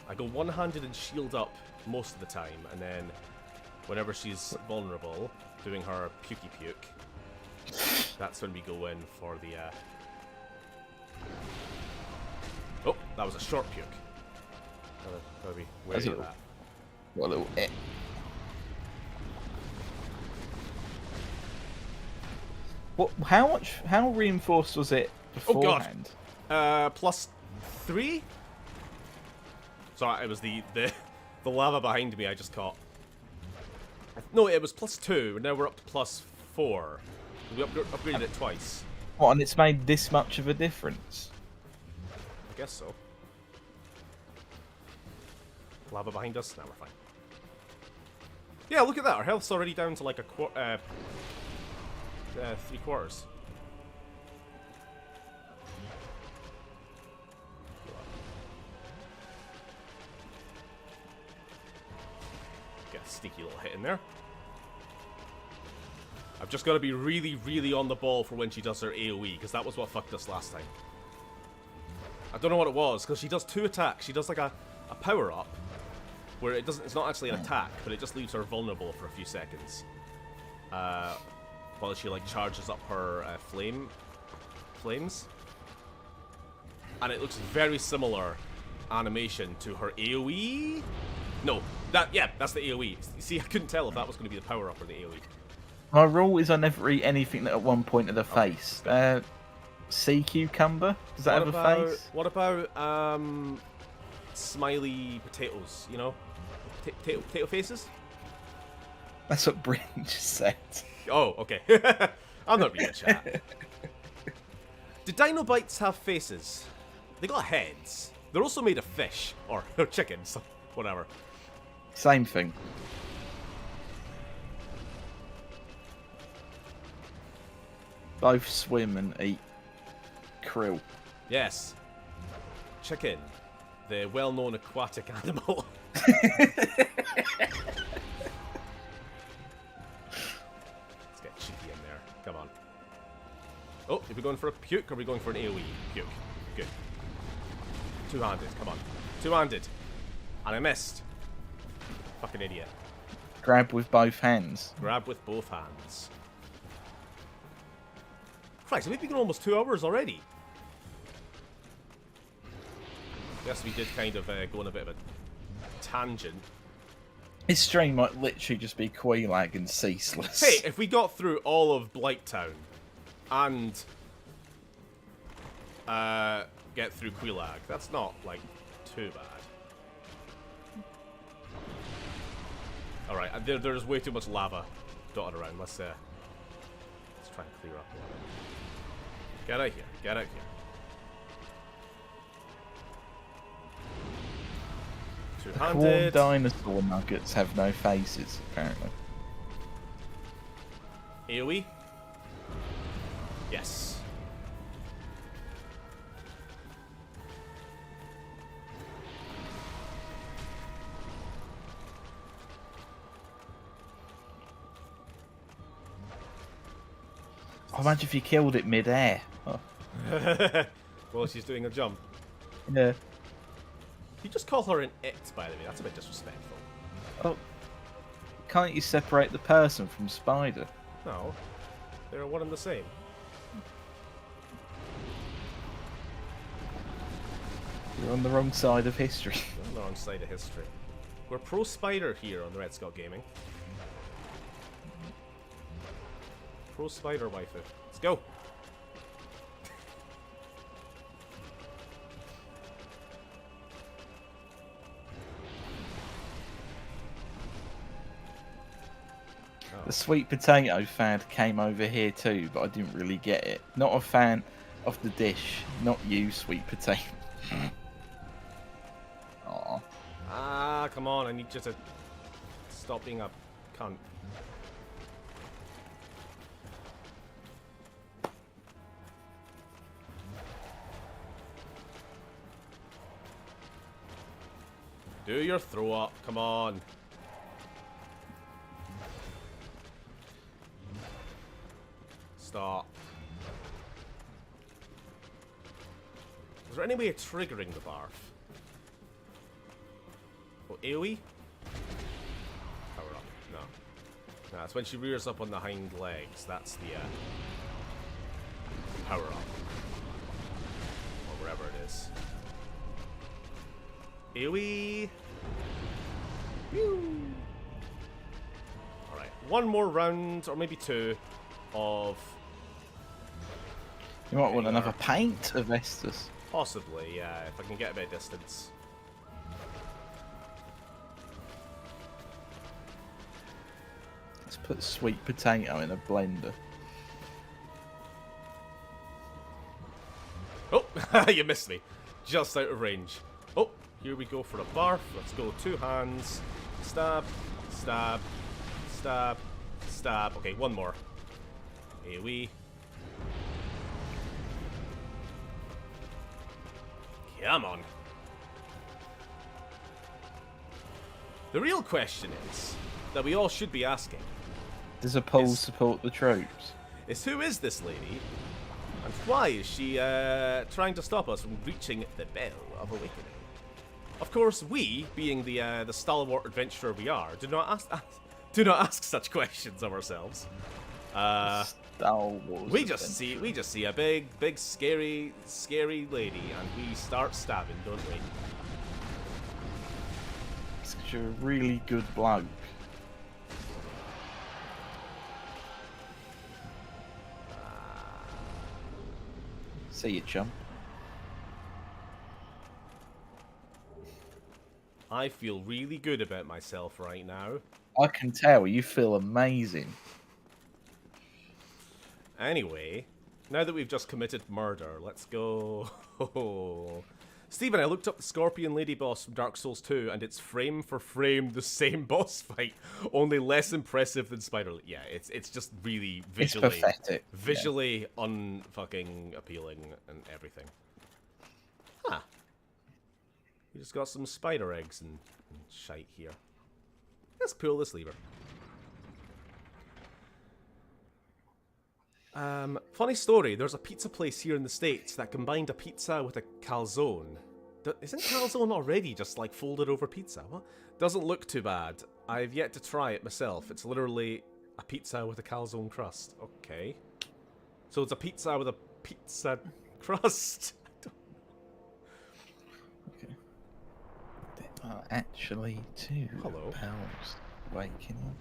I go one-handed and shield up most of the time, and then whenever she's vulnerable, doing her pukey puke, that's when we go in for the. Oh, that was a short puke. Gotta be wary of that. What a little What? How reinforced was it beforehand? Oh god. +3. Sorry, it was the lava behind me. I just caught. No, it was +2. Now we're up to +4. We upgraded it twice. What? And it's made this much of a difference? I guess so. Lava behind us. Now we're fine. Yeah, look at that. Our health's already down to like a 3/4. Get a sneaky little hit in there. I've just got to be really, really on the ball for when she does her AoE, because that was what fucked us last time. I don't know what it was, because she does 2 attacks. She does like a power-up, where it's not actually an attack, but it just leaves her vulnerable for a few seconds. While she like charges up her flames. And it looks very similar animation to her AoE. No, that's the AoE. See, I couldn't tell if that was going to be the power-up or the AoE. My rule is I never eat anything that at one point of the face. Sea cucumber? Does that have a face? What about smiley potatoes? You know, potato faces. That's what Bryn just said. Oh, okay. I'm not reading chat. Do Dinobites have faces? They got heads. They're also made of fish. Or chickens. Whatever. Same thing. Both swim and eat krill. Yes. Chicken. The well-known aquatic animal. Let's get cheeky in there. Come on. Oh, are we going for a puke or are we going for an AoE? Puke. Good. Two-handed. Come on. Two-handed. And I missed. Fucking idiot. Grab with both hands. Grab with both hands. Christ, we've been going almost 2 hours already. Guess we did kind of go on a bit of a tangent. His stream might literally just be Quelaag and ceaseless. Hey, if we got through all of Blighttown and get through Quelaag, that's not, like, too bad. Alright, there's way too much lava dotted around. Let's try and clear up a little. Get out here. Get out here. Corn Two-handed. dinosaur nuggets have no faces, apparently. AoE? Yes. Oh, imagine if you killed it mid-air. Oh. Well, she's doing a jump. Yeah. You just call her an it, by the way. That's a bit disrespectful. Oh. Can't you separate the person from Spider? No. They're one and the same. You're on the wrong side of history. We're on the wrong side of history. We're pro-spider here on the RedScot Gaming. Pro-spider waifu. Let's go. The sweet potato fad came over here too, but I didn't really get it. Not a fan of the dish. Not you, sweet potato. Aw. Ah, come on. I need you to stop being a cunt. Do your throw up. Come on. Stop. Is there any way of triggering the barf? Oh, AoE? Power up. No. No, it's when she rears up on the hind legs. That's the power up. Or wherever it is. AoE! Alright, one more round, or maybe two, of... You might want another paint of Estus. Possibly, yeah, if I can get a bit of distance. Let's put sweet potato in a blender. Oh, you missed me. Just out of range. Oh, here we go for a barf. Let's go two hands. Stab, stab, stab, stab. Okay, one more. AoE. Come on. The real question is, that we all should be asking, Does a pole support the troops? is who is this lady? And why is she trying to stop us from reaching the Bell of Awakening? Of course, we, being the stalwart adventurer we are, do not ask such questions of ourselves. Star Wars We just see a big, scary lady, and we start stabbing, don't we? It's 'cause you're a really good bloke. See you, chum. I feel really good about myself right now. I can tell you feel amazing. Anyway, now that we've just committed murder, let's go. Stephen, I looked up the Scorpion Lady boss from Dark Souls 2, and it's frame for frame the same boss fight, only less impressive than Spider. Yeah, it's just really visually, It's pathetic. visually unfucking appealing and everything. Huh. We just got some spider eggs and shite here. Let's pull this lever. Funny story, there's a pizza place here in the States that combined a pizza with a calzone. Isn't calzone already just like folded over pizza? What? Doesn't look too bad. I've yet to try it myself. It's literally a pizza with a calzone crust. Okay. So it's a pizza with a pizza crust. Okay. There are actually 2 Hello. pals waking up.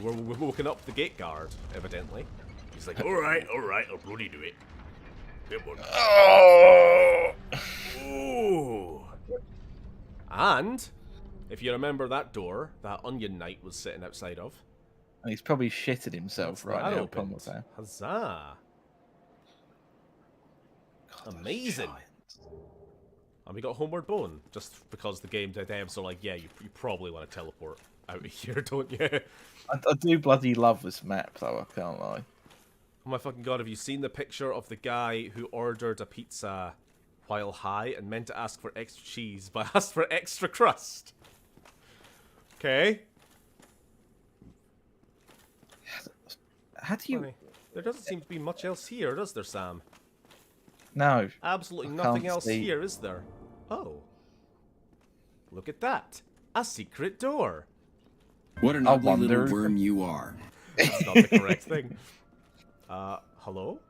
We're woken up the gate guard, evidently. He's like, alright, I'll bloody do it. Come on. Oh! Ooh. And, if you remember that door, that Onion Knight was sitting outside of. He's probably shitted himself right that now. opened. Huzzah. God, Amazing. And we got Homeward Bone, just because the game devs are like, yeah, you probably want to teleport out of here, don't you? I do bloody love this map, though, I can't lie. Oh my fucking god, have you seen the picture of the guy who ordered a pizza while high and meant to ask for extra cheese, but asked for extra crust? Okay. How do you... Funny. There doesn't seem to be much else here, does there, Sam? No. Absolutely I nothing can't else see. here, is there? Oh. Look at that. A secret door. What an I ugly little wonder- worm you are. That's not the correct thing. Hello?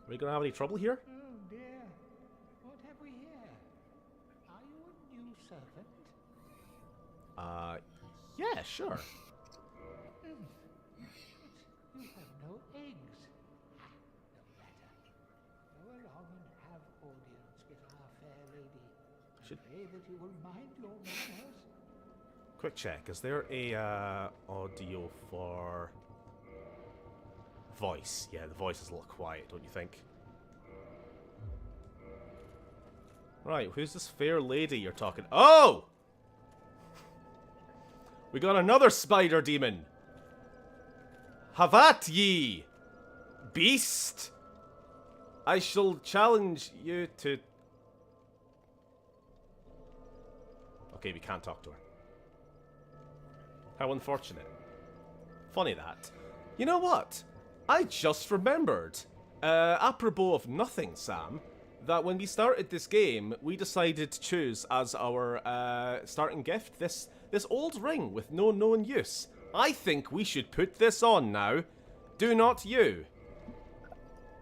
Are we gonna have any trouble here? Oh dear, what have we here? Are you a new servant? Yeah, sure. You have no eggs. No matter. Go along and have audience with our fair lady. Should- Pray that you will mind your manners. Quick check. Is there a audio for voice? Yeah, the voice is a little quiet, don't you think? Right, who's this fair lady you're talking? Oh! We got another spider demon. Have at ye, beast! I shall challenge you to... Okay, we can't talk to her. How unfortunate. Funny that. You know what? I just remembered, apropos of nothing, Sam, that when we started this game, we decided to choose as our starting gift this old ring with no known use. I think we should put this on now. Do not you?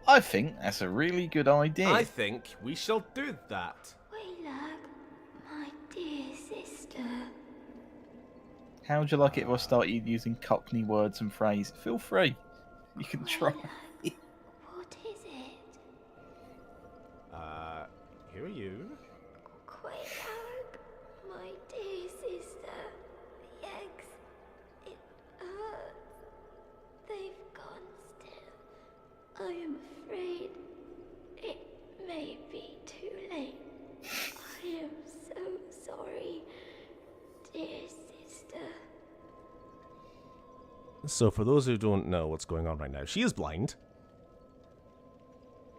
I think that's a really good idea. I think we shall do that. Waylab, my dear sister. How would you like it if I started using Cockney words and phrases? Feel free. You can try. Waylab, what is it? Who are you? Waylab, my dear sister. The eggs, it hurts. They've gone still. I am afraid it may be too late. I am so sorry, dear sister. So for those who don't know what's going on right now, she is blind.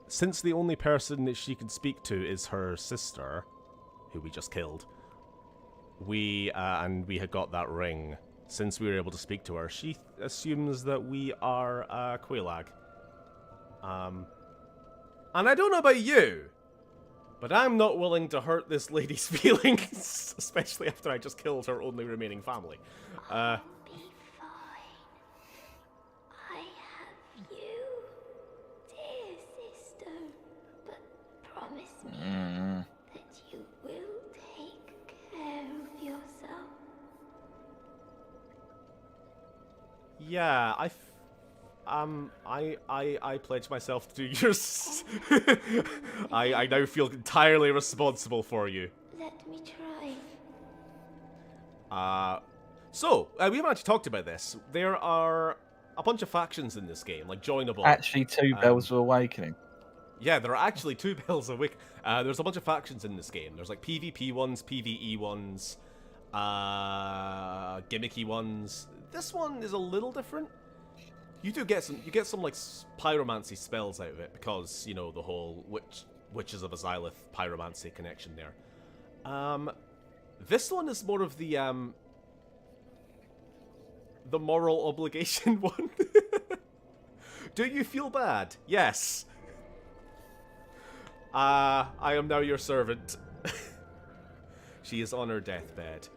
Since the only person that she can speak to is her sister, who we just killed, and we had got that ring. Since we were able to speak to her, she assumes that we are Quailag. And I don't know about you, but I'm not willing to hurt this lady's feelings, especially after I just killed her only remaining family. Be fine. I have you, dear sister. But promise me that you will take care of yourself. Yeah, I pledge myself to do yours. I now feel entirely responsible for you. Let me try. So, we haven't actually talked about this. There are a bunch of factions in this game, like joinable. Actually, two bells of awakening. Yeah, there are actually 2 bells a week. There's a bunch of factions in this game. There's like PvP ones, PvE ones, gimmicky ones. This one is a little different. You get some like pyromancy spells out of it because, you know, the whole Witches of Azylith pyromancy connection there. This one is more of the moral obligation one. Do you feel bad? Yes. I am now your servant. She is on her deathbed.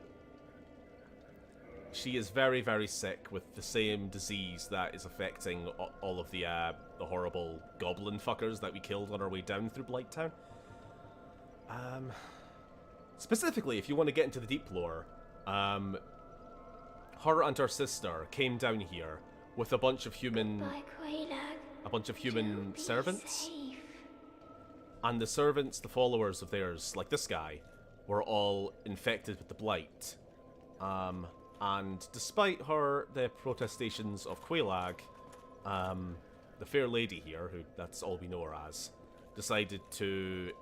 She is very, very sick with the same disease that is affecting all of the horrible goblin fuckers that we killed on our way down through Blighttown. Specifically, if you want to get into the deep lore, her and her sister came down here with a bunch of human servants. And the servants, the followers of theirs, like this guy, were all infected with the blight. And despite the protestations of Quelaag, the fair lady here, who that's all we know her as, decided to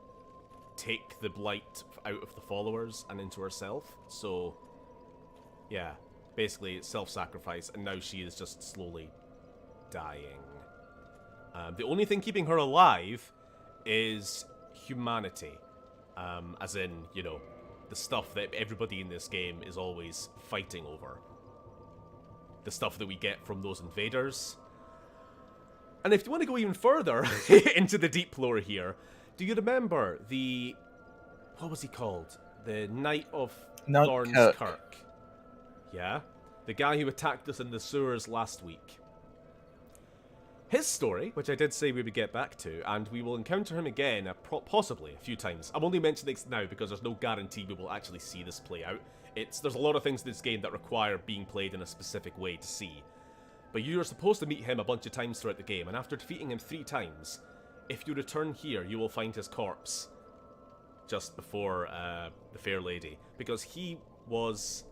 take the blight out of the followers and into herself. So, yeah, basically it's self-sacrifice, and now she is just slowly dying. The only thing keeping her alive is humanity, as in, you know, the stuff that everybody in this game is always fighting over. The stuff that we get from those invaders. And if you want to go even further into the deep lore here, do you remember the... what was he called? The Knight of Thorns Kirk. Yeah? The guy who attacked us in the sewers last week. His story, which I did say we would get back to, and we will encounter him again, possibly a few times. I'm only mentioning this now because there's no guarantee we will actually see this play out. There's a lot of things in this game that require being played in a specific way to see. But you're supposed to meet him a bunch of times throughout the game, and after defeating him 3 times, if you return here, you will find his corpse just before the fair lady, because he was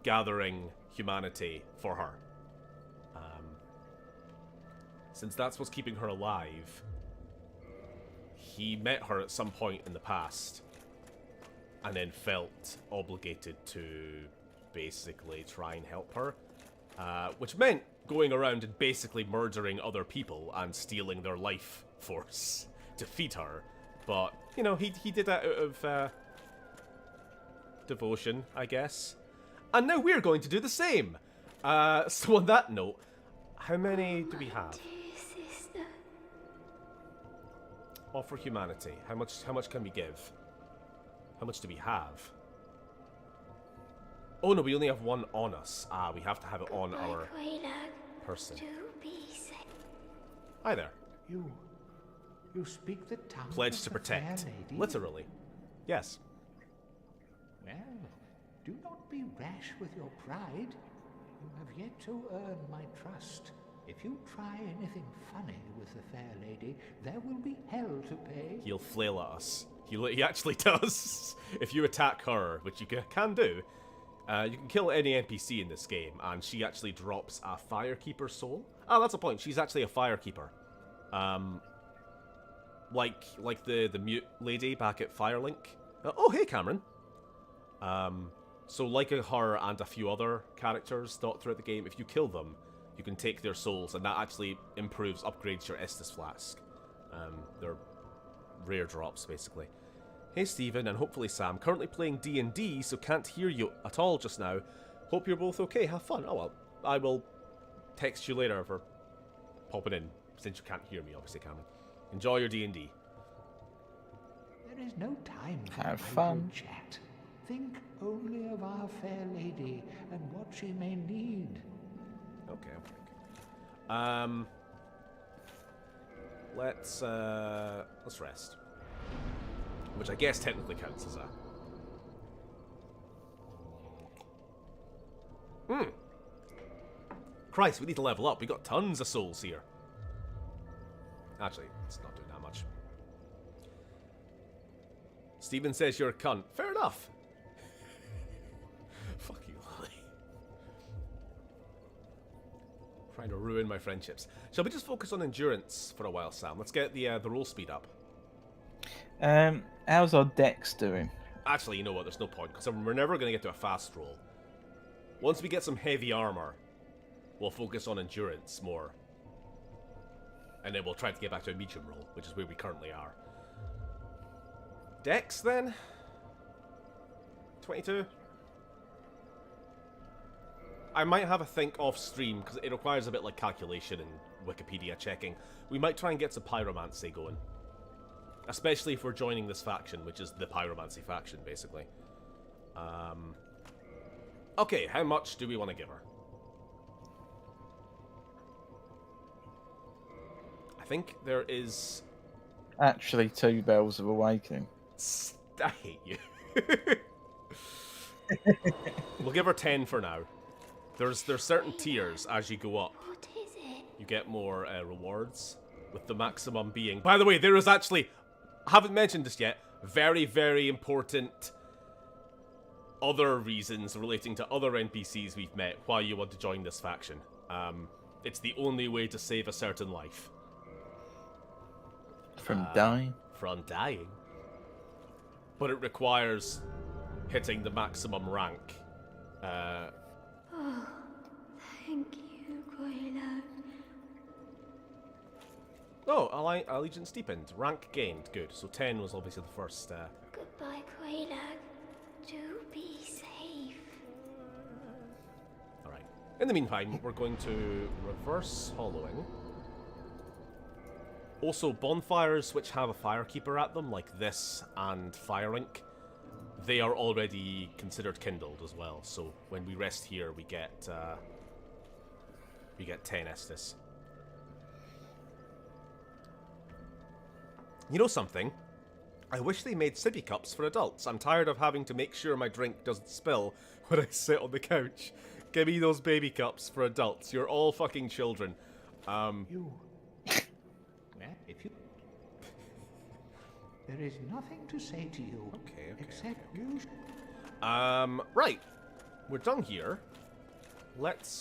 gathering humanity for her. Since that's what's keeping her alive, he met her at some point in the past and then felt obligated to basically try and help her, which meant going around and basically murdering other people and stealing their life force to feed her. But, you know, he did that out of devotion, I guess. And now we're going to do the same. So on that note, how many do we have? Offer humanity. How much can we give? How much do we have? Oh no, we only have 1 on us. We have to have it on our person. Hi there. You speak the tongue Pledge of to the protect. fair lady? Literally. Yes. Well, do not be rash with your pride. You have yet to earn my trust. If you try anything funny with the fair lady, there will be hell to pay. He'll flail at us. He actually does. If you attack her, which you can do, you can kill any NPC in this game, and she actually drops a Firekeeper soul. Oh, that's a point. She's actually a Firekeeper. Like the mute lady back at Firelink. Oh, hey, Cameron. So like her and a few other characters throughout the game, if you kill them, you can take their souls, and that actually upgrades your Estus Flask. They're rare drops, basically. Hey, Stephen, and hopefully Sam. Currently playing D&D, so can't hear you at all just now. Hope you're both okay. Have fun. Oh, well, I will text you later for popping in, since you can't hear me, obviously, Cameron. Enjoy your D&D. There is no time for Have idle fun. chat. Think only of our fair lady and what she may need. Okay. Let's rest. Which I guess technically counts as a... Christ, we need to level up. We got tons of souls here. Actually, it's not doing that much. Steven says you're a cunt. Fair enough. Fuck you, Lily. Trying to ruin my friendships. Shall we just focus on endurance for a while, Sam? Let's get the roll speed up. How's our dex doing? Actually, you know what? There's no point, because we're never going to get to a fast roll. Once we get some heavy armor, we'll focus on endurance more. And then we'll try to get back to a medium roll, which is where we currently are. Dex, then? 22? I might have a think off stream, because it requires a bit like calculation and Wikipedia checking. We might try and get some pyromancy going. Especially if we're joining this faction, which is the pyromancy faction, basically. Okay, how much do we want to give her? I think there is... Actually, 2 bells of awakening. I hate you. We'll give her 10 for now. There's certain tiers as you go up. What is it? You get more rewards, with the maximum being... By the way, there is actually... I haven't mentioned this yet. Very, very important other reasons relating to other NPCs we've met why you want to join this faction. It's the only way to save a certain life. From dying? From dying. But it requires hitting the maximum rank. Oh, thank you, Quayla. Oh, allegiance deepened. Rank gained. Good. So 10 was obviously the first... Goodbye, Quayla. Do be safe. Alright. In the meantime, we're going to reverse hollowing. Also, bonfires which have a firekeeper at them, like this and fire ink, they are already considered kindled as well. So when we rest here, we get 10 Estus. You know something? I wish they made sippy cups for adults. I'm tired of having to make sure my drink doesn't spill when I sit on the couch. Give me those baby cups for adults. You're all fucking children. You. Well, if you. There is nothing to say to you. Okay, except you. Right. We're done here. Let's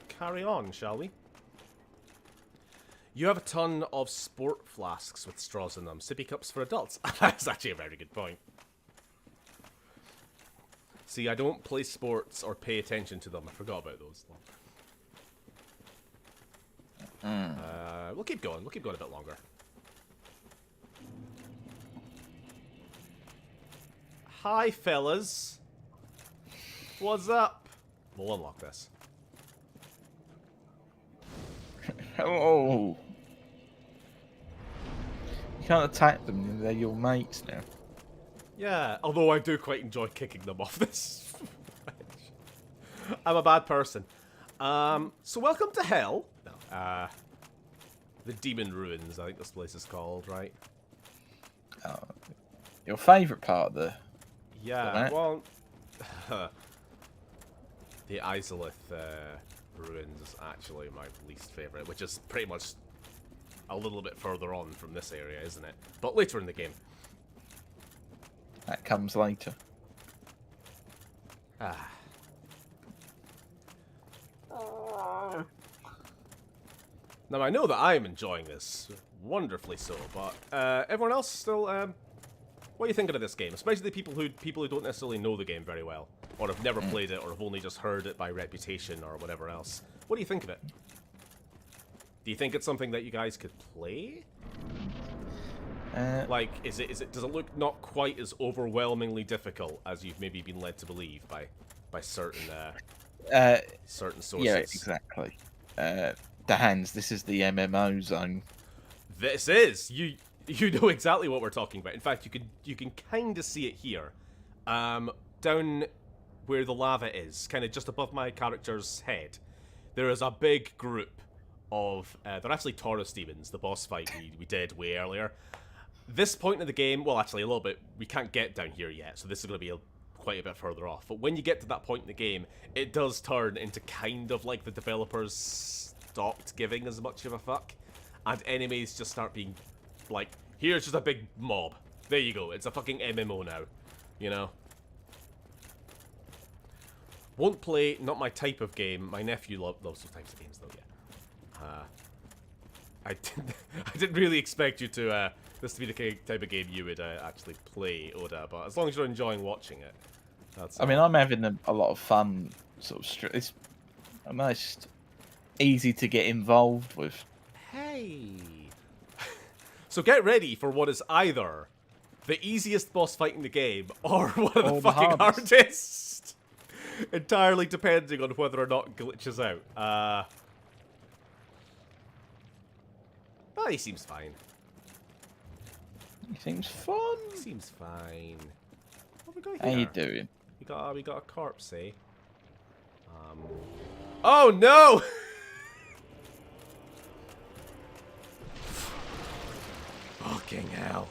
carry on, shall we? You have a ton of sport flasks with straws in them. Sippy cups for adults. That's actually a very good point. See, I don't play sports or pay attention to them. I forgot about those. We'll keep going. We'll keep going a bit longer. Hi, fellas. What's up? We'll unlock this. Oh. You can't attack them, they're your mates now. Yeah, although I do quite enjoy kicking them off this. I'm a bad person. So welcome to Hell. No, the Demon Ruins, I think this place is called, right? Oh, your favourite part of the... Yeah, well... the Izalith Ruins is actually my least favourite, which is pretty much a little bit further on from this area, isn't it? But later in the game. That comes later. Ah. Now, I know that I am enjoying this, wonderfully so, but everyone else still, what are you thinking of this game? Especially the people who don't necessarily know the game very well, or have never played it, or have only just heard it by reputation, or whatever else. What do you think of it? Do you think it's something that you guys could play? Like, does it look not quite as overwhelmingly difficult as you've maybe been led to believe by certain sources? Yeah, exactly. Hans, this is the MMO zone. This is you know exactly what we're talking about. In fact, you can kind of see it here, down where the lava is, kind of just above my character's head. There is a big group of they're actually Taurus demons. The boss fight we did way earlier. This point of the game, well, actually a little bit. We can't get down here yet, so this is going to be quite a bit further off. But when you get to that point in the game, it does turn into kind of like the developers stopped giving as much of a fuck, and enemies just start being like, here's just a big mob. There you go. It's a fucking MMO now, you know. Won't play, not my type of game. My nephew loves those types of games, though, yeah. I didn't really expect you to, this to be the type of game you would actually play, Oda, but as long as you're enjoying watching it, that's... I mean, I'm having a lot of fun, sort of, it's a nice, easy to get involved with. Hey! So get ready for what is either the easiest boss fight in the game, or one of the fucking hardest. Entirely depending on whether or not glitches out. Well, he seems fine. He seems fun. He seems fine. What have we got How here? you doing? We got a corpse, eh? Oh no! Fucking hell.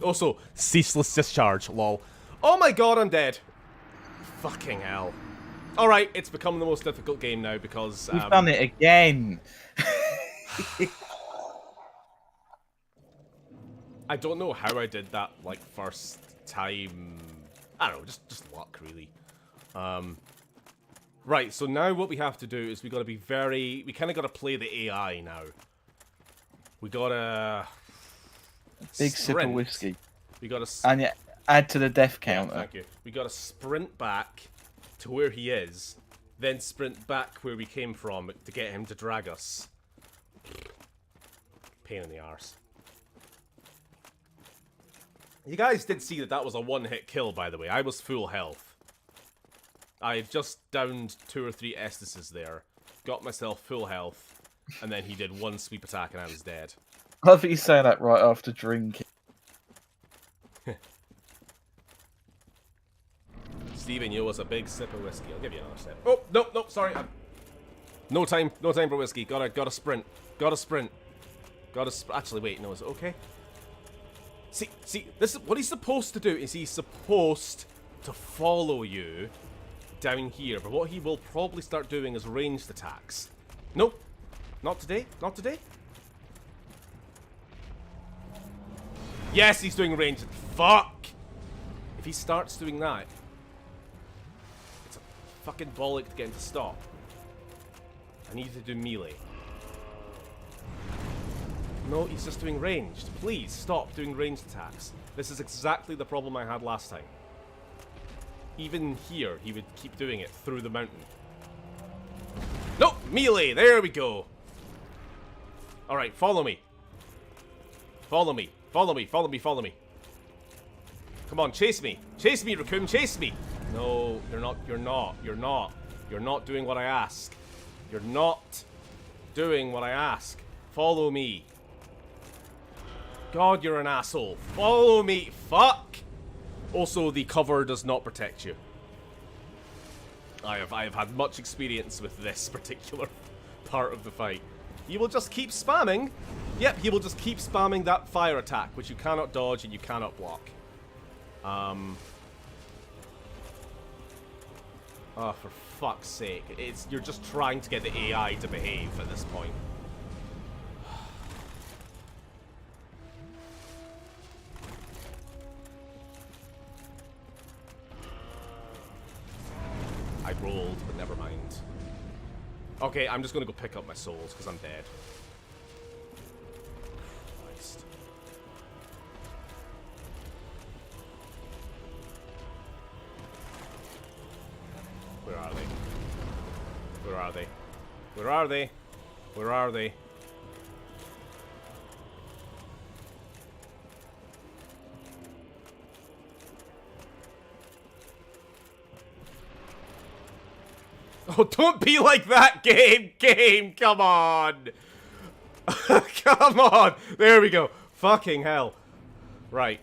Also, ceaseless discharge, lol. Oh my god, I'm dead. Fucking hell. Alright, it's become the most difficult game now because... You've done it again. I don't know how I did that, like, first time... I don't know, just luck, really. Right, so now what we have to do is we gotta be very... We kinda gotta play the AI now. We gotta... Big sip of whiskey. We gotta... And yeah, add to the death counter. Yeah, thank you. We gotta sprint back to where he is, then sprint back where we came from to get him to drag us. Pain in the arse. You guys did see that that was a one-hit kill, by the way. I was full health. I had just downed 2 or 3 Estises there, got myself full health, and then he did one sweep attack and I was dead. I love that you say that right after drinking. Steven, you was a big sip of whiskey. I'll give you another sip. Oh, no, sorry. No time for whiskey. Gotta sprint. Actually, wait, no, is it okay? See, this is what he's supposed to do. Is he's supposed to follow you down here, but what he will probably start doing is ranged attacks. Nope, not today. Yes, he's doing ranged. Fuck! If he starts doing that, it's a fucking bollock to get him to stop. I need to do melee. No, he's just doing ranged. Please, stop doing ranged attacks. This is exactly the problem I had last time. Even here, he would keep doing it through the mountain. No, melee! There we go! Alright, follow me. Follow me. Come on, chase me. Chase me, Raccoon, chase me! No, you're not doing what I ask. You're not doing what I ask. Follow me. God, you're an asshole. Follow me. Fuck! Also, the cover does not protect you. I have had much experience with this particular part of the fight. He will just keep spamming. Yep, he will just keep spamming that fire attack, which you cannot dodge and you cannot block. Oh, for fuck's sake. You're just trying to get the AI to behave at this point. I rolled, but never mind. Okay, I'm just gonna go pick up my souls, because I'm dead. Christ. Where are they? Where are they? Where are they? Where are they? Oh, don't be like that, game, come on. Come on. There we go. Fucking hell. Right.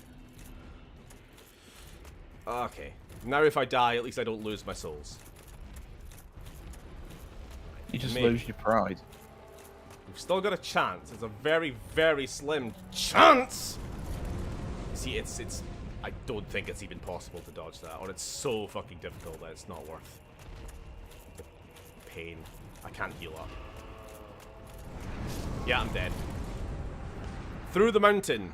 Okay. Now if I die, at least I don't lose my souls. You just lose your pride. We've still got a chance. It's a very, very slim chance. See, it's I don't think it's even possible to dodge that, or it's so fucking difficult that it's not worth the pain. I can't heal up. Yeah, I'm dead. Through the mountain.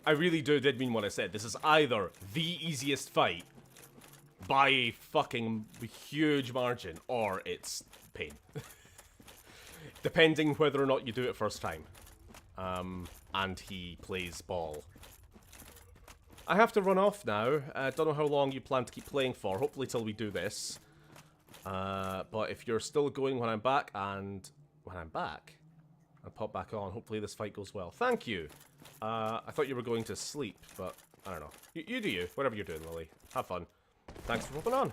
I really did mean what I said. This is either the easiest fight by a fucking huge margin, or it's pain. Depending whether or not you do it first time. And he plays ball. I have to run off now. I don't know how long you plan to keep playing for. Hopefully till we do this. But if you're still going when I'm back, and when I'm back, I'll pop back on. Hopefully this fight goes well. Thank you. I thought you were going to sleep, but I don't know. You do you. Whatever you're doing, Lily. Have fun. Thanks for popping on.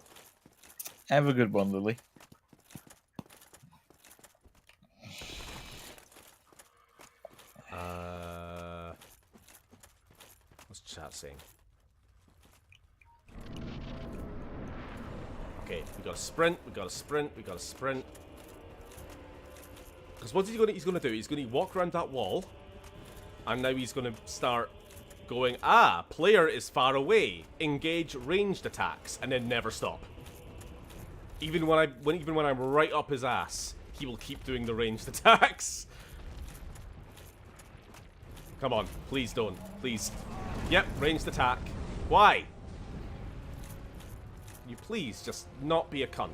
Have a good one, Lily. What's chat saying? Okay, we gotta sprint, we gotta sprint, we gotta sprint. Because what's he's gonna do? He's gonna walk around that wall, and now he's gonna start going, player is far away. Engage ranged attacks, and then never stop. Even when I'm right up his ass, he will keep doing the ranged attacks. Come on, please don't. Please. Yep, ranged attack. Why? You please just not be a cunt.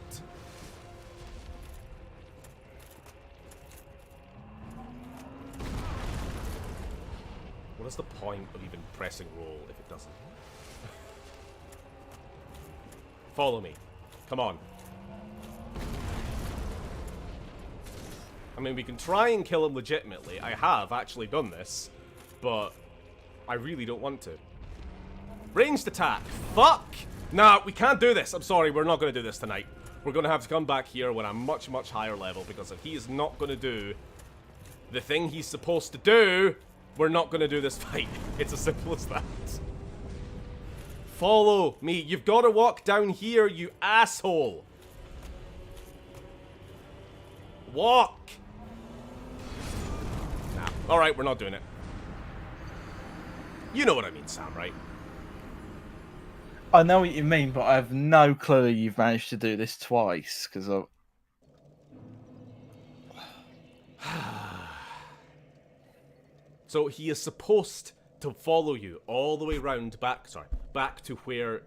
What is the point of even pressing roll if it doesn't? Follow me. Come on. I mean, we can try and kill him legitimately. I have actually done this, but I really don't want to. Ranged attack. Fuck! Nah, we can't do this. I'm sorry, we're not going to do this tonight. We're going to have to come back here when I'm much, much higher level, because if he is not going to do the thing he's supposed to do, we're not going to do this fight. It's as simple as that. Follow me. You've got to walk down here, you asshole. Walk. Nah. Alright, we're not doing it. You know what I mean, Sam, right? I know what you mean, but I have no clue you've managed to do this twice, because I... So he is supposed to follow you all the way round back to where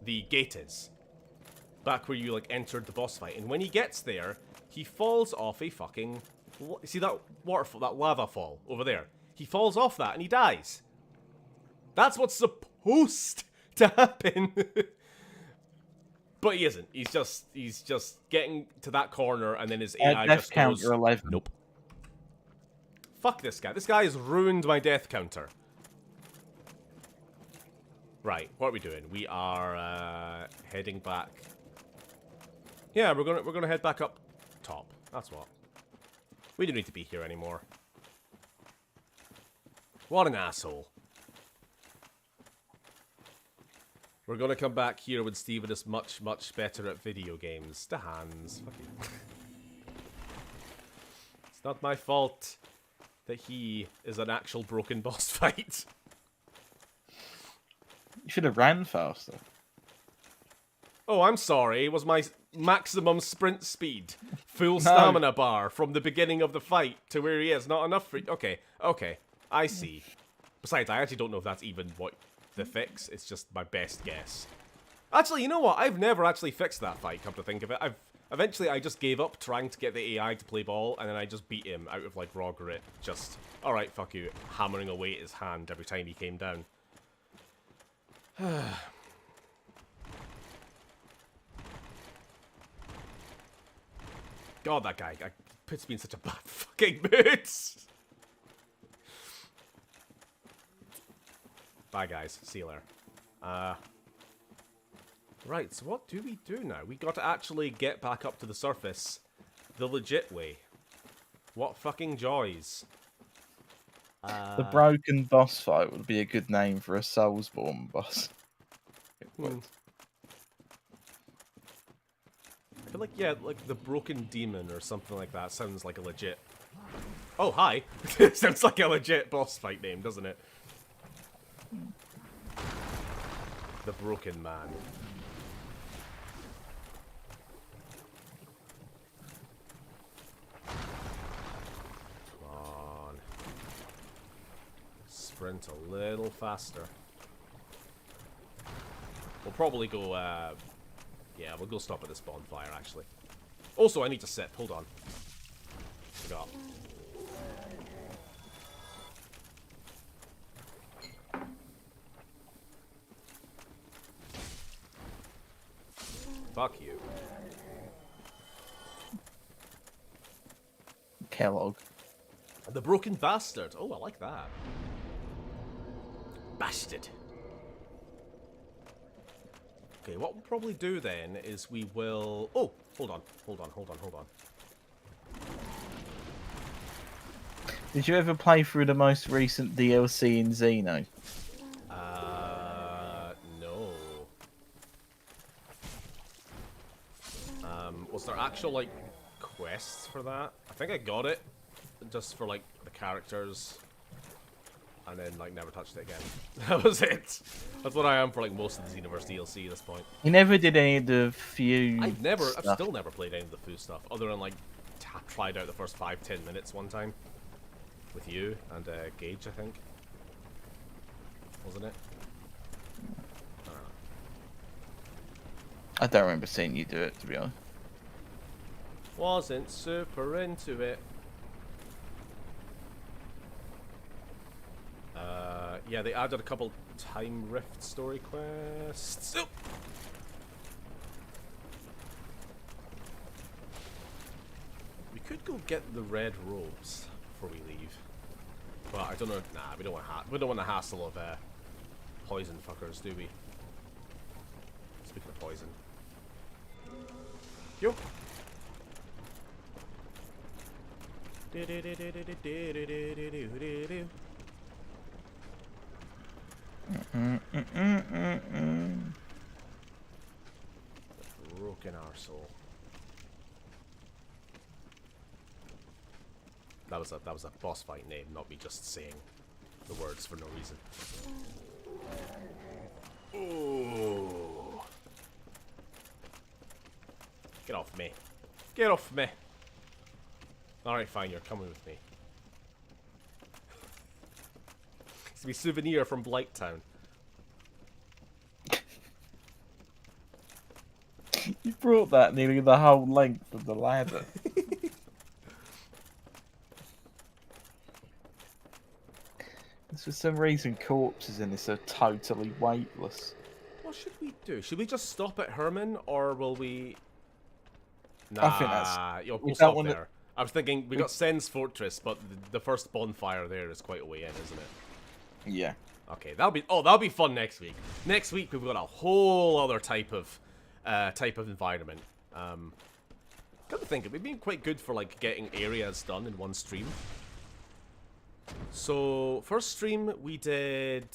the gate is. Back where you, like, entered the boss fight. And when he gets there, he falls off a fucking... See that waterfall, that lava fall over there? He falls off that and he dies. That's what's supposed to happen. But he isn't. He's just getting to that corner and then his AI death just goes... counter 11. Nope. Fuck this guy. This guy has ruined my death counter. Right, what are we doing? We are heading back. Yeah, we're gonna head back up top. That's what. We don't need to be here anymore. What an asshole. We're gonna come back here when Steven is much, much better at video games. The hands. Fuck you. It's not my fault that he is an actual broken boss fight. You should have ran faster. Oh, I'm sorry. It was my maximum sprint speed. Full stamina bar from the beginning of the fight to where he is. Not enough for... Okay, okay. I see. Besides, I actually don't know if that's even what the fix. It's just my best guess. Actually, you know what? I've never actually fixed that fight, come to think of it. Eventually, I just gave up trying to get the AI to play ball, and then I just beat him out of, like, raw grit. Just, alright, fuck you, hammering away at his hand every time he came down. God, that guy puts me in such a bad fucking mood. Bye, guys. See you later. Right, so what do we do now? We got to actually get back up to the surface the legit way. What fucking joys. The broken boss fight would be a good name for a Soulsborne boss. I feel like, yeah, like the broken demon or something like that sounds like a legit... Oh, hi! Sounds like a legit boss fight name, doesn't it? The broken man. Come on. Sprint a little faster. We'll probably go, yeah, we'll go stop at this bonfire, actually. Also, I need to sip. Hold on. Forgot. Fuck you. Kellogg. The broken bastard. Oh, I like that. Bastard. Okay, what we'll probably do then is we will... Oh, hold on. Did you ever play through the most recent DLC in Xeno? No. Was there actual, like, quests for that? I think I got it, just for, like, the characters, and then, like, never touched it again. That was it. That's what I am for, like, most of the Xenoverse DLC at this point. You never did any of the few. I've still never played any of the food stuff, other than, like, tried out the first 5-10 minutes one time. With you and Gage, I think. Wasn't it? I don't remember seeing you do it, to be honest. Wasn't super into it. Yeah, they added a couple Time Rift story quests. Oh! We could go get the red robes before we leave. But I don't know. Nah, we don't want the hassle of poison fuckers, do we? Speaking of poison. Yo. Broken arsehole. That was a boss fight name, not me just saying the words for no reason. Ooh. Get off me. Get off me. Alright, fine, you're coming with me. It's gonna be a souvenir from Blighttown. You brought that nearly the whole length of the ladder. For some reason, corpses in this are totally weightless. What should we do? Should we just stop at Herman, or will we... Nah, I think that's... we'll stop there. I was thinking, we got Sen's Fortress, but the first bonfire there is quite a way in, isn't it? Yeah. Okay, that'll be fun next week. Next week we've got a whole other type of environment. Got to think, it would be quite good for like getting areas done in one stream. So first stream we did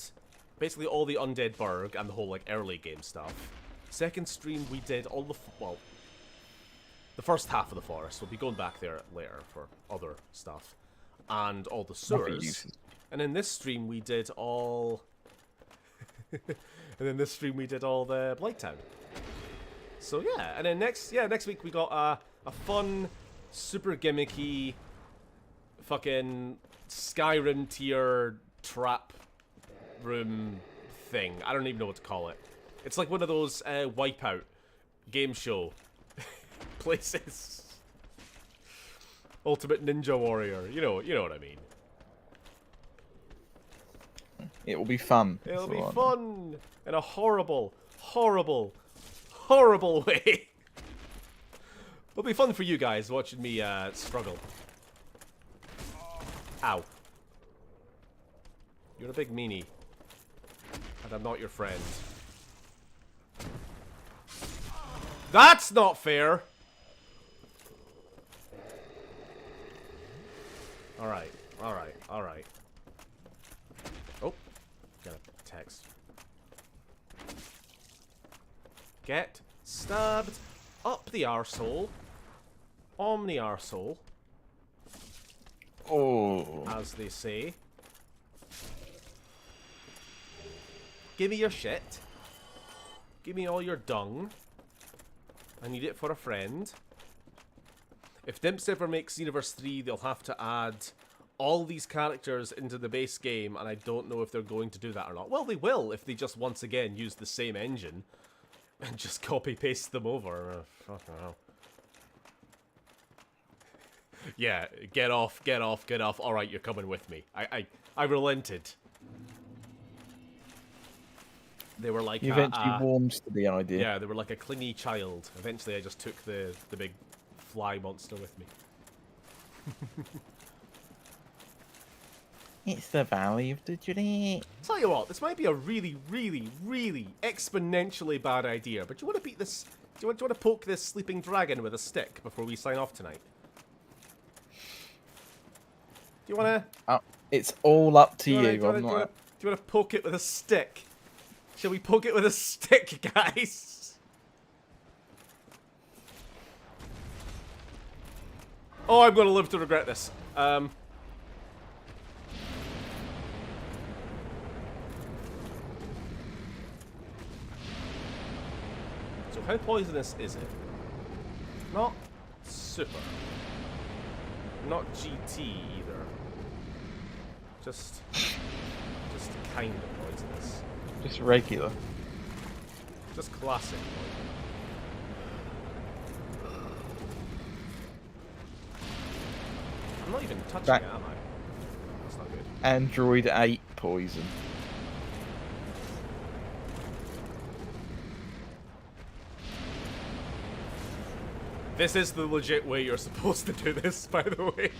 basically all the Undead Burg and the whole like early game stuff. Second stream we did all the the first half of the forest. We'll be going back there later for other stuff and all the sewers. And in this stream we did all and then this stream we did all the Blighttown. So yeah, and then next week we got a fun, super gimmicky, fucking Skyrim tier trap room thing. I don't even know what to call it. It's like one of those Wipeout game show places. Ultimate Ninja Warrior. You know what I mean. It will be fun. It'll be fun in a horrible, horrible, horrible way. It'll be fun for you guys watching me struggle. Ow. You're a big meanie. And I'm not your friend. That's not fair! Alright, alright, alright. Oh, got a text. Get stabbed up the arsehole. On the arsehole. Oh. As they say. Give me your shit. Give me all your dung. I need it for a friend. If Dimps ever makes Xenoverse 3, they'll have to add all these characters into the base game, and I don't know if they're going to do that or not. Well, they will if they just once again use the same engine and just copy-paste them over. Fucking hell. Yeah, get off, get off, get off. Alright, you're coming with me. I relented. They were like You eventually warmed to the idea. Yeah, they were like a clingy child. Eventually I just took the big fly monster with me. It's the Valley of the Dread. Tell you what, this might be a really, really, really exponentially bad idea, but do you want to beat this... Do you want to poke this sleeping dragon with a stick before we sign off tonight? Do you want to... It's all up to you. Do you want to poke it with a stick? Shall we poke it with a stick, guys? Oh, I'm going to live to regret this. So how poisonous is it? Not super. Not GT either. Just kind of poisonous. Just regular. Just classic poison. I'm not even touching it, am I? That's not good. Android 8 poison. This is the legit way you're supposed to do this, by the way.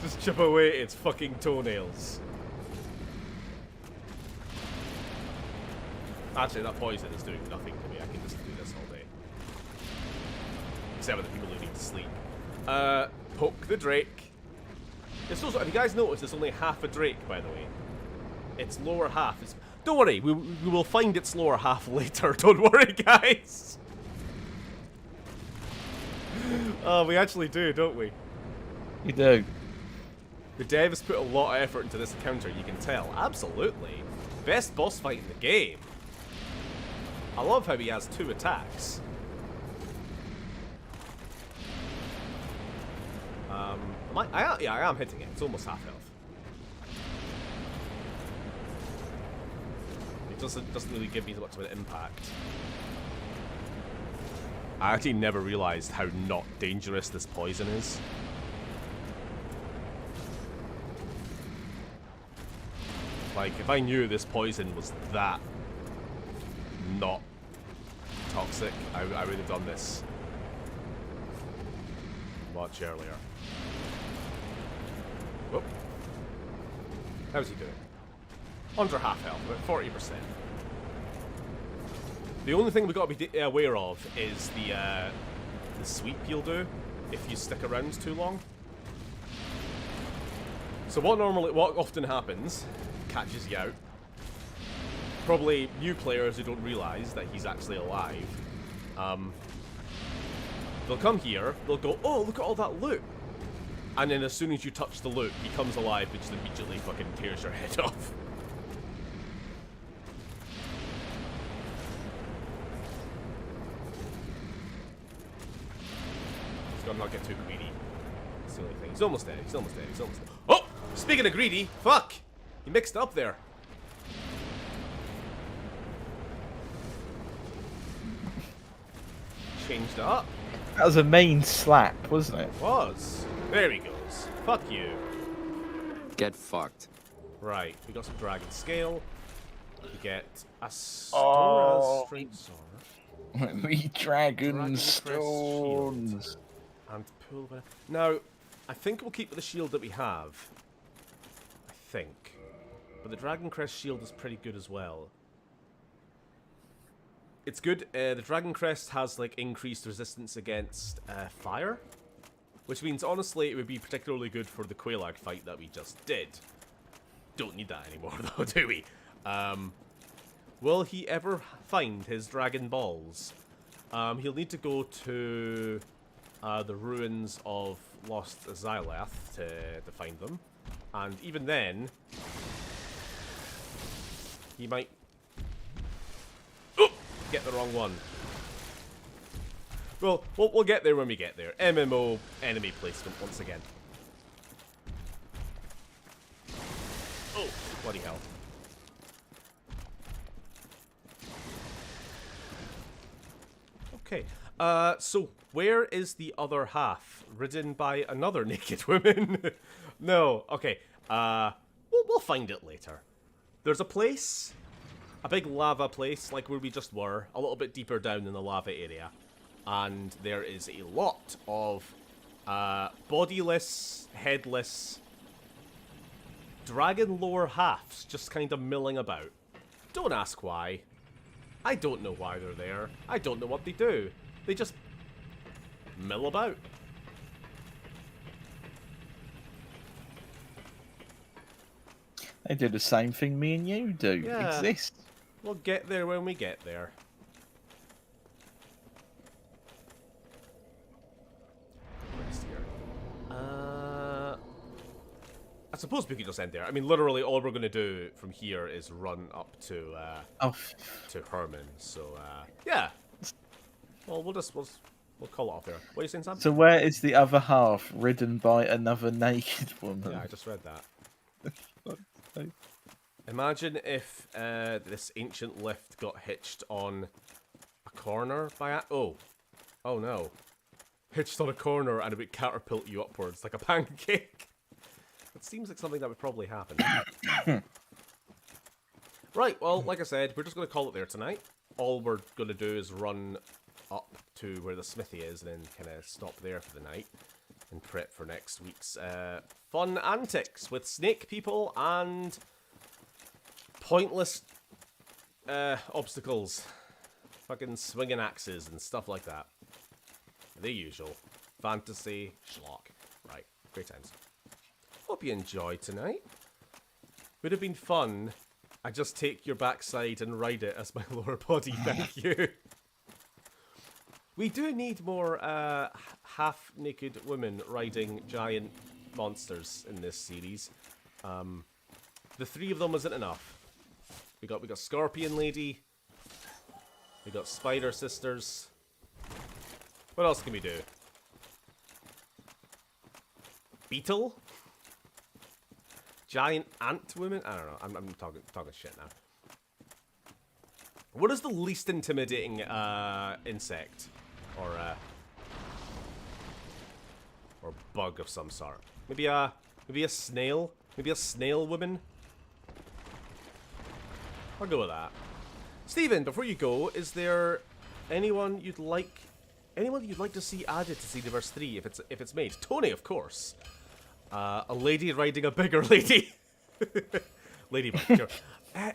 Just chip away its fucking toenails. Actually, that poison is doing nothing to me. I can just do this all day. Except with the people who need to sleep. Poke the Drake. It's also, have you guys noticed it's only half a Drake, by the way? Its lower half is... Don't worry, we will find its lower half later. Don't worry, guys. Oh, we actually do, don't we? You do. The devs put a lot of effort into this encounter, you can tell. Absolutely. Best boss fight in the game. I love how he has 2 attacks. Yeah, I am hitting it. It's almost half health. It doesn't really give me much of an impact. I actually never realized how not dangerous this poison is. Like, if I knew this poison was that not toxic, I would have done this much earlier. Whoop. How's he doing? Under half health, about 40%. The only thing we've got to be aware of is the sweep he'll do if you stick around too long. So what often happens, catches you out. Probably new players who don't realise that he's actually alive. They'll come here, they'll go, oh, look at all that loot. And then as soon as you touch the loot, he comes alive and just immediately fucking tears your head off. Just gotta not get too greedy. That's the only thing. He's almost dead, he's almost dead, he's almost dead. Oh! Speaking of greedy, fuck! He mixed up there. Changed it up. That was a main slap, wasn't it? It was. There he goes. Fuck you. Get fucked. Right, we got some dragon scale. We get a Stora's straight sword. We dragon Crest stones. shield. And pull. Now, I think we'll keep with the shield that we have. I think. But the Dragon Crest shield is pretty good as well. It's good. The Dragon Crest has like increased resistance against fire. Which means, honestly, it would be particularly good for the Quelaag fight that we just did. Don't need that anymore, though, do we? Will he ever find his Dragon Balls? He'll need to go to the ruins of Lost Xyleth to find them. And even then, he might... Oh! get the wrong one. Well, we'll get there when we get there. MMO enemy placement once again. Oh, bloody hell. Okay. So where is the other half? Ridden by another naked woman? No. Okay. We'll find it later. There's a place, a big lava place, like where we just were, a little bit deeper down in the lava area, and there is a lot of bodiless, headless dragon lower halves just kind of milling about. Don't ask why. I don't know why they're there. I don't know what they do. They just mill about. They do the same thing me and you do. Yeah. Exist. We'll get there when we get there. Rest here. I suppose we could just end there. I mean, literally, all we're going to do from here is run up to to Herman. So, yeah. Well, we'll call it off there. What are you saying, Sam? So where is the other half, ridden by another naked woman? Yeah, I just read that. Imagine if this ancient lift got hitched on a corner by oh no, hitched on a corner and it would catapult you upwards like a pancake. It seems like something that would probably happen. Right, well, like I said, we're just going to call it there tonight. All we're going to do is run up to where the smithy is and then kind of stop there for the night and prep for next week's fun antics with snake people and pointless obstacles. Fucking swinging axes and stuff like that. The usual. Fantasy schlock. Right, great times. Hope you enjoyed tonight. Would have been fun. I just take your backside and ride it as my lower body, thank you. We do need more half-naked women riding giant monsters in this series. The three of them isn't enough. We got Scorpion Lady. We got Spider Sisters. What else can we do? Beetle? Giant ant women? I don't know. I'm talking shit now. What is the least intimidating insect or bug of some sort? Maybe a snail? Maybe a snail woman? I'll go with that. Steven, before you go, is there anyone you'd like to see added to Xenoverse 3 if it's made? Tony, of course. A lady riding a bigger lady. Ladybug, sure.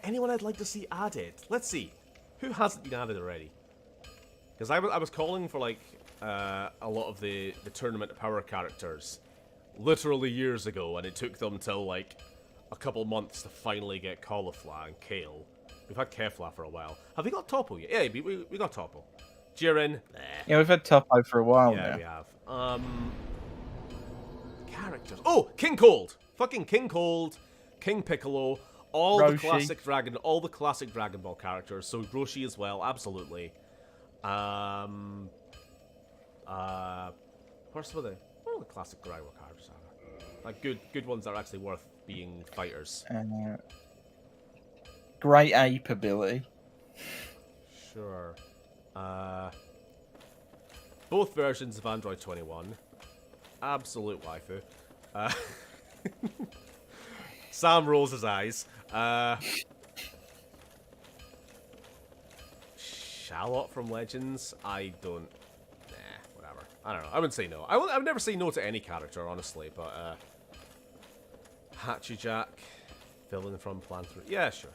Anyone I'd like to see added? Let's see. Who hasn't been added already? Because I was calling for like a lot of the tournament power characters literally years ago, and it took them till like a couple months to finally get Caulifla and Kale. We've had Kefla for a while. Have we got Topo yet? Yeah, we got Topo. Jiren. Yeah, we've had Topo for a while yeah, now. we have. Characters. Oh, King Cold. Fucking King Cold. King Piccolo. All the classic Dragon Ball characters. So Roshi as well, absolutely. What are the classic Dragon Ball characters are there? Like good ones that are actually worth being fighters. Great ape ability. Sure. Both versions of Android 21. Absolute waifu. Sam rolls his eyes. Charlotte from Legends. I don't. Whatever. I don't know. I wouldn't say no. I would never say no to any character, honestly. But Hachijack, villain from Plan 3. Yeah, sure.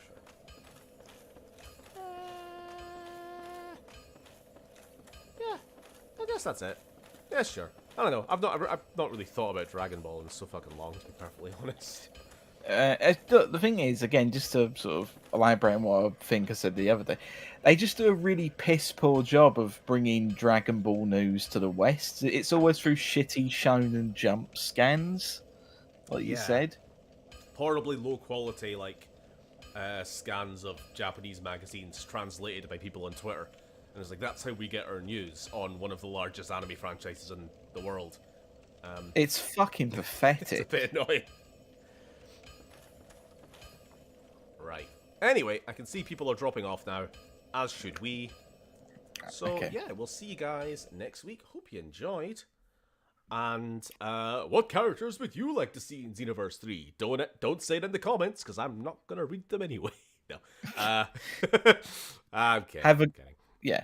Yeah, I guess that's it. Yeah, sure. I don't know. I've not really thought about Dragon Ball in so fucking long, to be perfectly honest. The thing is, again, just to sort of elaborate on what I think I said the other day, they just do a really piss poor job of bringing Dragon Ball news to the West. It's always through shitty Shonen Jump scans, like you said. Horribly low quality, like scans of Japanese magazines translated by people on Twitter. And it's like, that's how we get our news on one of the largest anime franchises in the world. It's fucking pathetic. It's a bit annoying. Right. Anyway, I can see people are dropping off now, as should we. So, Okay. yeah, we'll see you guys next week. Hope you enjoyed. And what characters would you like to see in Xenoverse 3? Don't say it in the comments, because I'm not going to read them anyway. No. I'm kidding. I'm kidding. Yeah.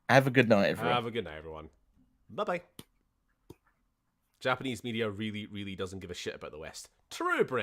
Have a good night, everyone. Have a good night, everyone. Bye-bye. Japanese media really, really doesn't give a shit about the West. True, Brit.